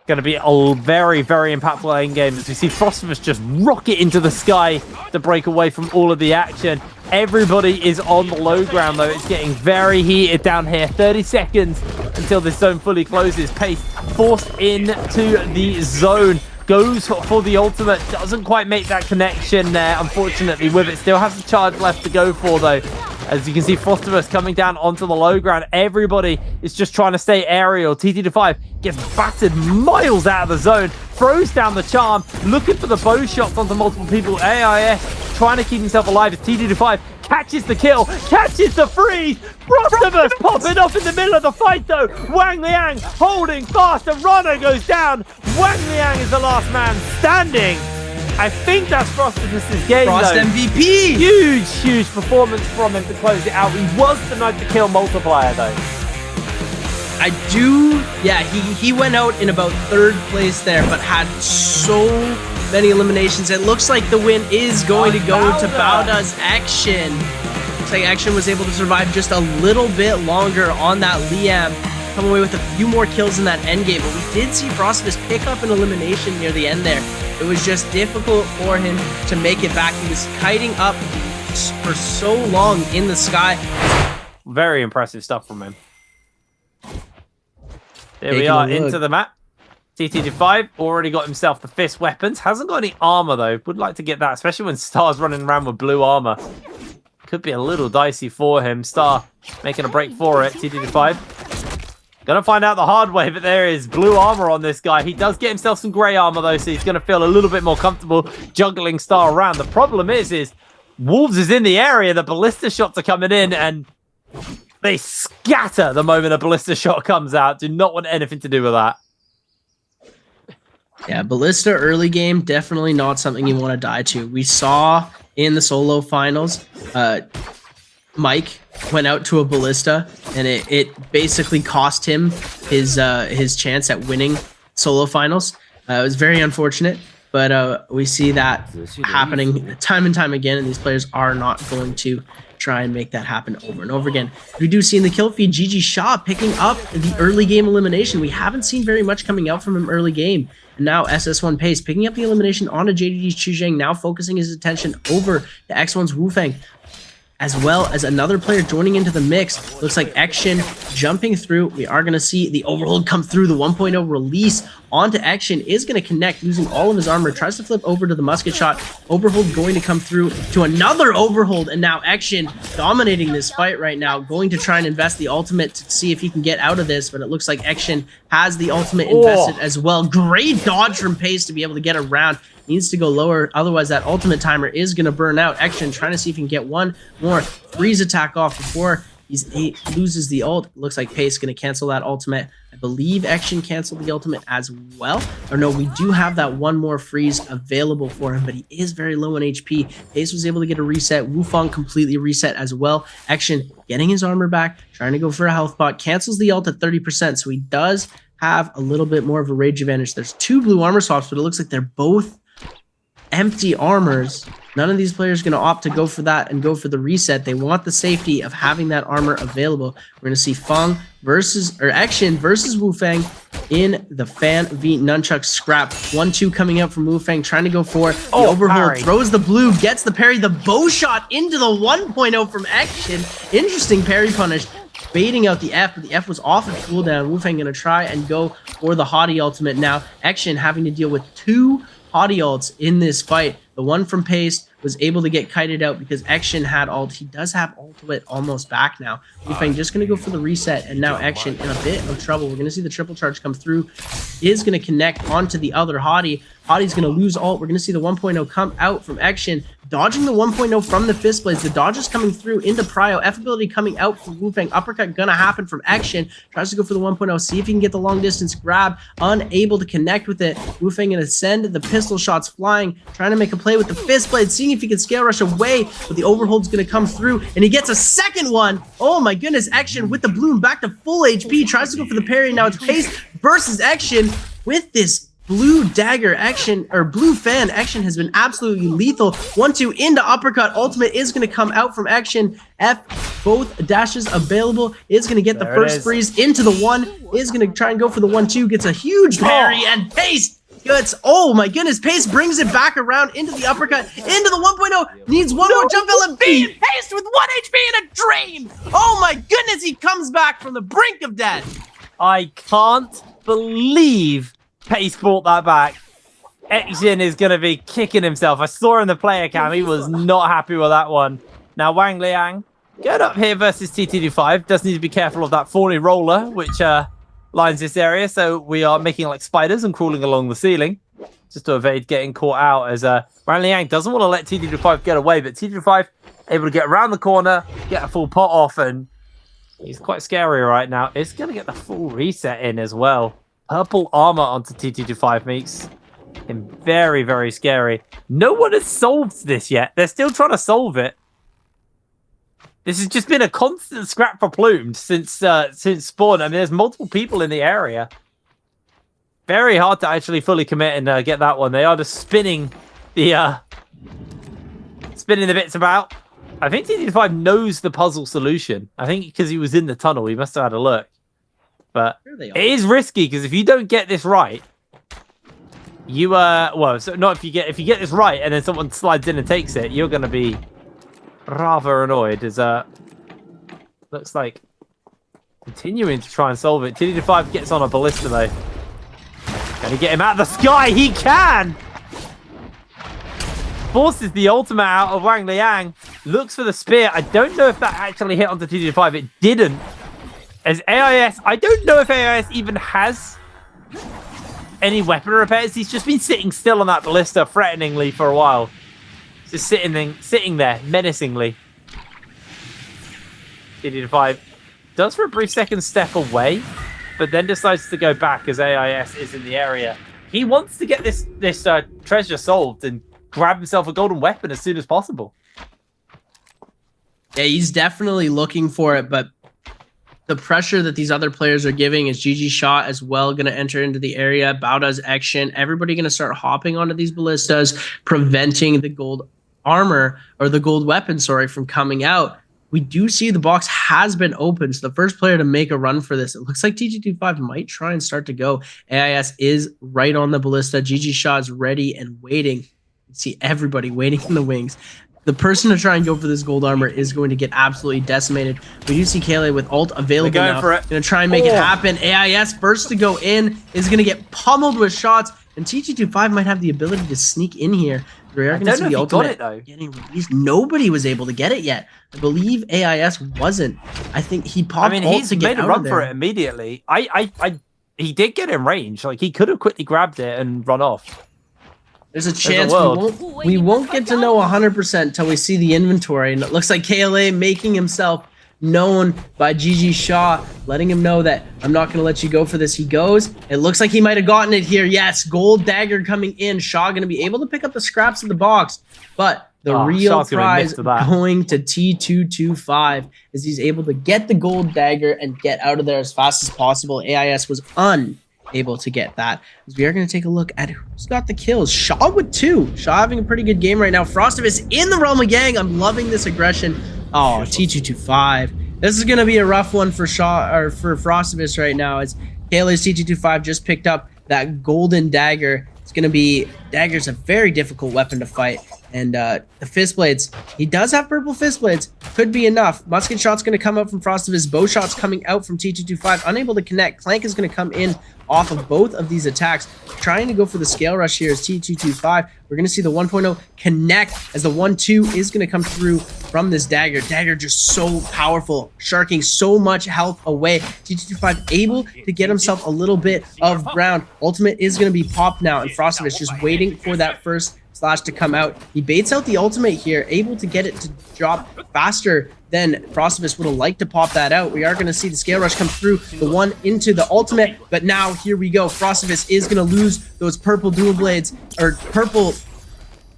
Going to be a very, very impactful lane game as we see Frostimous just rocket into the sky to break away from all of the action. Everybody is on the low ground, though. It's getting very heated down here. 30 seconds until this zone fully closes. Pace forced into the zone. Goes for the ultimate. Doesn't quite make that connection there, unfortunately, with it. Still has a charge left to go for, though. As you can see, Frostimous coming down onto the low ground. Everybody is just trying to stay aerial. TT5 gets battered miles out of the zone. Throws down the charm. Looking for the bow shots onto multiple people. AIS trying to keep himself alive as TT5 catches the kill. Catches the freeze. Frostimous popping up in the middle of the fight, though. Wang Liang holding fast. The runner goes down. Wang Liang is the last man standing. I think that's Frostimous' game, Frost though. MVP! Huge, huge performance from him to close it out. He was the night to kill multiplier, though. Yeah, he went out in about 3rd place there, but had so many eliminations. It looks like the win is going to go to Bauda's Action. Looks like Action was able to survive just a little bit longer on that Liam. Come away with a few more kills in that endgame, but we did see Frostimous pick up an elimination near the end there. It was just difficult for him to make it back. He was kiting up for so long in the sky. Very impressive stuff from him. There we are into the map. TT5 already got himself the fist weapons. Hasn't got any armor, though. Would like to get that, especially when Star's running around with blue armor. Could be a little dicey for him. Star making a break for it. TT5. Gonna find out the hard way, but there is blue armor on this guy. He does get himself some grey armor, though, so he's gonna feel a little bit more comfortable juggling Star around. The problem is Wolves is in the area. The ballista shots are coming in, and they scatter the moment a ballista shot comes out. Do not want anything to do with that. Yeah, ballista early game, definitely not something you want to die to. We saw in the solo finals, Mike went out to a ballista, and it basically cost him his chance at winning solo finals. It was very unfortunate, but we see that happening time and time again, and these players are not going to try and make that happen over and over again. We do see in the kill feed GG Shaw picking up the early game elimination. We haven't seen very much coming out from him early game. And now SS1 Pace picking up the elimination onto JDD's Chu Zhang, now focusing his attention over to X1's Wu Feng, as well as another player joining into the mix. Looks like Action jumping through. We are going to see the overhold come through. The 1.0 release onto Action is going to connect, losing all of his armor. Tries to flip over to the musket shot. Overhold going to come through to another overhold, and now Action dominating this fight right now. Going to try and invest the ultimate to see if he can get out of this, but it looks like Action has the ultimate invested as well. Great dodge from Pace to be able to get around. Needs to go lower, otherwise that ultimate timer is going to burn out. Action trying to see if he can get one more freeze attack off before he loses the ult. Looks like Pace going to cancel that ultimate. I believe Action canceled the ultimate as well. Or no, we do have that one more freeze available for him, but he is very low on HP. Pace was able to get a reset. Wufang completely reset as well. Action getting his armor back, trying to go for a health bot. Cancels the ult at 30%, so he does have a little bit more of a rage advantage. There's 2 blue armor swaps, but it looks like they're both empty armors. None of these players are going to opt to go for that and go for the reset. They want the safety of having that armor available. We're going to see Action versus Wu Feng in the Fan v Nunchuck scrap. 1-2 coming out from Wu Feng, trying to go for the overhold. Parry. Throws the blue, gets the parry, the bow shot into the 1.0 from Action. Interesting parry punish. Baiting out the F, but the F was off of cooldown. Wu Feng going to try and go for the Hottie ultimate now. Action having to deal with 2 Hottie ults in this fight. The one from Pace was able to get kited out because Action had ult. He does have ultimate almost back now. Wu Feng just going to go for the reset, and now Action in a bit of trouble. We're going to see the triple charge come through. Is going to connect onto the other Hottie. Hottie's going to lose ult. We're going to see the 1.0 come out from Action, dodging the 1.0 from the fist blades. The dodge is coming through into Prio. F ability coming out from Wu Feng. Uppercut gonna happen from Action. Tries to go for the 1.0. See if he can get the long distance grab. Unable to connect with it. Wu Feng gonna send the pistol shots flying. Trying to make a play with the fist blade. Seeing if he can scale rush away. But the overhold's gonna come through. And he gets a second one. Oh my goodness. Action with the bloom back to full HP. Tries to go for the parry. Now it's Pace versus Action with this blue dagger. Action, or blue fan. Action has been absolutely lethal. 1-2 into uppercut. Ultimate is going to come out from Action. F both dashes available, is going to get the There it first is. freeze into the 1, is going to try and go for the 1-2, gets a huge parry, and Pace gets, oh my goodness, Pace brings it back around into the uppercut, into the 1.0, needs one more jump element, being Pace with 1 HP in a dream! Oh my goodness, he comes back from the brink of death! I can't believe Pace brought that back. Aizen is going to be kicking himself. I saw in the player cam, he was not happy with that one. Now, Wang Liang, get up here versus TTD5. Does need to be careful of that thorny roller, which lines this area. So we are making like spiders and crawling along the ceiling just to evade getting caught out, as Wang Liang doesn't want to let TTD5 get away, but TTD5 able to get around the corner, get a full pot off, and he's quite scary right now. It's going to get the full reset in as well. Purple armor onto TTD5 makes him very, very scary. No one has solved this yet. They're still trying to solve it. This has just been a constant scrap for Plumed since spawn. I mean, there's multiple people in the area. Very hard to actually fully commit and get that one. They are just spinning the bits about. I think TT5 knows the puzzle solution. I think because he was in the tunnel, he must have had a look. But it is risky, because if you don't get this right, you well, so not if you get this right and then someone slides in and takes it, you're going to be rather annoyed. As looks like continuing to try and solve it. TT5 gets on a ballista though. Can he get him out of the sky? He can! Forces the ultimate out of Wang Liang. Looks for the spear. I don't know if that actually hit onto TT5. It didn't. As AIS, I don't know if AIS even has any weapon repairs. He's just been sitting still on that ballista threateningly for a while. Just sitting there menacingly. TT5 does for a brief second step away, but then decides to go back as AIS is in the area. He wants to get this treasure solved and grab himself a golden weapon as soon as possible. Yeah, he's definitely looking for it, but the pressure that these other players are giving is GG Shot as well going to enter into the area. Bauda's action. Everybody going to start hopping onto these ballistas, preventing the gold armor, or the gold weapon, sorry, from coming out. We do see the box has been opened. So the first player to make a run for this, it looks like TG25 might try and start to go. AIS is right on the ballista. GG Shot's ready and waiting. You see everybody waiting in the wings. The person to try and go for this gold armor is going to get absolutely decimated. We do see Kale with ult available now. Going to try and make it happen. AIS first to go in is going to get pummeled with shots, and TG25 might have the ability to sneak in here. We are going to see the ultimate getting released. Nobody was able to get it yet. I believe AIS wasn't. I think he popped ult to get out of there. He's made a run for it immediately. He did get in range. Like, he could have quickly grabbed it and run off. There's a chance we won't get to know 100% until we see the inventory. And it looks like KLA making himself known by GG Shaw, letting him know that I'm not going to let you go for this. He goes. It looks like he might have gotten it here. Yes, gold dagger coming in. Shaw going to be able to pick up the scraps of the box. But the real prize going to T225 is he's able to get the gold dagger and get out of there as fast as possible. AIS was unable to get that. As we are going to take a look at who's got the kills. Shaw with 2. Shaw having a pretty good game right now. Frostivus in the realm of gang. I'm loving this aggression. Oh, T225. This is going to be a rough one for Shaw, or for Frostivus right now, as Kayla's T225 just picked up that golden dagger. It's going to be, dagger's a very difficult weapon to fight. And the fist blades, he does have purple fist blades. Could be enough. Musket shot's going to come out from Frostivus. Bow shot's coming out from T225. Unable to connect. Clank is going to come in off of both of these attacks. Trying to go for the scale rush here is T225. We're going to see the 1.0 connect as the 1-2 is going to come through from this dagger. Dagger just so powerful. Sharking so much health away. T225 able to get himself a little bit of ground. Ultimate is going to be popped now. And Frostivus just waiting for that first slash to come out. He baits out the ultimate here, able to get it to drop faster than Frostivus would have liked to pop that out. We are going to see the scale rush come through, the one into the ultimate, but now here we go. Frostivus is going to lose those purple dual blades, or purple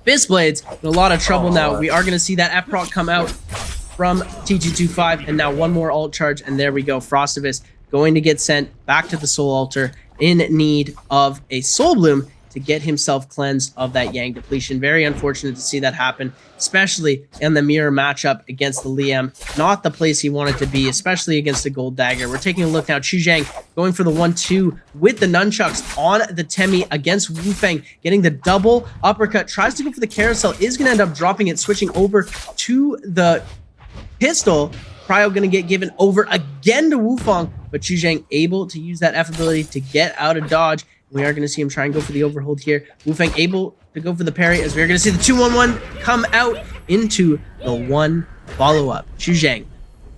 fist blades, in a lot of trouble now. We are going to see that F-proc come out from T225, and now one more ult charge, and there we go. Frostivus going to get sent back to the soul altar in need of a soul bloom to get himself cleansed of that Yang depletion. Very unfortunate to see that happen, especially in the mirror matchup against the Liam. Not the place he wanted to be, especially against a gold dagger. We're taking a look now. Chu Zhang going for the 1-2 with the nunchucks on the Temi against Wu Feng, getting the double uppercut. Tries to go for the carousel, is going to end up dropping it, switching over to the pistol. Cryo going to get given over again to Wu Feng, but Chu Zhang able to use that F ability to get out of dodge. We are going to see him try and go for the overhold here. Wu Feng able to go for the parry, as we're going to see the 2-1-1 come out into the one follow-up. Chu Zhang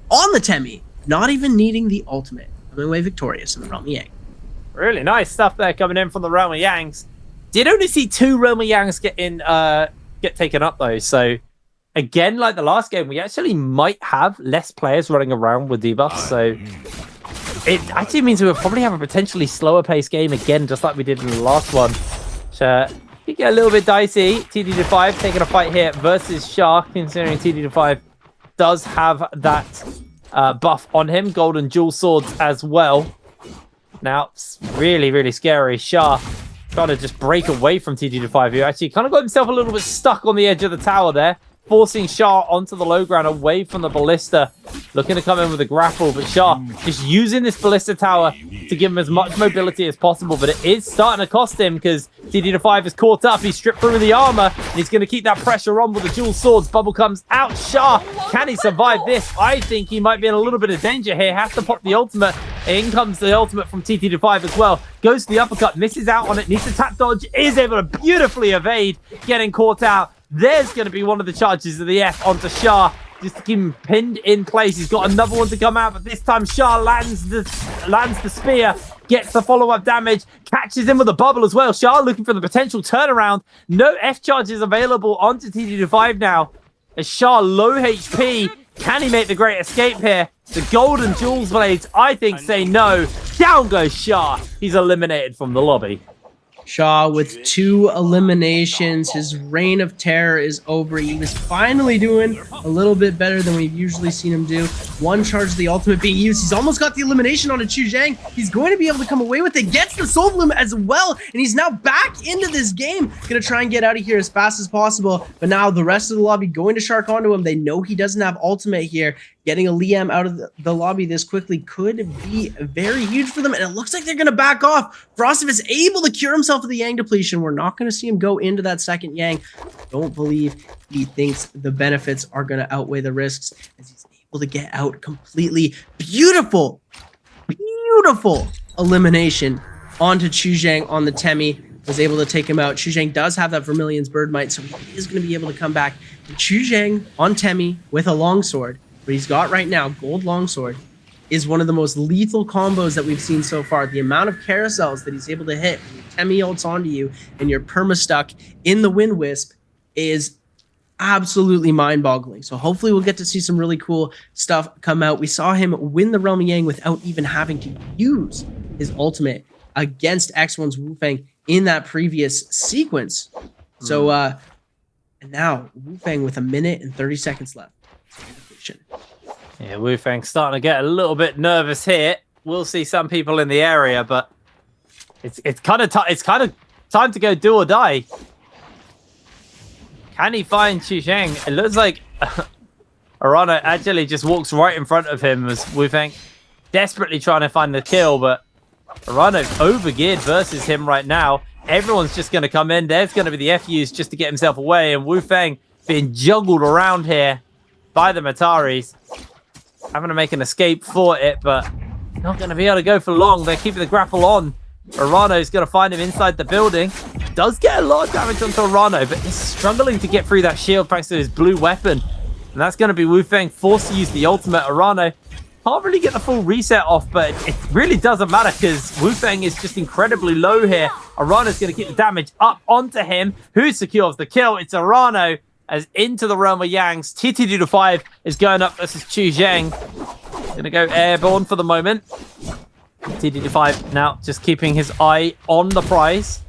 on the Temi, not even needing the ultimate, coming away victorious in the Realm of Yang. Really nice stuff there coming in from the Realm of Yangs. Did only see 2 Realm of Yangs get taken up though, so again, like the last game, we actually might have less players running around with debuffs, so it actually means we'll probably have a potentially slower paced game again, just like we did in the last one. So you get a little bit dicey. TD5 taking a fight here versus Shah, considering TD5 does have that buff on him, golden jewel swords as well. Now, it's really, really scary. Shah trying to just break away from TD5 here. Actually, kind of got himself a little bit stuck on the edge of the tower there, forcing Shah onto the low ground away from the ballista, looking to come in with a grapple, but Shah just using this ballista tower to give him as much mobility as possible, but it is starting to cost him because TD5 is caught up. He's stripped through the armor, and he's going to keep that pressure on with the dual swords. Bubble comes out. Shah, can he survive this? I think he might be in a little bit of danger here. Has to pop the ultimate. In comes the ultimate from TD5 as well. Goes to the uppercut, misses out on it, needs to tap dodge, is able to beautifully evade, getting caught out. There's going to be one of the charges of the F onto Shah, just to keep him pinned in place. He's got another one to come out, but this time Shah lands the spear, gets the follow-up damage, catches him with a bubble as well. Shah looking for the potential turnaround. No F charges available onto TD5 now. As Shah low HP, can he make the great escape here? The golden jewels blades, I think, say no. Down goes Shah. He's eliminated from the lobby. Shah with 2 eliminations. His reign of terror is over. He was finally doing a little bit better than we've usually seen him do. 1 charge of the ultimate being used. He's almost got the elimination on a Chu Zhang. He's going to be able to come away with it. Gets the soul bloom as well. And he's now back into this game. Going to try and get out of here as fast as possible. But now the rest of the lobby going to shark onto him. They know he doesn't have ultimate here. Getting a Liam out of the lobby this quickly could be very huge for them, and it looks like they're going to back off. Frosted is able to cure himself of the Yang depletion. We're not going to see him go into that second Yang. Don't believe he thinks the benefits are going to outweigh the risks, as he's able to get out completely. Beautiful, beautiful elimination onto Chu Zhang on the Temi. Was able to take him out. Chu Zhang does have that Vermilion's Bird Might, so he is going to be able to come back. And Chu Zhang on Temi with a longsword, what he's got right now, gold longsword, is one of the most lethal combos that we've seen so far. The amount of carousels that he's able to hit when Temi ults onto you and you're perma-stuck in the Wind Wisp is absolutely mind-boggling. So hopefully we'll get to see some really cool stuff come out. We saw him win the Realm of Yang without even having to use his ultimate against X1's Wu Feng in that previous sequence. So, and now Wu Feng with 1 minute and 30 seconds left. Yeah, Wu Feng starting to get a little bit nervous here. We'll see some people in the area, but it's kind of time to go do or die. Can he find Chu Zhang? It looks like Arana actually just walks right in front of him as Wu Feng desperately trying to find the kill, but Arana overgeared versus him right now. Everyone's just going to come in. There's going to be the FUs just to get himself away, and Wu Feng being juggled around here by the Mataris. Having to make an escape for it, but not going to be able to go for long. They're keeping the grapple on. Arano's going to find him inside the building. Does get a lot of damage onto Arano, but he's struggling to get through that shield thanks to his blue weapon. And that's going to be Wu Feng forced to use the ultimate. Arano can't really get the full reset off, but it really doesn't matter because Wu Feng is just incredibly low here. Arano's going to keep the damage up onto him. Who secures the kill? It's Arano. As into the Realm of Yangs, TT2-5 is going up versus Chu Zhang. Gonna go airborne for the moment. TT2-5 now just keeping his eye on the prize.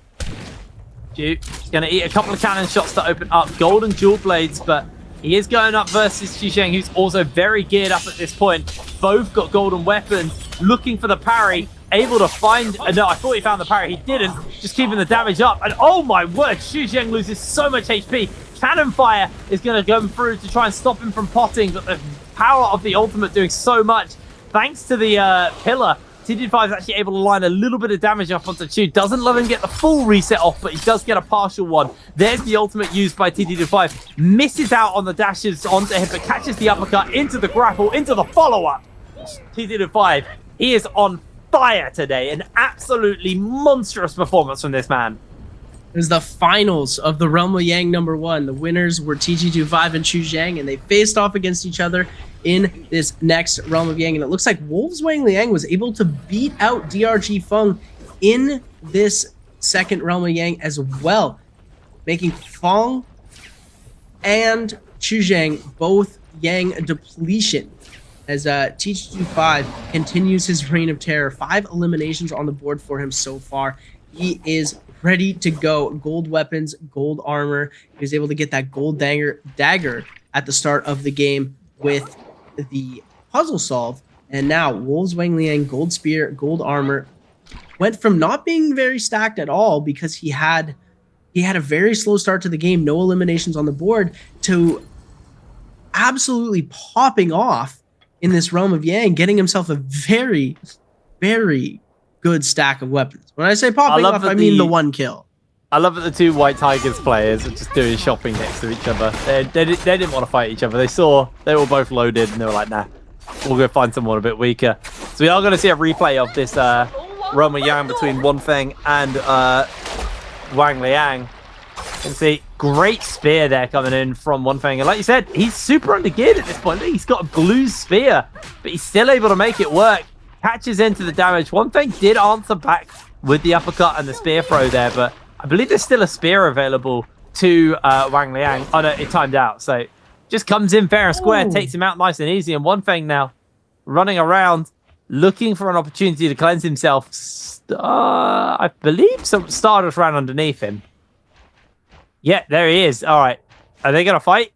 Chu gonna eat a couple of cannon shots to open up golden jewel blades, but he is going up versus Chu Zhang, who's also very geared up at this point. Both got golden weapons, looking for the parry. able to find... no, I thought he found the parry. He didn't. Just keeping the damage up. And oh my word, Xu Zheng loses so much HP. Cannon fire is going to go through to try and stop him from potting, but the power of the ultimate doing so much. Thanks to the pillar, TTD5 is actually able to line a little bit of damage off onto Chu. Doesn't let him get the full reset off, but he does get a partial one. There's the ultimate used by TTD5. Misses out on the dashes onto him, but catches the uppercut into the grapple, into the follow-up. TTD5, he is on fire today. An absolutely monstrous performance from this man. It was the finals of the Realm of Yang #1. The winners were TT25 and Xu Zheng, and they faced off against each other in this next Realm of Yang. And it looks like Wolves Wang Liang was able to beat out DRG Feng in this second Realm of Yang as well, making Feng and Xu Zheng both Yang depletion as TT25 continues his reign of terror. 5 eliminations on the board for him so far. He is ready to go. Gold weapons, gold armor. He was able to get that gold dagger at the start of the game with the puzzle solve. And now Wolves Wang Liang, gold spear, gold armor, went from not being very stacked at all because he had a very slow start to the game, no eliminations on the board, to absolutely popping off in this Realm of Yang, getting himself a very, very good stack of weapons. When I say popping off, I mean the 1 kill. I love that the 2 White Tigers players are just doing shopping next to each other. They didn't want to fight each other. They were both loaded and they were like, nah, we'll go find someone a bit weaker. So we are going to see a replay of this Realm of Yang between Wanfeng and Wang Liang. You can see great spear there coming in from Wanfeng. And like you said, he's super undergeared at this point. He's got a blue spear, but he's still able to make it work. Catches into the damage. Wanfeng did answer back with the uppercut and the spear throw there, but I believe there's still a spear available to Wang Liang. Oh no, it timed out. So just comes in fair and square, takes him out nice and easy. And Wanfeng now running around, looking for an opportunity to cleanse himself. I believe some Stardust ran underneath him. Yeah, there he is. All right. Are they going to fight?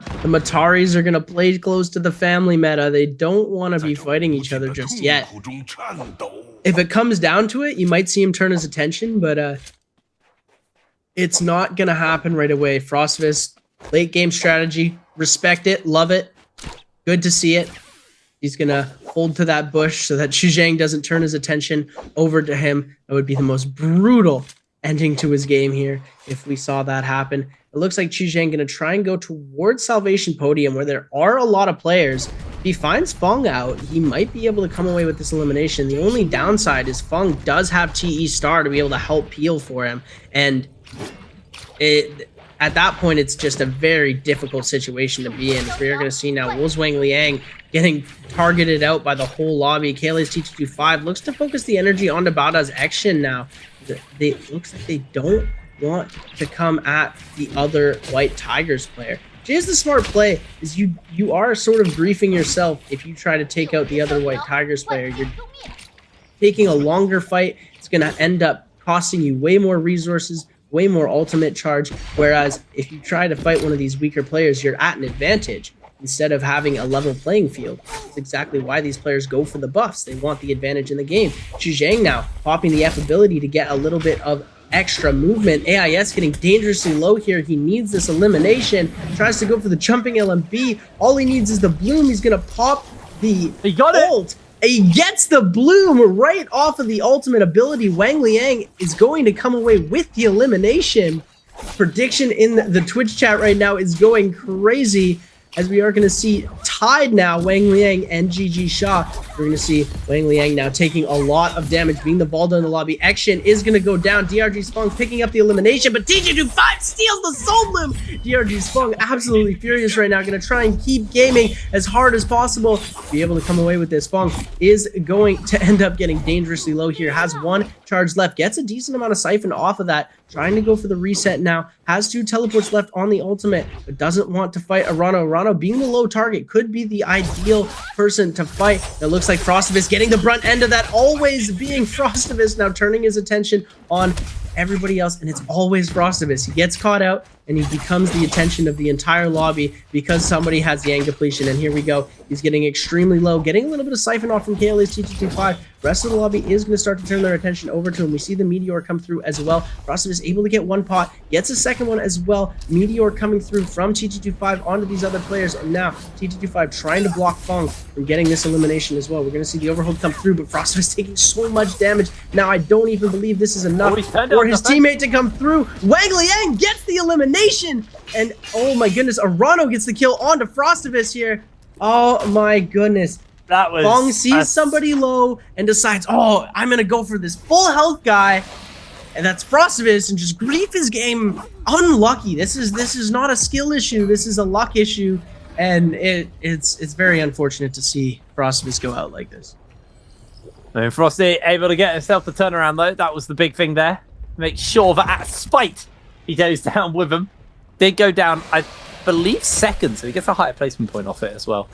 The Mataris are going to play close to the family meta. They don't want to be fighting each other just yet. If it comes down to it, you might see him turn his attention, but it's not going to happen right away. Frostvist, late game strategy. Respect it. Love it. Good to see it. He's going to hold to that bush so that Xu Zheng doesn't turn his attention over to him. That would be the most brutal ending to his game here if we saw that happen. It looks like Xu Zheng going to try and go towards Salvation Podium where there are a lot of players. If he finds Feng out, he might be able to come away with this elimination. The only downside is Feng does have TE Star to be able to help peel for him. And at that point, it's just a very difficult situation to be in. As we are going to see now Wolves Wang Liang getting targeted out by the whole lobby. Kaylee's T225 looks to focus the energy onto Baoda's action now. It looks like they don't want to come at the other White Tigers player. Here's the smart play, is you are sort of griefing yourself if you try to take out the other White Tigers player. You're taking a longer fight. It's going to end up costing you way more resources, way more ultimate charge, whereas if you try to fight one of these weaker players, you're at an advantage instead of having a level playing field. That's exactly why these players go for the buffs. They want the advantage in the game. Xu Zheng now popping the F ability to get a little bit of extra movement. AIS getting dangerously low here. He needs this elimination. Tries to go for the jumping LMB. All he needs is the bloom. He's going to pop the ult. He gets the bloom right off of the ultimate ability. Wang Liang is going to come away with the elimination. Prediction in the Twitch chat right now is going crazy, as we are going to see tied now Wang Liang and GG Shaw. We're going to see Wang Liang now taking a lot of damage, being the Baldo in the lobby. Action is going to go down. DRG's Feng picking up the elimination, but TG25 steals the Soul Bloom. DRG's Feng absolutely furious right now, going to try and keep gaming as hard as possible. Be able to come away with this. Feng is going to end up getting dangerously low here. Has 1 charge left, gets a decent amount of siphon off of that. Trying to go for the reset now. Has 2 teleports left on the ultimate, but doesn't want to fight Arano. Arano, being the low target, could be the ideal person to fight. It looks like Frostivus getting the brunt end of that, always being Frostivus, now turning his attention on everybody else, and it's always Frostivus. He gets caught out, and he becomes the attention of the entire lobby because somebody has Yang depletion. And here we go. He's getting extremely low, getting a little bit of siphon off from KLA's T225. Rest of the lobby is going to start to turn their attention over to him. We see the Meteor come through as well. Frosted is able to get one pot, gets a second one as well. Meteor coming through from T225 onto these other players, and now T225 trying to block Fung from getting this elimination as well. We're going to see the overhold come through, but Frosted is taking so much damage. Now I don't even believe this is enough for his teammate to come through. Wang Liang gets the elimination, and oh my goodness, Arano gets the kill onto Frostivus here. Oh my goodness. That was Fong sees somebody low and decides, oh, I'm gonna go for this full health guy, and that's Frostivus, and just grief his game. Unlucky. This is not a skill issue. This is a luck issue, and it's very unfortunate to see Frostivus go out like this. And Frosty able to get himself the turnaround though. That was the big thing there. Make sure that at spite he goes down with him. Did go down, I believe, second, so he gets a higher placement point off it as well.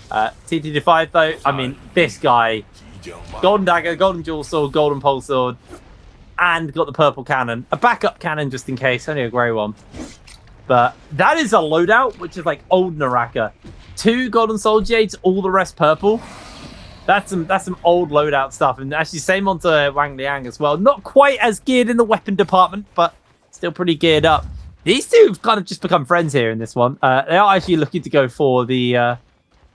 TT5 though, I mean, this guy, golden dagger, golden jewel sword, golden pole sword, and got the purple cannon. A backup cannon just in case, only a grey one. But that is a loadout, which is like old Naraka. 2 golden soul jades, all the rest purple. That's some old loadout stuff. And actually same onto Wang Liang as well. Not quite as geared in the weapon department, but still pretty geared up. These two have kind of just become friends here in this one. They are actually looking to go for the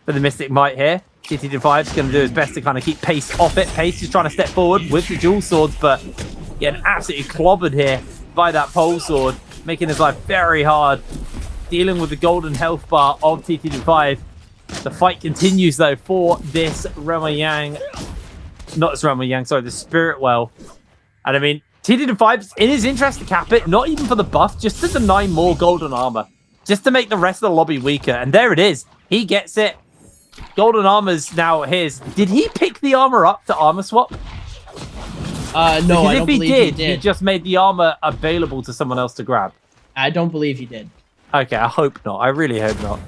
Mystic Might here. TT5 is going to do his best to kind of keep Pace off it. Pace is trying to step forward with the dual swords, but getting absolutely clobbered here by that pole sword, making his life very hard. Dealing with the golden health bar of TT5. The fight continues though for this Rema Yang. Not this Rema Yang, sorry, the Spirit Well. And I mean, TT5's in his interest to cap it, not even for the buff, just to deny more golden armor. Just to make the rest of the lobby weaker. And there it is. He gets it. Golden armor's now his. Did he pick the armor up to armor swap? No, because I don't believe he did. He just made the armor available to someone else to grab. I don't believe he did. Okay, I hope not. I really hope not.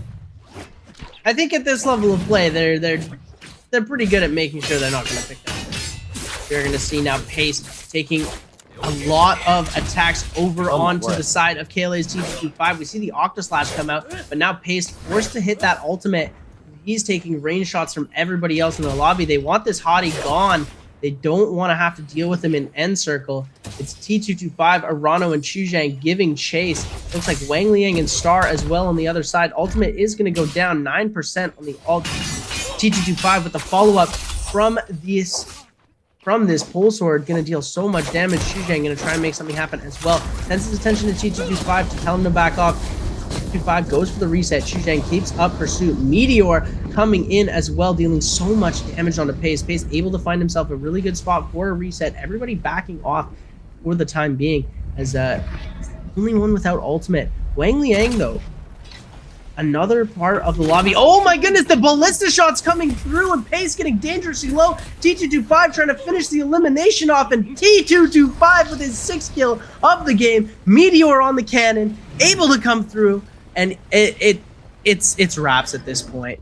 I think at this level of play, they're pretty good at making sure they're not going to pick that up. You're going to see now Pace taking a lot of attacks over onto the side of KLA's T225. We see the Octoslash come out, but now Pace forced to hit that ultimate. He's taking range shots from everybody else in the lobby. They want this hottie gone. They don't want to have to deal with him in end circle. It's T225, Arano, and Chuzhang giving chase. Looks like Wang Liang and Star as well on the other side. Ultimate is going to go down 9% on the ult. T225 with the follow-up from this pole sword, going to deal so much damage. Chuzhang going to try and make something happen as well. Sends his attention to T225 to tell him to back off. T225 goes for the reset. Chuzhang keeps up pursuit. Meteor coming in as well, dealing so much damage on the Pace. Pace able to find himself a really good spot for a reset. Everybody backing off for the time being, as only one without ultimate. Wang Liang, though, another part of the lobby. Oh my goodness, the ballista shots coming through, and Pace getting dangerously low. T225 trying to finish the elimination off, and T225 with his 6th kill of the game. Meteor on the cannon, able to come through, and it's wraps at this point.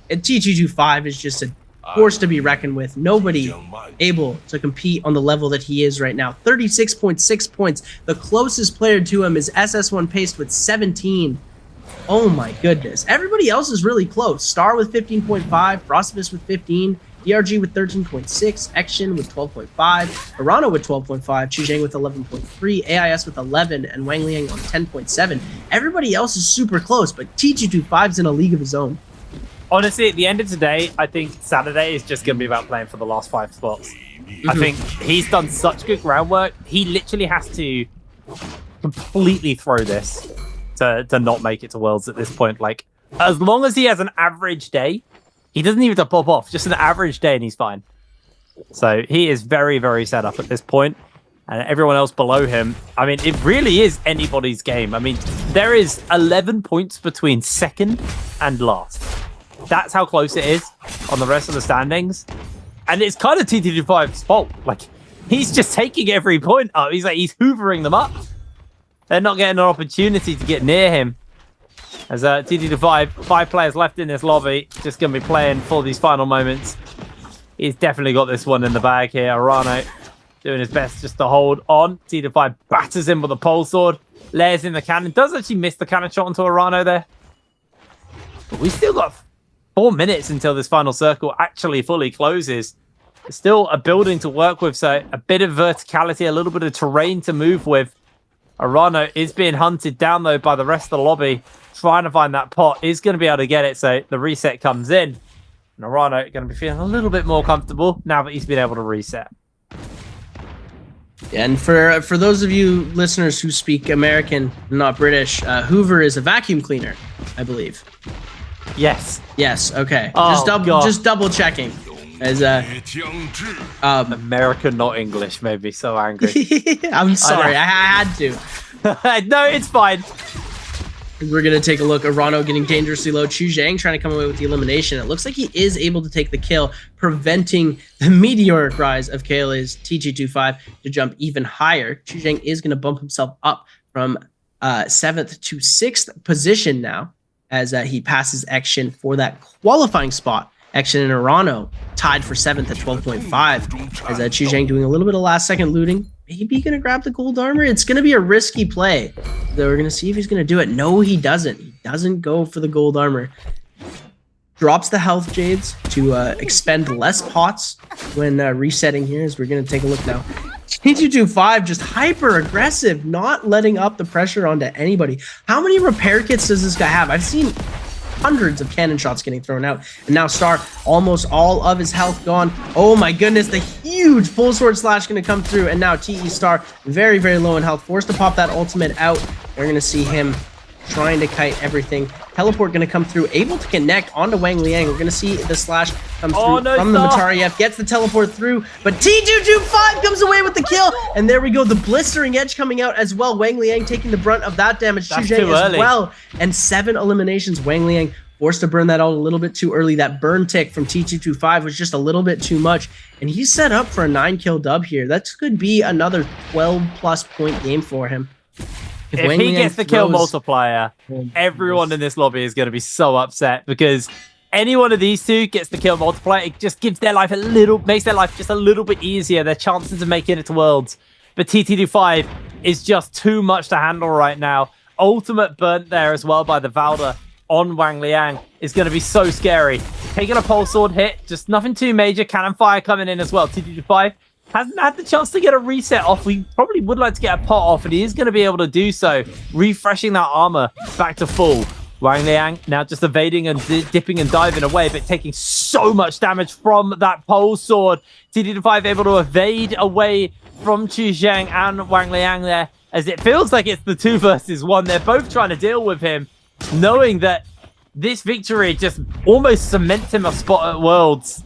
And T225 is just a force to be reckoned with. Nobody able to compete on the level that he is right now. 36.6 points. The closest player to him is SS1 Pace with 17. Oh my goodness. Everybody else is really close. Star with 15.5, Frostivus with 15, DRG with 13.6, Action with 12.5, Arano with 12.5, Chuzhang with 11.3, AIS with 11, and Wang Liang on 10.7. Everybody else is super close, but T225's in a league of his own. Honestly, at the end of today, I think Saturday is just going to be about playing for the last 5 spots. I think he's done such good groundwork. He literally has to completely throw this to not make it to Worlds at this point. Like, as long as he has an average day, he doesn't even have to pop off. Just an average day and he's fine. So he is very, very set up at this point. And everyone else below him, I mean, it really is anybody's game. I mean, there is 11 points between second and last. That's how close it is on the rest of the standings. And it's kind of TT25's fault. Like, he's just taking every point up. He's hoovering them up. They're not getting an opportunity to get near him. As TT25, 5 players left in this lobby, just going to be playing for these final moments. He's definitely got this one in the bag here. Arano doing his best just to hold on. TT25 batters him with a pole sword. layers in the cannon. Does actually miss the cannon shot onto Arano there. But we still got 4 minutes until this final circle actually fully closes. There's still a building to work with, so a bit of verticality, a little bit of terrain to move with. Arano is being hunted down, though, by the rest of the lobby. Trying to find that pot, is going to be able to get it, so the reset comes in. And Arano going to be feeling a little bit more comfortable now that he's been able to reset. And for those of you listeners who speak American, not British, Hoover is a vacuum cleaner, I believe. Yes. Yes, okay. Oh, just double checking. As American, not English, made me so angry. I'm sorry, I had to. No, it's fine. We're going to take a look. Arano getting dangerously low. Chu Zhang trying to come away with the elimination. It looks like he is able to take the kill, preventing the meteoric rise of KLA's TG25 to jump even higher. Chu Zhang is going to bump himself up from 7th to 6th position now as he passes Action for that qualifying spot. Action and Arano tied for 7th at 12.5 as Chu Zhang doing a little bit of last-second looting. Maybe going to grab the gold armor. It's going to be a risky play. So we're going to see if he's going to do it. No, he doesn't. He doesn't go for the gold armor. Drops the health jades to expend less pots when resetting here, as we're going to take a look now. T225 just hyper aggressive, not letting up the pressure onto anybody. How many repair kits does this guy have? I've seen hundreds of cannon shots getting thrown out, and now Star, almost all of his health gone. Oh my goodness, the huge full sword slash going to come through, and now TE Star very, very low in health, forced to pop that ultimate out. We're going to see him trying to kite everything. Teleport going to come through, able to connect onto Wang Liang. We're going to see the slash come through from the Matariev, gets the teleport through, but T225 comes away with the kill, and there we go, the blistering edge coming out as well. Wang Liang taking the brunt of that damage. Chu Zhang as well, and 7 eliminations. Wang Liang forced to burn that out a little bit too early. That burn tick from T225 was just a little bit too much, and he's set up for a 9-kill dub here. That could be another 12+ point game for him. If he gets the kill multiplier, everyone in this lobby is going to be so upset, because any one of these two gets the kill multiplier, it just gives their life makes their life just a little bit easier, their chances of making it to Worlds. But TT25 is just too much to handle right now. Ultimate burnt there as well by the Valda on Wang Liang is going to be so scary. Taking a pulse sword hit, just nothing too major. Cannon fire coming in as well. TT25 hasn't had the chance to get a reset off. We probably would like to get a pot off, and he is going to be able to do so, refreshing that armor back to full. Wang Liang now just evading and dipping and diving away, but taking so much damage from that pole sword. TD5 able to evade away from Chu Zhang and Wang Liang there, as it feels like it's the 2 versus 1. They're both trying to deal with him, knowing that this victory just almost cements him a spot at Worlds.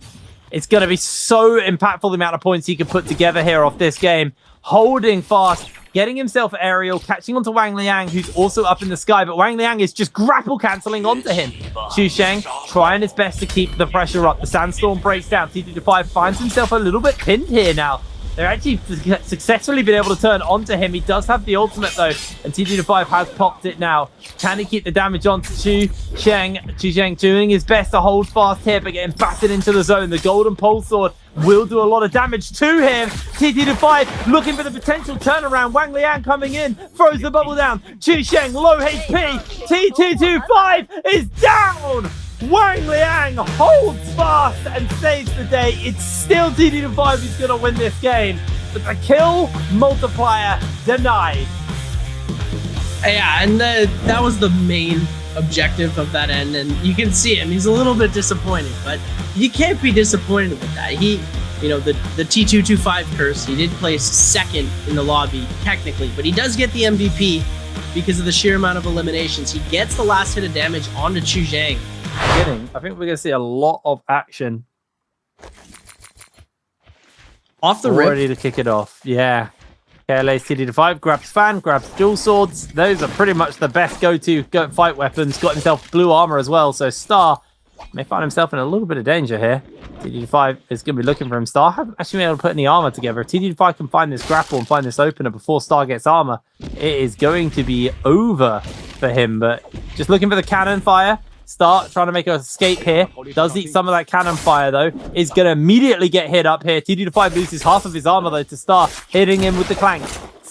It's going to be so impactful, the amount of points he can put together here off this game. Holding fast, getting himself aerial, catching onto Wang Liang, who's also up in the sky, but Wang Liang is just grapple cancelling onto him. Chu Zhang trying his best to keep the pressure up. The sandstorm breaks down. TT5 finds himself a little bit pinned here now. They're actually successfully been able to turn onto him. He does have the ultimate though, and TT5 has popped it now. Can he keep the damage onto Chu Zhang? Chu Zhang doing his best to hold fast here, but getting battered into the zone. The golden pole sword will do a lot of damage to him. TT5 looking for the potential turnaround. Wang Liang coming in, throws the bubble down. Chu Zhang low HP. TT25 is down. Wang Liang holds fast and saves the day. It's still TT5 who's going to win this game, but the kill multiplier denied. Yeah, and that was the main objective of that end, and you can see him. He's a little bit disappointed, but you can't be disappointed with that. He, you know, the T225 curse, he did place 2nd in the lobby, technically, but he does get the MVP because of the sheer amount of eliminations. He gets the last hit of damage onto Chu Zhang. I think we're going to see a lot of action off the rip. Ready to kick it off. Yeah. KLA TD5 grabs fan, grabs dual swords. Those are pretty much the best go-to fight weapons. Got himself blue armor as well. So Star may find himself in a little bit of danger here. TD5 is going to be looking for him. Star hasn't actually been able to put any armor together. If TD5 can find this grapple and find this opener before Star gets armor, it is going to be over for him. But just looking for the cannon fire. Star trying to make an escape here. Does eat some of that cannon fire, though. Is going to immediately get hit up here. TD5 loses half of his armor, though, to Star, hitting him with the clank.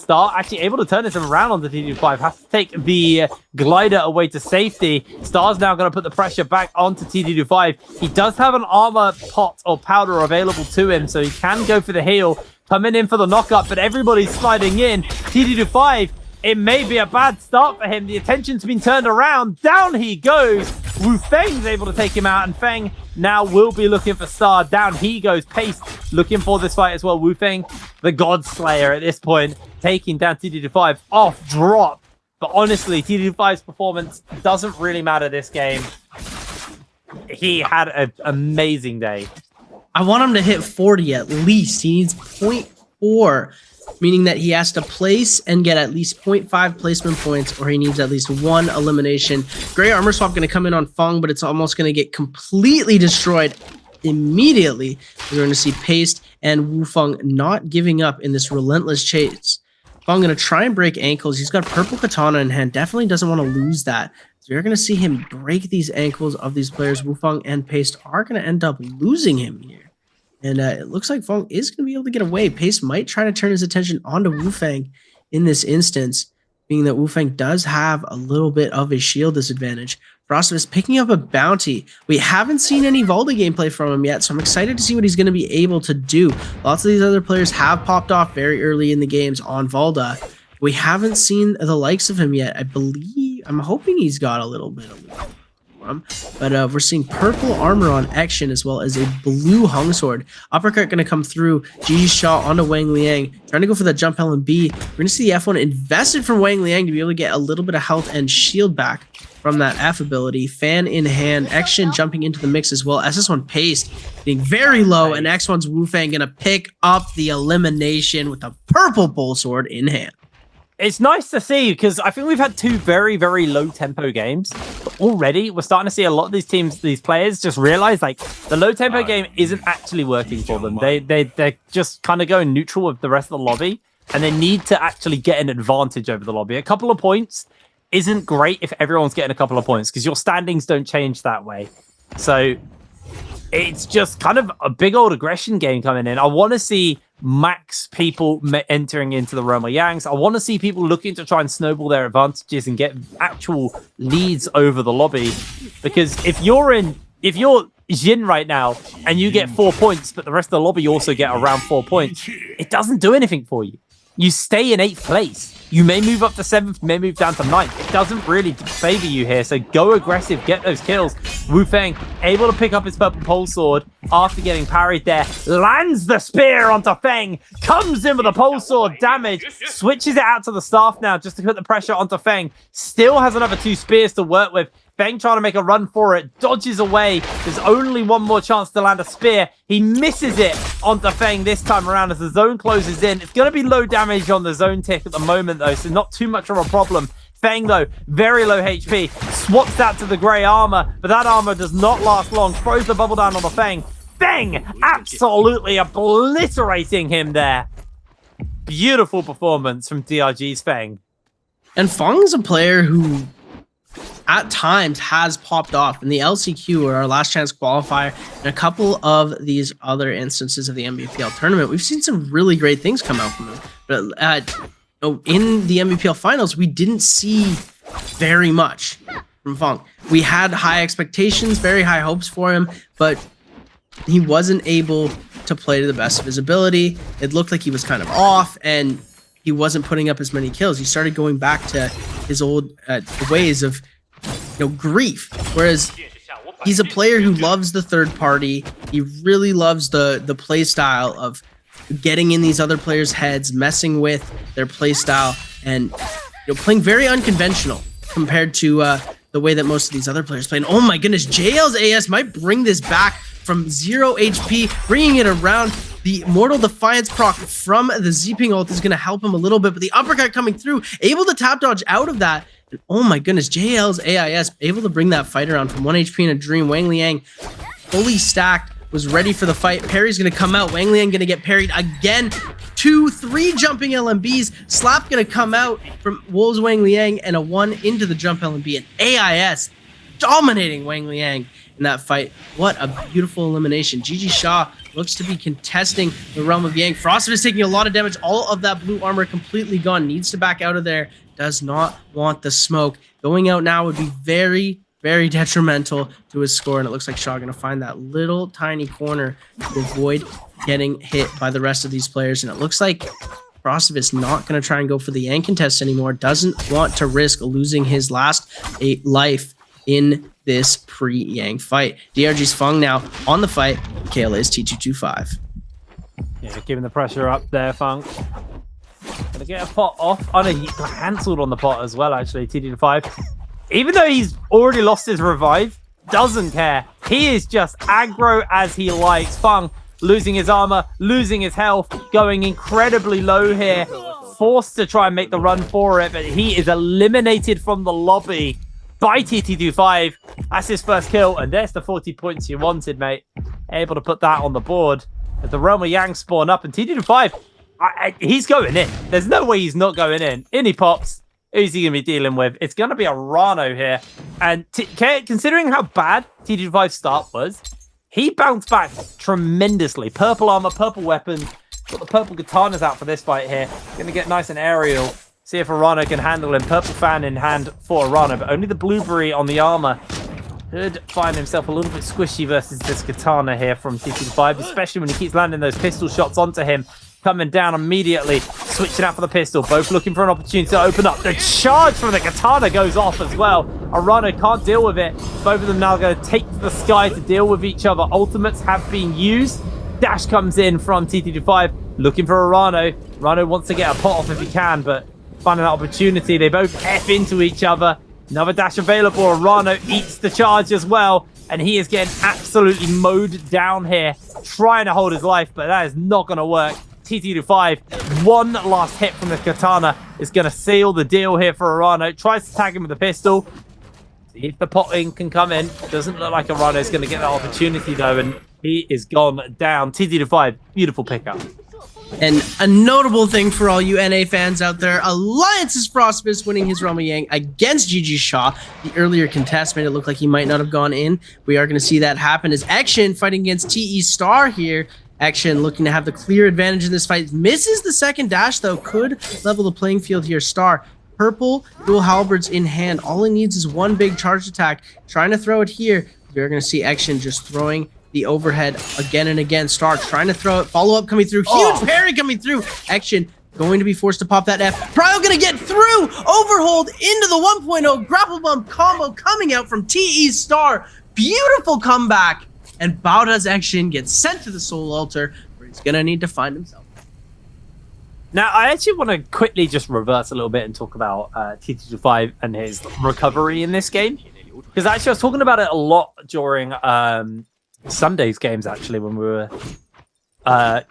Star actually able to turn this around on the TD5. Has to take the glider away to safety. Star's now going to put the pressure back onto TD5. He does have an armor pot or powder available to him, so he can go for the heal. Coming in for the knockup, but everybody's sliding in. TD5, it may be a bad start for him. The attention's been turned around. Down he goes. Wu Feng's able to take him out, and Feng now will be looking for Star. Down he goes. Pace looking for this fight as well. Wu Feng, the God Slayer at this point, taking down TD5 off drop. But honestly, TD5's performance doesn't really matter this game. He had an amazing day. I want him to hit 40 at least. He needs 0.4, meaning that he has to place and get at least 0.5 placement points, or he needs at least 1 elimination. Gray armor swap going to come in on Feng, but it's almost going to get completely destroyed immediately. We're going to see Paste and Wu Feng not giving up in this relentless chase. Feng going to try and break ankles. He's got purple katana in hand. Definitely doesn't want to lose that. So you're going to see him break these ankles of these players. Wu Feng and Paste are going to end up losing him here. And it looks like Feng is going to be able to get away. Pace might try to turn his attention onto Wu Feng in this instance, being that Wu Feng does have a little bit of a shield disadvantage. Frostus picking up a bounty. We haven't seen any Valda gameplay from him yet, so I'm excited to see what he's going to be able to do. Lots of these other players have popped off very early in the games on Valda. We haven't seen the likes of him yet. I'm hoping he's got a little bit of loot. But we're seeing purple armor on Action as well as a blue hung sword. Uppercut going to come through. GG's shot onto Wang Liang. Trying to go for that jump LMB. We're going to see the F1 invested from Wang Liang to be able to get a little bit of health and shield back from that F ability. Fan in hand. Action jumping into the mix as well. SS1 Paste being very low. And X1's Wu Feng going to pick up the elimination with a purple bull sword in hand. It's nice to see because I think we've had 2 very, very low tempo games. But already, we're starting to see a lot of these teams, these players just realize like the low tempo game isn't actually working for them. They're just kind of going neutral with the rest of the lobby, and they need to actually get an advantage over the lobby. A couple of points isn't great if everyone's getting a couple of points because your standings don't change that way. So it's just kind of a big old aggression game coming in. I want to see max people entering into the realm of Yangs. I want to see people looking to try and snowball their advantages and get actual leads over the lobby. Because if you're Jin right now and you get 4 points, but the rest of the lobby also get around 4 points, it doesn't do anything for you. You stay in 8th place. You may move up to 7th, may move down to 9th. It doesn't really favor you here, so go aggressive, get those kills. Wu Feng able to pick up his purple pole sword after getting parried there. Lands the spear onto Feng, comes in with a pole sword damage, switches it out to the staff now just to put the pressure onto Feng. Still has another 2 spears to work with. Feng trying to make a run for it, dodges away. There's only one more chance to land a spear. He misses it onto Feng this time around as the zone closes in. It's going to be low damage on the zone tick at the moment, though, so not too much of a problem. Feng, though, very low HP. Swaps that to the grey armor, but that armor does not last long. Throws the bubble down on the Feng. Feng absolutely obliterating him there. Beautiful performance from DRG's Feng. And Feng's a player who at times has popped off in the LCQ or our last chance qualifier and a couple of these other instances of the MVPL tournament. We've seen some really great things come out from him. But in the MVPL finals, we didn't see very much from Feng. We had high expectations, very high hopes for him, but he wasn't able to play to the best of his ability. It looked like he was kind of off and he wasn't putting up as many kills. He started going back to his old ways of grief, whereas he's a player who loves the third party. He really loves the play style of getting in these other players' heads, messing with their play style, and playing very unconventional compared to the way that most of these other players play. And oh my goodness, JL's AS might bring this back from 0 HP, bringing it around. The Mortal Defiance proc from the Z-Ping ult is going to help him a little bit, but the uppercut coming through, able to tap dodge out of that. And oh my goodness, JL's AIS able to bring that fight around from 1 HP in a dream. Wang Liang fully stacked, was ready for the fight. Parry's going to come out. Wang Liang going to get parried again. 2, 3 jumping LMBs. Slap going to come out from Wolves Wang Liang and a 1 into the jump LMB. And AIS dominating Wang Liang in that fight. What a beautiful elimination. GG Shaw looks to be contesting the Realm of Yang. Frosted is taking a lot of damage. All of that blue armor completely gone. Needs to back out of there. Does not want the smoke. Going out now would be very, very detrimental to his score. And it looks like Shaw going to find that little tiny corner to avoid getting hit by the rest of these players. And it looks like Frosted is not going to try and go for the Yang contest anymore. Doesn't want to risk losing his last 8 life in this pre-Yang fight. DRG's Fung now on the fight. Kayla is T225. Yeah, giving the pressure up there, Fung. Gonna get a pot off. Oh no, he got cancelled on the pot as well, actually, T225. Even though he's already lost his revive, doesn't care. He is just aggro as he likes. Fung losing his armor, losing his health, going incredibly low here. Forced to try and make the run for it, but he is eliminated from the lobby by TT25. That's his first kill, and there's the 40 points you wanted, mate. Able to put that on the board. As the Realm of Yang spawn up, and TT25, he's going in. There's no way he's not going in. In he pops. Who's he going to be dealing with? It's going to be a Rano here. And considering how bad TT25's start was, he bounced back tremendously. Purple armor, purple weapon. Got the purple katanas out for this fight here. Going to get nice and aerial. See if Arano can handle him. Purple fan in hand for Arano, but only the blueberry on the armor. Could find himself a little bit squishy versus this katana here from TT5, especially when he keeps landing those pistol shots onto him. Coming down immediately, switching out for the pistol. Both looking for an opportunity to open up. The charge from the katana goes off as well. Arano can't deal with it. Both of them now going to take to the sky to deal with each other. Ultimates have been used. Dash comes in from TT5, looking for Arano. Arano wants to get a pot off if he can, but finding that opportunity, they both F into each other. Another dash available. Arano eats the charge as well, and he is getting absolutely mowed down here, trying to hold his life, but that is not going to work. TT25, one last hit from the katana is going to seal the deal here for Arano. Tries to tag him with a pistol. See if the potting can come in. Doesn't look like Arano is going to get that opportunity though, and he is gone down. TT25, beautiful pickup. And a notable thing for all you NA fans out there, Alliance's Frostfist winning his Realm of Yang against GG Shaw. The earlier contest made it look like he might not have gone in. We are going to see that happen as Action fighting against TE Star here. Action looking to have the clear advantage in this fight. Misses the second dash though. Could level the playing field here. Star, purple dual halberds in hand. All he needs is one big charge attack. Trying to throw it here. We're going to see Action just throwing the overhead again and again. Star trying to throw it. Follow up coming through. Huge parry coming through. Action going to be forced to pop that F. Prio going to get through. Overhold into the 1.0. Grapple bump combo coming out from TE Star. Beautiful comeback. And Bauda's Action gets sent to the Soul Altar, where he's going to need to find himself. Now, I actually want to quickly just reverse a little bit and talk about TT25 and his recovery in this game. Because actually, I was talking about it a lot during Sunday's games, actually, when we were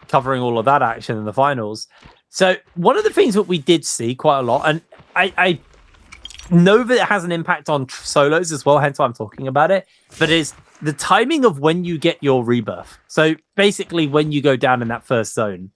covering all of that action in the finals. So one of the things that we did see quite a lot, and I know that it has an impact on solos as well, hence why I'm talking about it, but is the timing of when you get your rebirth. So basically when you go down in that first zone.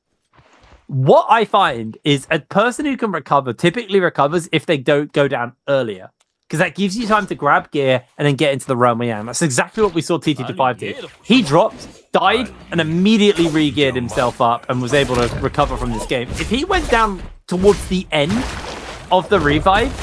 What I find is a person who can recover typically recovers if they don't go down earlier. Because that gives you time to grab gear and then get into the Realm of Yang. That's exactly what we saw TT25 do. He dropped, died, and immediately re-geared himself up and was able to recover from this game. If he went down towards the end of the revive,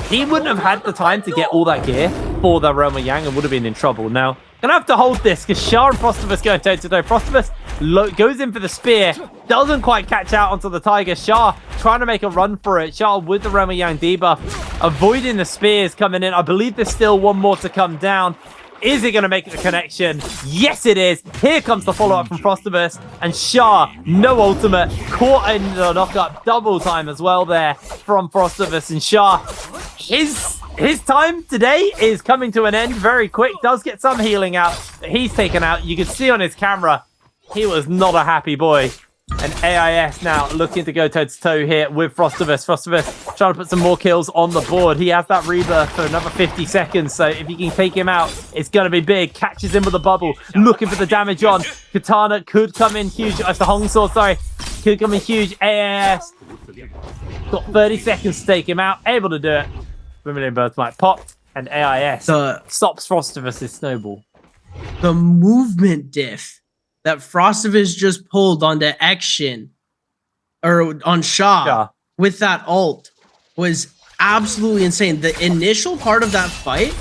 he wouldn't have had the time to get all that gear for the Realm of Yang and would have been in trouble. Now, gonna have to hold this because Shah and Frostivus going toe-to-toe. Frostivus goes in for the spear, doesn't quite catch out onto the Tiger. Shah trying to make a run for it. Shah with the Realm of Yang debuff, avoiding the spears coming in. I believe there's still one more to come down. Is it going to make the connection? Yes, it is. Here comes the follow-up from Frostivus. And Shah, no ultimate, caught in the knock-up double time as well there from Frostivus. And Shah, his time today is coming to an end very quick. Does get some healing out, but he's taken out. You can see on his camera, he was not a happy boy. And AIS now looking to go toe-to-toe here with Frostivus. Frostivus trying to put some more kills on the board. He has that rebirth for another 50 seconds. So if you can take him out, it's going to be big. Catches him with a bubble. Looking for the damage on. Katana could come in huge. That's the Hong Sword, sorry. Could come in huge. AIS got 30 seconds to take him out. Able to do it. Vermilion Birthmark popped. And AIS stops Frostivus' snowball. The movement diff that Frostivus just pulled onto Action or on Shaw with that ult was absolutely insane. The initial part of that fight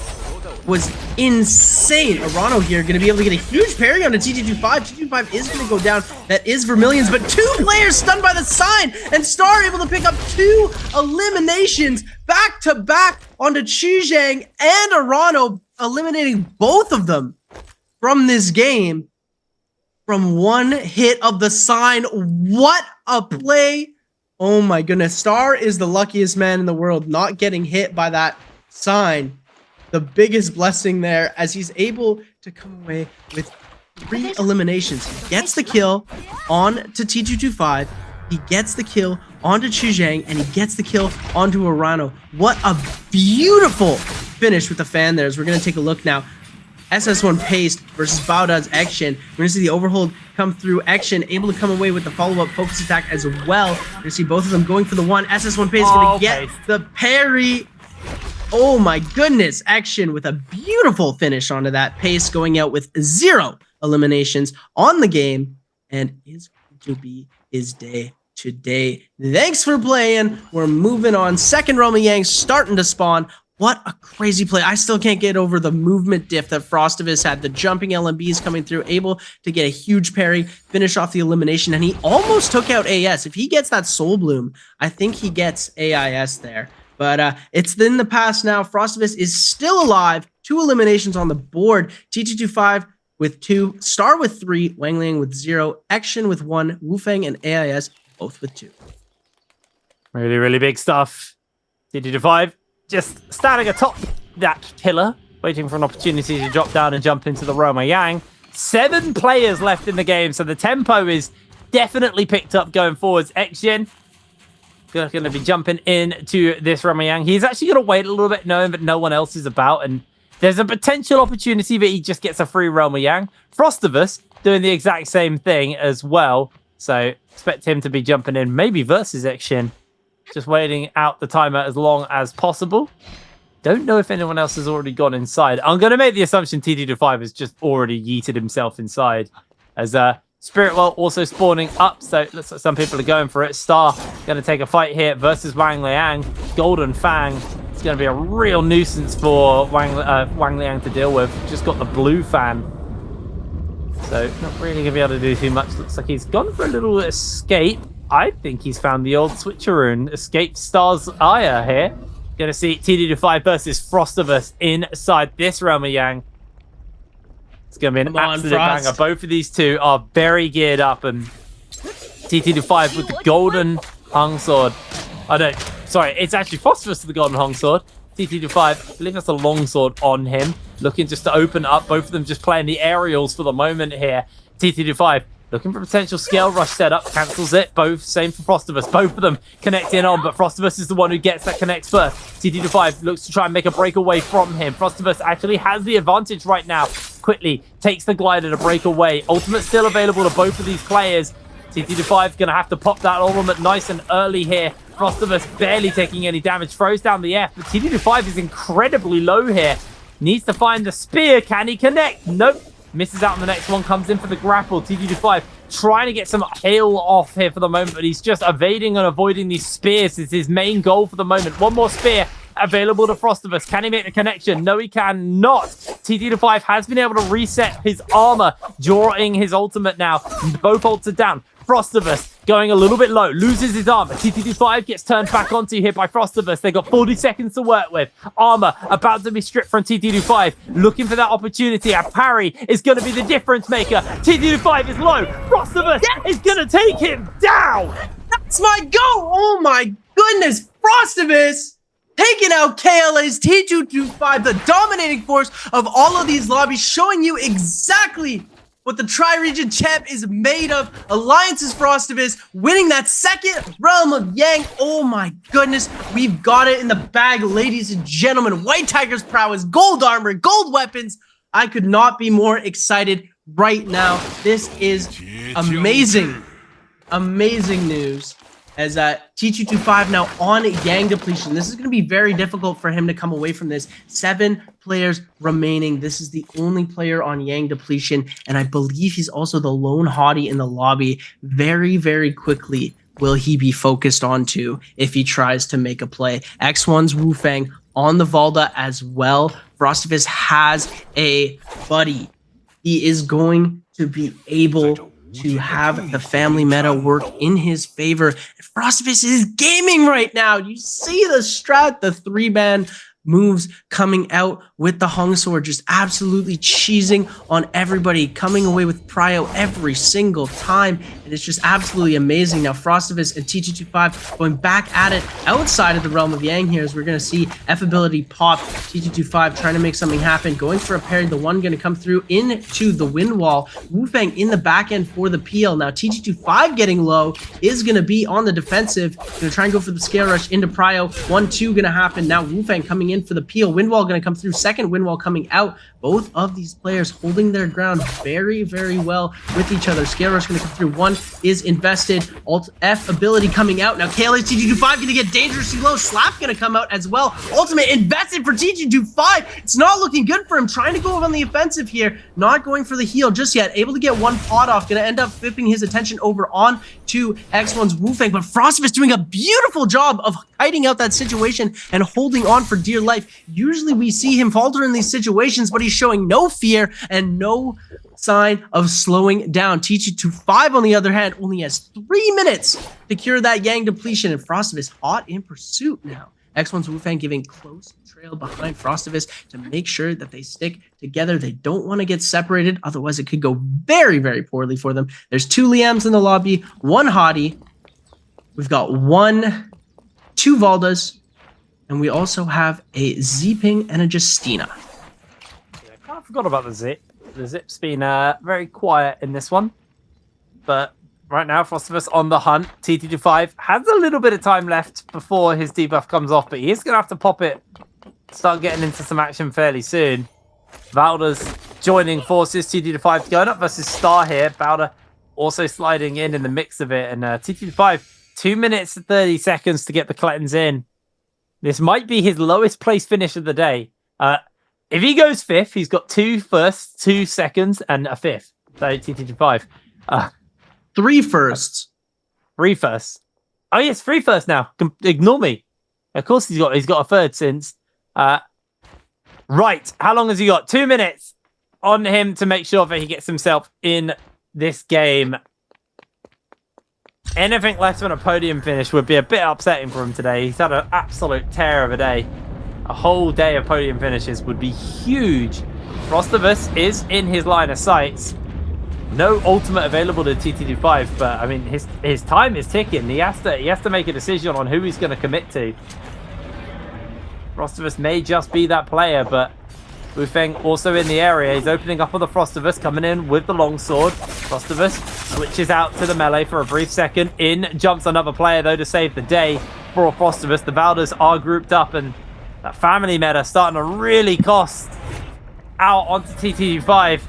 was insane. Arano here going to be able to get a huge parry onto TT25. TT25 is going to go down. That is Vermilion's, but 2 players stunned by the sign, and Star able to pick up 2 eliminations back to back onto Chuzhang and Arano, eliminating both of them from this game from 1 hit of the sign. What a play. Oh my goodness. Star is the luckiest man in the world not getting hit by that sign. The biggest blessing there, as he's able to come away with 3 eliminations. He gets the kill on to T225. He gets the kill onto Chuzhang, and he gets the kill onto Arano. What a beautiful finish with the fan there. As we're going to take a look now. SS1 Paste versus Baoda's Action. We're going to see the overhold come through. Action able to come away with the follow-up focus attack as well. We're going to see both of them going for the one. SS1 Paste is going to get the parry. Oh my goodness. Action with a beautiful finish onto that. Pace going out with 0 eliminations on the game, and is going to be his day today. Thanks for playing. We're moving on. Second Roma Yang starting to spawn. What a crazy play. I still can't get over the movement diff that Frostivus had. The jumping LMBs coming through, able to get a huge parry, finish off the elimination, and he almost took out AS. If he gets that Soul Bloom, I think he gets AIS there. But it's in the past now. Frostivus is still alive. 2 eliminations on the board. T225 with 2, Star with 3, Wang Liang with 0, Action with 1, Wufeng and AIS both with 2. Really, really big stuff. T225 just standing atop that pillar, waiting for an opportunity to drop down and jump into the Roma Yang. 7 players left in the game, so the tempo is definitely picked up going forwards. Xgen going to be jumping into this Roma Yang. He's actually going to wait a little bit, knowing that no one else is about, and there's a potential opportunity that he just gets a free Roma Yang. Frostivus doing the exact same thing as well, so expect him to be jumping in, maybe versus Xgen. Just waiting out the timer as long as possible. Don't know if anyone else has already gone inside. I'm going to make the assumption TT25 has just already yeeted himself inside. As Spiritwell also spawning up, so it looks like some people are going for it. Star going to take a fight here versus Wang Liang. Golden Fang. It's going to be a real nuisance for Wang Liang to deal with. Just got the blue fan. So not really going to be able to do too much. Looks like he's gone for a little escape. I think he's found the old switcheroo. Escape Star's Aya here. Gonna see TD25 versus Frostivus inside this Roma Yang. It's gonna be an absolute banger. Both of these two are very geared up, and TT25 with the golden hung sword. Oh no, sorry, it's actually Frostivus with the golden hung sword. TT25, I believe that's a long sword on him. Looking just to open up. Both of them just playing the aerials for the moment here. TT25 looking for potential scale rush setup, cancels it. Both, same for Frostivus. Both of them connecting on, but Frostivus is the one who gets that connects first. TT25 looks to try and make a breakaway from him. Frostivus actually has the advantage right now. Quickly takes the glider to break away. Ultimate still available to both of these players. TT25 gonna have to pop that ultimate nice and early here. Frostivus barely taking any damage, throws down the F, but TT25 is incredibly low here. Needs to find the spear. Can he connect? Nope. Misses out on the next one, comes in for the grapple. TT25 trying to get some hail off here for the moment, but he's just evading and avoiding these spears. It's his main goal for the moment. One more spear available to Frostivus. Can he make the connection? No, he cannot. TT25 has been able to reset his armor, drawing his ultimate now. Both ults are down. Frostivus going a little bit low, loses his armor. TT25 gets turned back onto here by Frostivus. They got 40 seconds to work with. Armor about to be stripped from TT25. Looking for that opportunity. A parry is going to be the difference maker. TT25 is low. Frostivus is going to take him down. That's my go. Oh my goodness. Frostivus taking out KLA's T225, the dominating force of all of these lobbies, showing you exactly what the Tri-Region champ is made of. Alliance's Frostivus winning that second realm of Yang. Oh my goodness, we've got it in the bag, ladies and gentlemen. White Tiger's prowess, gold armor, gold weapons. I could not be more excited right now. This is amazing. Amazing news. as T225 now on Yang depletion. This is going to be very difficult for him to come away from this. 7 players remaining. This is the only player on Yang depletion, and I believe he's also the lone hottie in the lobby. Very, very quickly will he be focused onto if he tries to make a play. X1's Wufang on the Valda as well. Frostivus has a buddy. He is going to be able to have the family meta work in his favor. Frostivus is gaming right now. You see the strat, the 3-man moves coming out with the Hung Sword, just absolutely cheesing on everybody, coming away with prio every single time, and it's just absolutely amazing. Now Frostivus and T225 going back at it outside of the realm of Yang here, as we're going to see F ability pop. T225 trying to make something happen, going for a parry, the one going to come through into the wind wall. Wufang in the back end for the peel. Now T225 getting low is going to be on the defensive, going to try and go for the scale rush into prio. 1-2 going to happen. Now Wufang coming in for the peel. Windwall going to come through. Second Windwall coming out. Both of these players holding their ground very, very well with each other. Scale rush going to come through. One is invested. Alt F ability coming out. Now KLH T225 going to get dangerously low. Slap going to come out as well. Ultimate invested for T225. It's not looking good for him. Trying to go on the offensive here. Not going for the heal just yet. Able to get one pot off. Going to end up flipping his attention over on to X1's Wufang. But Frostivus doing a beautiful job of hiding out that situation and holding on for dear life. Usually we see him falter in these situations, but he's showing no fear and no sign of slowing down. T225, on the other hand, only has 3 minutes to cure that Yang depletion, and Frostivus hot in pursuit now. X1's Wufang giving close trail behind Frostivus to make sure that they stick together. They don't want to get separated, otherwise it could go very, very poorly for them. There's 2 Liams in the lobby, 1 hottie. We've got 2 Valdas, and we also have a Z-Ping and a Justina. Yeah, I kind of forgot about the Zip. The Zip's been very quiet in this one. But right now, Frostivus on the hunt. T225 has a little bit of time left before his debuff comes off, but he is going to have to pop it, start getting into some action fairly soon. Valda's joining forces. T225 going up versus Star here. Valda also sliding in the mix of it. And T225, 2 minutes and 30 seconds to get the cleanse in. This might be his lowest place finish of the day. If he goes 5th, he's got 2 firsts, 2 seconds, and a 5th. So T225. 3 firsts. 3 firsts. Oh yes, 3 firsts now. Ignore me. Of course he's got a 3rd since. Right. How long has he got? 2 minutes on him to make sure that he gets himself in this game. Anything less than a podium finish would be a bit upsetting for him today. He's had an absolute tear of a day. A whole day of podium finishes would be huge. Frostivus is in his line of sights. No ultimate available to T225, but I mean his time is ticking. He has to make a decision on who he's going to commit to. Frostivus may just be that player, but Wufang also in the area. He's opening up on the Frostivus, coming in with the longsword. Frostivus switches out to the melee for a brief second. In jumps another player, though, to save the day for Frostivus. The Valdas are grouped up, and that family meta starting to really cost out onto T225.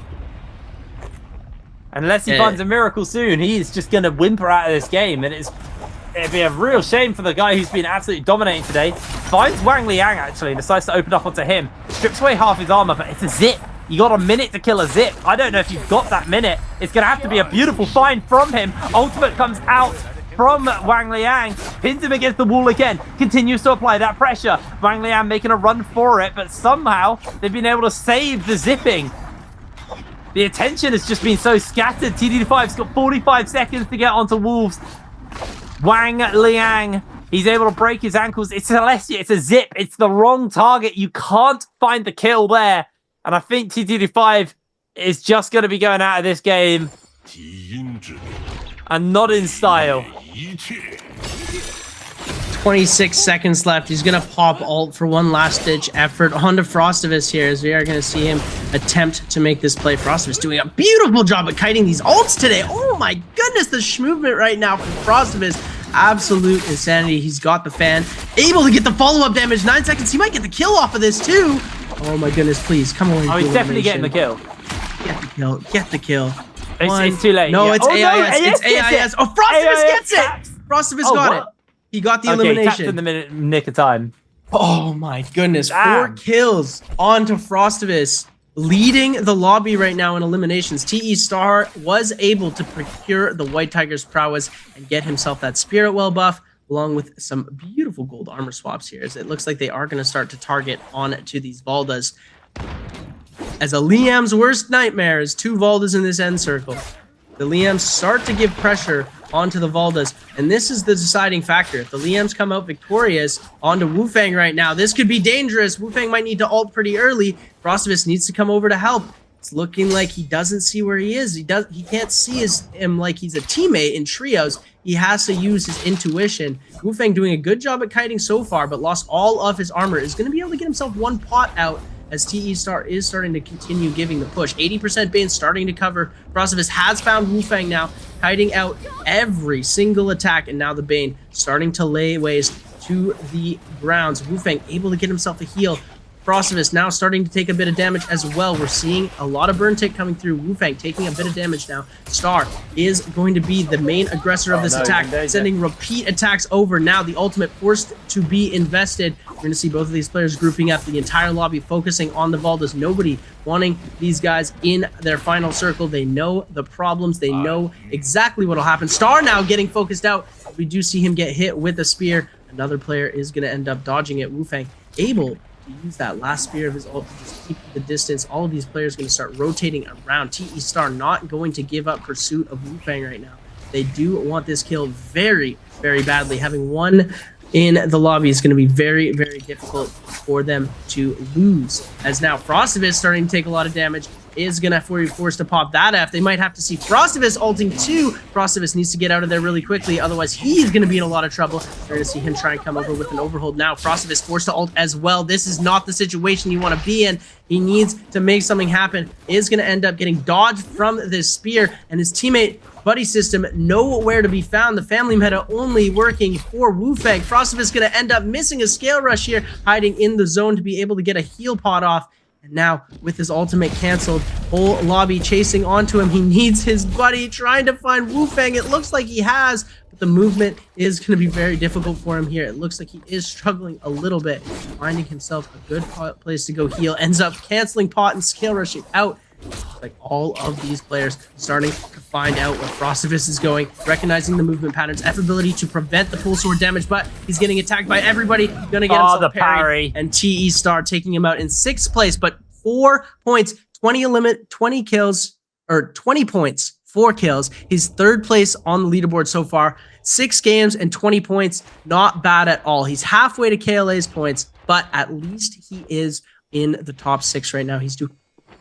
Unless he finds a miracle soon, he is just going to whimper out of this game, and it'd be a real shame for the guy who's been absolutely dominating today. Finds Wang Liang, actually, and decides to open up onto him. Strips away half his armor, but it's a Zip. You got a minute to kill a Zip. I don't know if you've got that minute. It's going to have to be a beautiful find from him. Ultimate comes out from Wang Liang. Pins him against the wall again. Continues to apply that pressure. Wang Liang making a run for it, but somehow they've been able to save the zipping. The attention has just been so scattered. T225's got 45 seconds to get onto Wolves. Wang Liang, he's able to break his ankles. It's Celestia, it's a Zip. It's the wrong target. You can't find the kill there. And I think T225 is just going to be going out of this game. And not in style. 26 seconds left. He's going to pop ult for one last-ditch effort onto Frostivus here, as we are going to see him attempt to make this play. Frostivus doing a beautiful job at kiting these ults today. Oh my goodness, the movement right now from Frostivus. Absolute insanity. He's got the fan. Able to get the follow-up damage. 9 seconds. He might get the kill off of this too. Oh my goodness, please. Come on. Oh, he's definitely getting the kill. Get the kill. Get the kill. It's too late. No, yeah. it's AIS. No, it's AIS. Oh, Frostivus gets it. Frostivus Oh, got what? it. He got the Okay, tapped elimination. in the nick of time. Oh my goodness. Damn. 4 kills onto Frostivus, leading the lobby right now in eliminations. TE Star was able to procure the White Tiger's prowess and get himself that Spirit Well buff, along with some beautiful gold armor swaps here, as it looks like they are going to start to target on to these Valdas. As a Liam's worst nightmare is 2 Valdas in this end circle. The Liams start to give pressure onto the Valdas, and this is the deciding factor. If the Liams come out victorious onto Wufang right now, this could be dangerous. Wufang might need to ult pretty early. Frostivus needs to come over to help. It's looking like he doesn't see where he is. He can't see him like he's a teammate in trios. He has to use his intuition. Wufang doing a good job at kiting so far, but lost all of his armor. Is going to be able to get himself 1 pot out, as TE Star is starting to continue giving the push. 80% Bane starting to cover. Frostivus has found Wufang now, kiting out every single attack, and now the Bane starting to lay waste to the grounds. Wufang able to get himself a heal. Frostivus now starting to take a bit of damage as well. We're seeing a lot of burn tick coming through. Wufang taking a bit of damage now. Star is going to be the main aggressor of this attack, sending repeat attacks over. Now the ultimate forced to be invested. We're going to see both of these players grouping up, the entire lobby focusing on the Valdas. Nobody wanting these guys in their final circle. They know the problems. They know exactly what will happen. Star now getting focused out. We do see him get hit with a spear. Another player is going to end up dodging it. Wufang able to use that last spear of his ult to just keep the distance. All of these players are going to start rotating around. TE Star not going to give up pursuit of Wufang right now. They do want this kill very, very badly. Having one in the lobby is going to be very, very difficult for them to lose. As now Frostivus starting to take a lot of damage, is going to be forced to pop that F. They might have to see Frostivus ulting too. Frostivus needs to get out of there really quickly, otherwise he's going to be in a lot of trouble. We're going to see him try and come over with an overhold now. Frostivus forced to ult as well. This is not the situation you want to be in. He needs to make something happen. Is going to end up getting dodged from this spear, and his teammate buddy system nowhere to be found. The family meta only working for Wufang. Frostivus going to end up missing a scale rush here, hiding in the zone to be able to get a heal pot off. And now, with his ultimate canceled, whole lobby chasing onto him. He needs his buddy, trying to find Wufang. It looks like he has, but the movement is going to be very difficult for him here. It looks like he is struggling a little bit, finding himself a good place to go heal. Ends up canceling pot and scale rushing out. Like all of these players starting to find out where Frostivus is going, recognizing the movement patterns, F ability to prevent the full sword damage, but he's getting attacked by everybody. Gonna get himself the parry. And TE Star taking him out in 6th place, but 4 points, 20 kills, or 20 points, 4 kills. He's 3rd place on the leaderboard so far. 6 games and 20 points, not bad at all. He's halfway to KLA's points, but at least he is in the top 6 right now. He's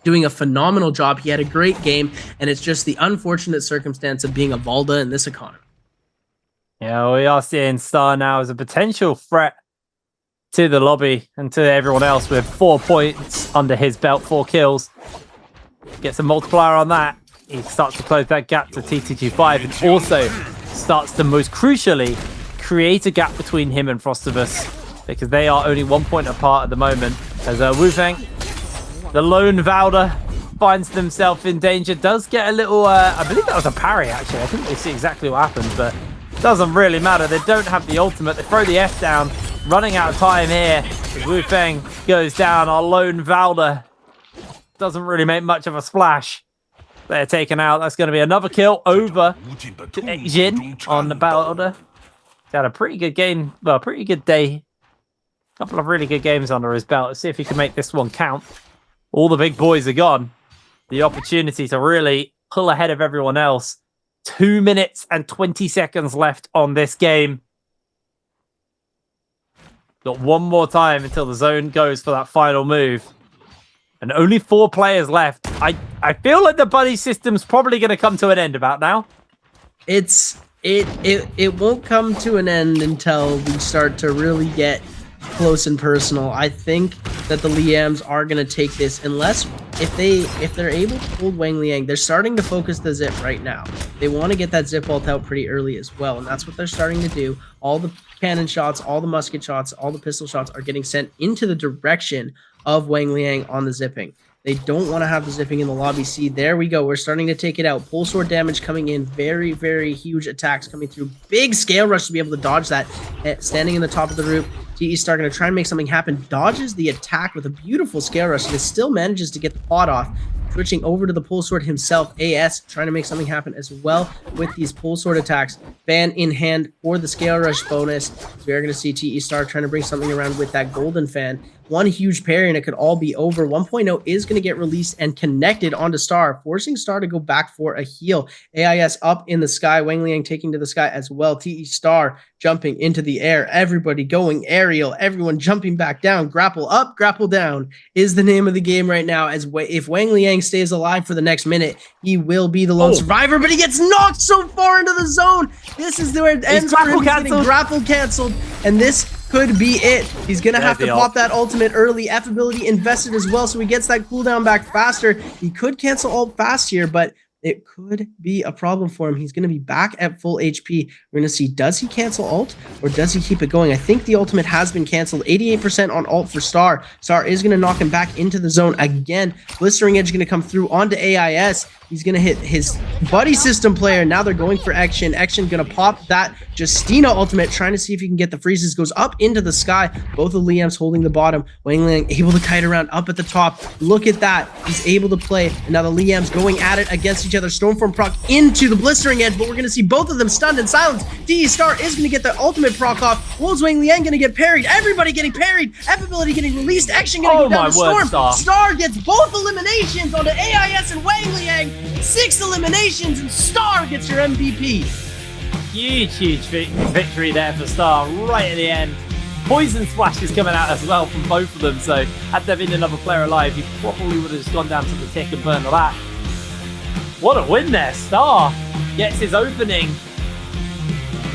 doing a phenomenal job. He had a great game, and it's just the unfortunate circumstance of being a Valda in this economy. Yeah, we are seeing Star now as a potential threat to the lobby and to everyone else with 4 points under his belt, 4 kills. Gets a multiplier on that. He starts to close that gap to TTG5 and also starts to most crucially create a gap between him and Frostivus, because they are only 1 point apart at the moment. As Wufang, the lone Valda, finds themselves in danger. Does get a little, I believe that was a parry actually. I couldn't really see exactly what happened, but it doesn't really matter. They don't have the ultimate. They throw the F down. Running out of time here. Wufang goes down. Our lone Valda doesn't really make much of a splash. They're taken out. That's going to be another kill over to Aizen on the Valda. He's had a pretty good game. Well, pretty good day. A couple of really good games under his belt. Let's see if he can make this one count. All the big boys are gone. The opportunity to really pull ahead of everyone else. 2 minutes and 20 seconds left on this game. Got one more time until the zone goes for that final move. And only 4 players left. I feel like the buddy system's probably going to come to an end about now. It won't come to an end until we start to really get close and personal. I think that the Liams are going to take this, unless if they're able to hold Wang Liang. They're starting to focus the zip right now. They want to get that zip ult out pretty early as well, and that's what they're starting to do. All the cannon shots, all the musket shots, all the pistol shots are getting sent into the direction of Wang Liang on the zipping. They don't want to have the zipping in the lobby. See, there we go. We're starting to take it out. Pole sword damage coming in. Very, very huge attacks coming through. Big scale rush to be able to dodge that. Standing in the top of the roof. TE Star going to try and make something happen. Dodges the attack with a beautiful scale rush. And it still manages to get the pot off. Switching over to the pole sword himself, AS trying to make something happen as well with these pole sword attacks. Ban in hand for the scale rush bonus. So we are going to see TE Star trying to bring something around with that golden fan. One huge parry and it could all be over. 1.0 is going to get released and connected onto Star, forcing Star to go back for a heal. AIS up in the sky. Wang Liang taking to the sky as well. TE Star jumping into the air. Everybody going aerial. Everyone jumping back down. Grapple up, grapple down is the name of the game right now. As if Wang Liang stays alive for the next minute, he will be the lone survivor, but he gets knocked so far into the zone. This is where it ends for him. He's getting grapple canceled, and this could be it. He's gonna have to pop that ultimate early. F ability invested as well, so he gets that cooldown back faster. He could cancel ult fast here, but it could be a problem for him. He's going to be back at full HP. We're going to see, does he cancel ult or does he keep it going? I think the ultimate has been canceled. 88% on ult for Star. Star is going to knock him back into the zone again. Blistering Edge going to come through onto AIS. He's going to hit his buddy system player. Now they're going for Action. Action going to pop that Justina ultimate, trying to see if he can get the freezes. Goes up into the sky. Both of Liam's holding the bottom. Wang Liang able to kite around up at the top. Look at that. He's able to play. And now the Liam's going at it against each other. Stormform proc into the Blistering Edge, but we're going to see both of them stunned and silenced. TE Star is going to get the ultimate proc off. Wolves Wang Liang going to get parried. Everybody getting parried. F ability getting released. Action going to go down to Storm. Star gets both eliminations onto AIS and Wang Liang. 6 eliminations, and Star gets your MVP. Huge victory there for Star right at the end. Poison Splash is coming out as well from both of them, so had there been another player alive, he probably would have just gone down to the tick and burned that. What a win there. Star gets his opening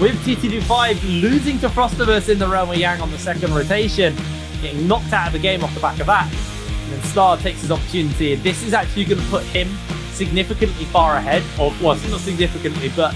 with TTD5 losing to Frostiverse in the Realm of Yang on the second rotation, getting knocked out of the game off the back of that. And then Star takes his opportunity. This is actually going to put him significantly far ahead of, well, not significantly, but